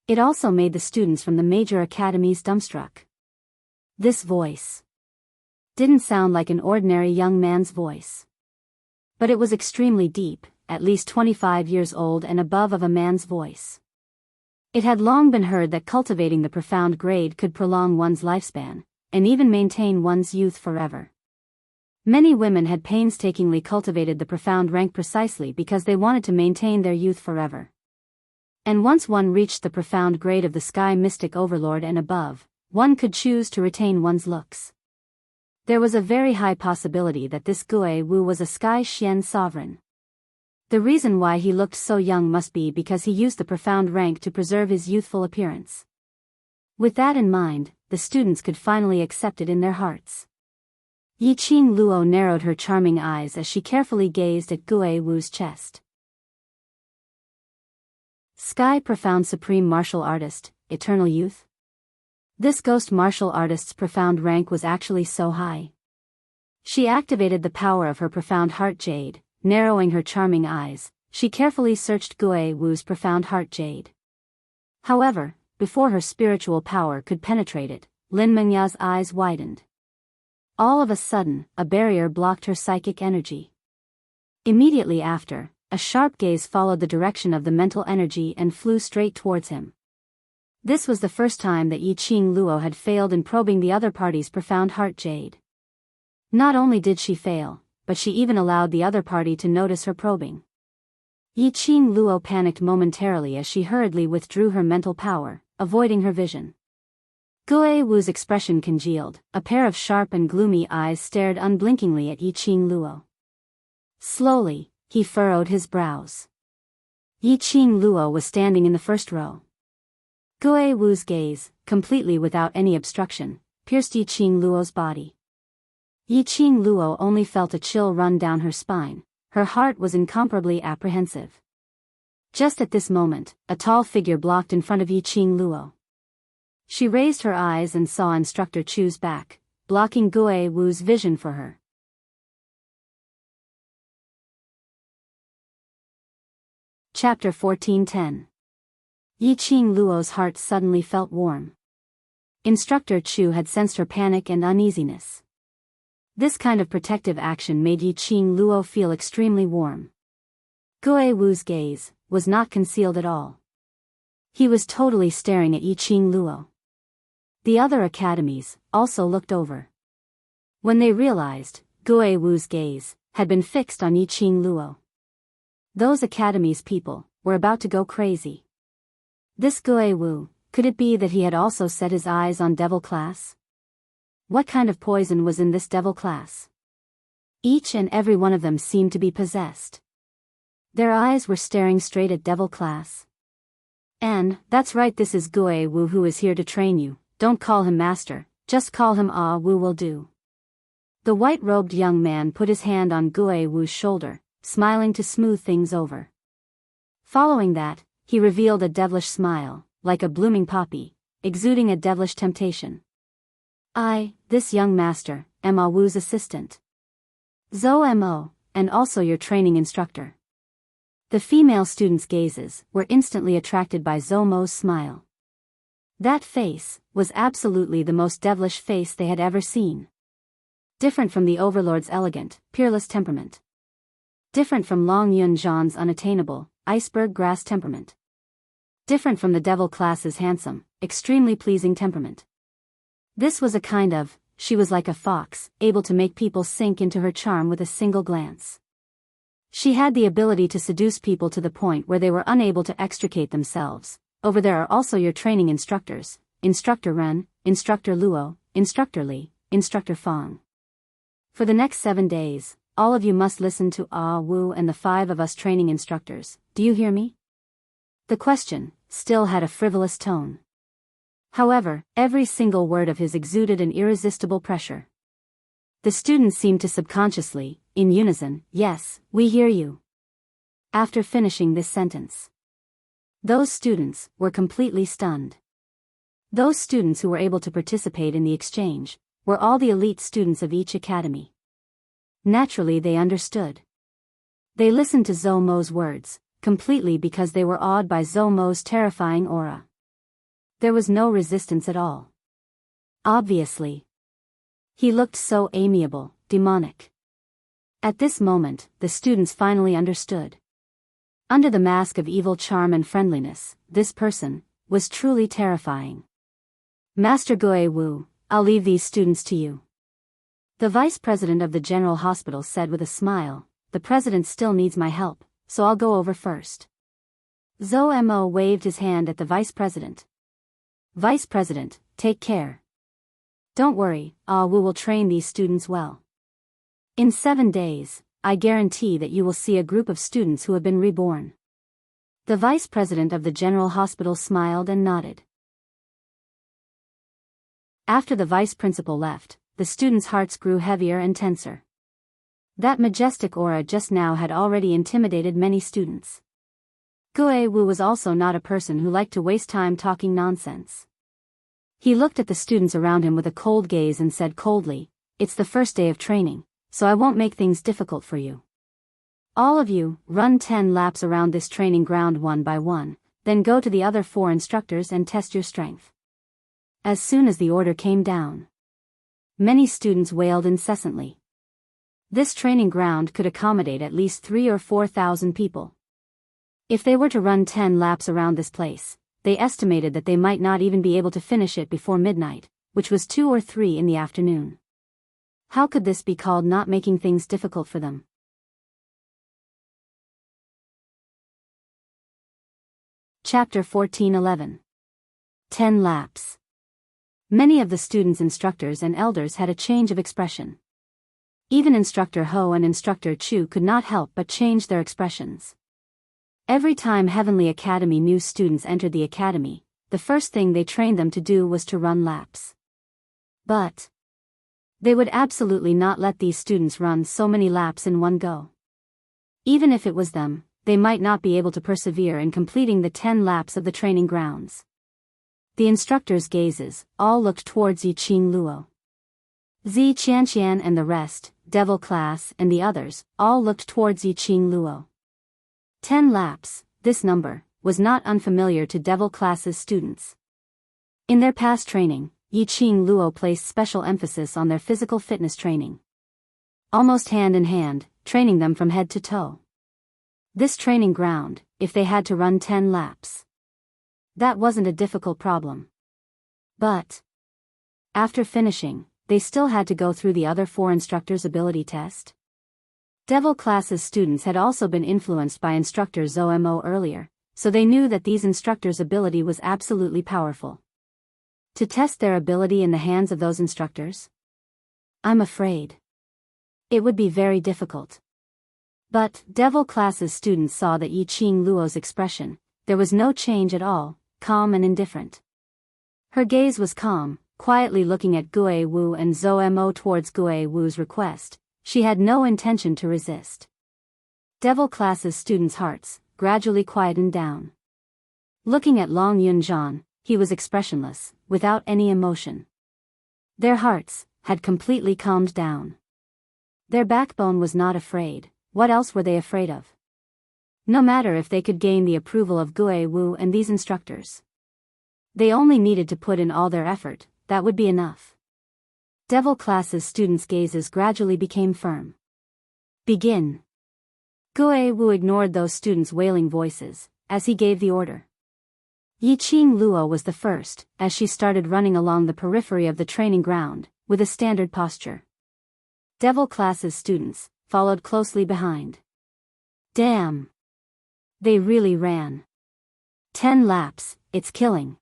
It also made the students from the major academies dumbstruck. This voice didn't sound like an ordinary young man's voice. But it was extremely deep, at least 25 years old and above of a man's voice. It had long been heard that cultivating the profound grade could prolong one's lifespan, and even maintain one's youth forever. Many women had painstakingly cultivated the profound rank precisely because they wanted to maintain their youth forever. And once one reached the profound grade of the Sky Mystic Overlord and above, one could choose to retain one's looks. There was a very high possibility that this Gue Wu was a Sky Xian sovereign. The reason why he looked so young must be because he used the profound rank to preserve his youthful appearance. With that in mind, the students could finally accept it in their hearts. Yiqing Luo narrowed her charming eyes as she carefully gazed at Gue Wu's chest. Sky Profound Supreme Martial Artist, Eternal Youth? This ghost martial artist's profound rank was actually so high. She activated the power of her profound heart jade, narrowing her charming eyes. She carefully searched Gue Wu's profound heart jade. However, before her spiritual power could penetrate it, Lin Mengya's eyes widened. All of a sudden, a barrier blocked her psychic energy. Immediately after, a sharp gaze followed the direction of the mental energy and flew straight towards him. This was the first time that Yiqing Luo had failed in probing the other party's profound heart jade. Not only did she fail, but she even allowed the other party to notice her probing. Yiqing Luo panicked momentarily as she hurriedly withdrew her mental power, avoiding her vision. Gue Wu's expression congealed, a pair of sharp and gloomy eyes stared unblinkingly at Yiqing Luo. Slowly, he furrowed his brows. Yiqing Luo was standing in the first row. Gue Wu's gaze, completely without any obstruction, pierced Yiqing Luo's body. Yiqing Luo only felt a chill run down her spine. Her heart was incomparably apprehensive. Just at this moment, a tall figure blocked in front of Yiqing Luo. She raised her eyes and saw Instructor Chu's back, blocking Gue Wu's vision for her. Chapter 14:10. Yiqing Luo's heart suddenly felt warm. Instructor Chu had sensed her panic and uneasiness. This kind of protective action made Yiqing Luo feel extremely warm. Gue Wu's gaze was not concealed at all. He was totally staring at Yiqing Luo. The other academies also looked over. When they realized Gue Wu's gaze had been fixed on Yiqing Luo, those academies' people were about to go crazy. This Gue Wu, could it be that he had also set his eyes on Devil Class? What kind of poison was in this Devil Class? Each and every one of them seemed to be possessed. Their eyes were staring straight at Devil Class. And, that's right, this is Gue Wu who is here to train you. Don't call him master, just call him Wu will do. The white-robed young man put his hand on Gue Wu's shoulder, smiling to smooth things over. Following that, he revealed a devilish smile, like a blooming poppy, exuding a devilish temptation. This young master, am Wu's assistant. Zhou Mo, and also your training instructor. The female students' gazes were instantly attracted by Zhou Mo's smile. That face was absolutely the most devilish face they had ever seen. Different from the Overlord's elegant, peerless temperament. Different from Long Yun Zhan's unattainable, iceberg grass temperament. Different from the Devil Class's handsome, extremely pleasing temperament. This was a kind of, she was like a fox, able to make people sink into her charm with a single glance. She had the ability to seduce people to the point where they were unable to extricate themselves. Over there are also your training instructors, Instructor Ren, Instructor Luo, Instructor Li, Instructor Fang. For the next 7 days, all of you must listen to Wu and the 5 of us training instructors. Do you hear me? The question still had a frivolous tone. However, every single word of his exuded an irresistible pressure. The students seemed to subconsciously, in unison, yes, we hear you. After finishing this sentence, those students were completely stunned. Those students who were able to participate in the exchange were all the elite students of each academy. Naturally, they understood. They listened to Zhou Mo's words, completely because they were awed by Zhou Mo's terrifying aura. There was no resistance at all. Obviously. He looked so amiable, demonic. At this moment, the students finally understood. Under the mask of evil charm and friendliness, this person was truly terrifying. Master Gue Wu, I'll leave these students to you. The vice president of the general hospital said with a smile, the president still needs my help, so I'll go over first. Zhou Mo waved his hand at the vice president. Vice president, take care. Don't worry, Ah Wu will train these students well. In 7 days, I guarantee that you will see a group of students who have been reborn. The vice president of the general hospital smiled and nodded. After the vice principal left, the students' hearts grew heavier and tenser. That majestic aura just now had already intimidated many students. Gue Wu was also not a person who liked to waste time talking nonsense. He looked at the students around him with a cold gaze and said coldly, "It's the first day of training, so I won't make things difficult for you. All of you, run 10 laps around this training ground one by one, then go to the other 4 instructors and test your strength." As soon as the order came down, many students wailed incessantly. This training ground could accommodate at least 3,000 or 4,000 people. If they were to run 10 laps around this place, they estimated that they might not even be able to finish it before midnight, which was 2 or 3 in the afternoon. How could this be called not making things difficult for them? Chapter 14:11. 10 laps. Many of the students' instructors and elders had a change of expression. Even Instructor Ho and Instructor Chu could not help but change their expressions. Every time Heavenly Academy new students entered the academy, the first thing they trained them to do was to run laps. But they would absolutely not let these students run so many laps in one go. Even if it was them, they might not be able to persevere in completing the 10 laps of the training grounds. The instructors' gazes all looked towards Yiqing Luo. Zi Qianqian and the rest, Devil Class and the others, all looked towards Yiqing Luo. 10 laps, this number, was not unfamiliar to Devil Class's students. In their past training, Yiqing Luo placed special emphasis on their physical fitness training. Almost hand in hand, training them from head to toe. This training ground, if they had to run 10 laps, that wasn't a difficult problem. But after finishing, they still had to go through the other 4 instructors' ability test. Devil Class's students had also been influenced by Instructor Zhou Mo earlier, so they knew that these instructors' ability was absolutely powerful. To test their ability in the hands of those instructors? I'm afraid it would be very difficult. But Devil Class's students saw that Yiqing Luo's expression, there was no change at all, calm and indifferent. Her gaze was calm, quietly looking at Gue Wu and Zhou Mo towards Gue Wu's request. She had no intention to resist. Devil Class's students' hearts gradually quietened down. Looking at Long Yunzhan, he was expressionless, without any emotion. Their hearts had completely calmed down. Their backbone was not afraid. What else were they afraid of? No matter if they could gain the approval of Gue Wu and these instructors. They only needed to put in all their effort, that would be enough. Devil Class's students' gazes gradually became firm. Begin. Gue Wu ignored those students' wailing voices, as he gave the order. Yiqing Luo was the first, as she started running along the periphery of the training ground, with a standard posture. Devil Class's students followed closely behind. Damn! They really ran. 10 laps, it's killing.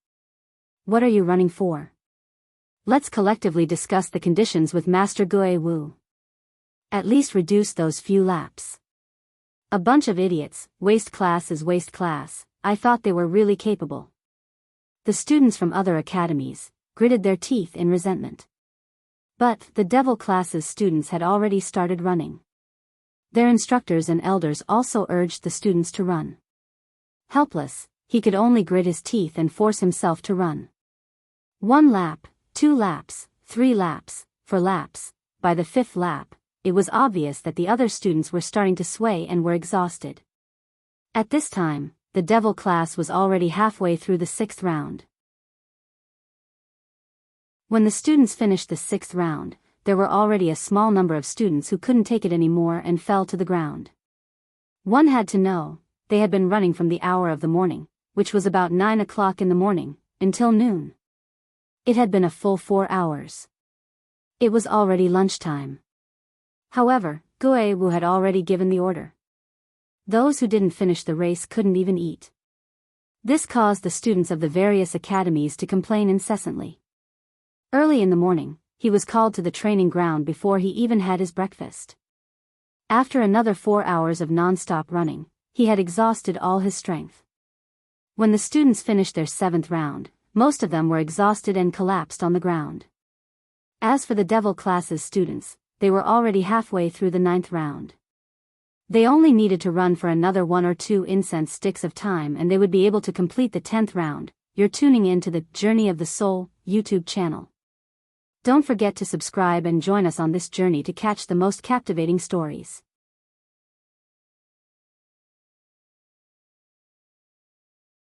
What are you running for? Let's collectively discuss the conditions with Master Gue Wu. At least reduce those few laps. A bunch of idiots, waste class is waste class, I thought they were really capable. The students from other academies gritted their teeth in resentment. But the Devil Class's students had already started running. Their instructors and elders also urged the students to run. Helpless, he could only grit his teeth and force himself to run. 1 lap, 2 laps, 3 laps, 4 laps. By the 5th lap, it was obvious that the other students were starting to sway and were exhausted. At this time, the devil class was already halfway through the 6th round. When the students finished the 6th round, there were already a small number of students who couldn't take it anymore and fell to the ground. One had to know, they had been running from the hour of the morning, which was about 9 o'clock in the morning, until noon. It had been a full 4 hours. It was already lunchtime. However, Guewu had already given the order. Those who didn't finish the race couldn't even eat. This caused the students of the various academies to complain incessantly. Early in the morning, he was called to the training ground before he even had his breakfast. After another 4 hours of non-stop running, he had exhausted all his strength. When the students finished their 7th round, most of them were exhausted and collapsed on the ground. As for the devil class's students, they were already halfway through the 9th round. They only needed to run for another 1 or 2 incense sticks of time and they would be able to complete the 10th round. You're tuning in to the Journey of the Soul YouTube channel. Don't forget to subscribe and join us on this journey to catch the most captivating stories.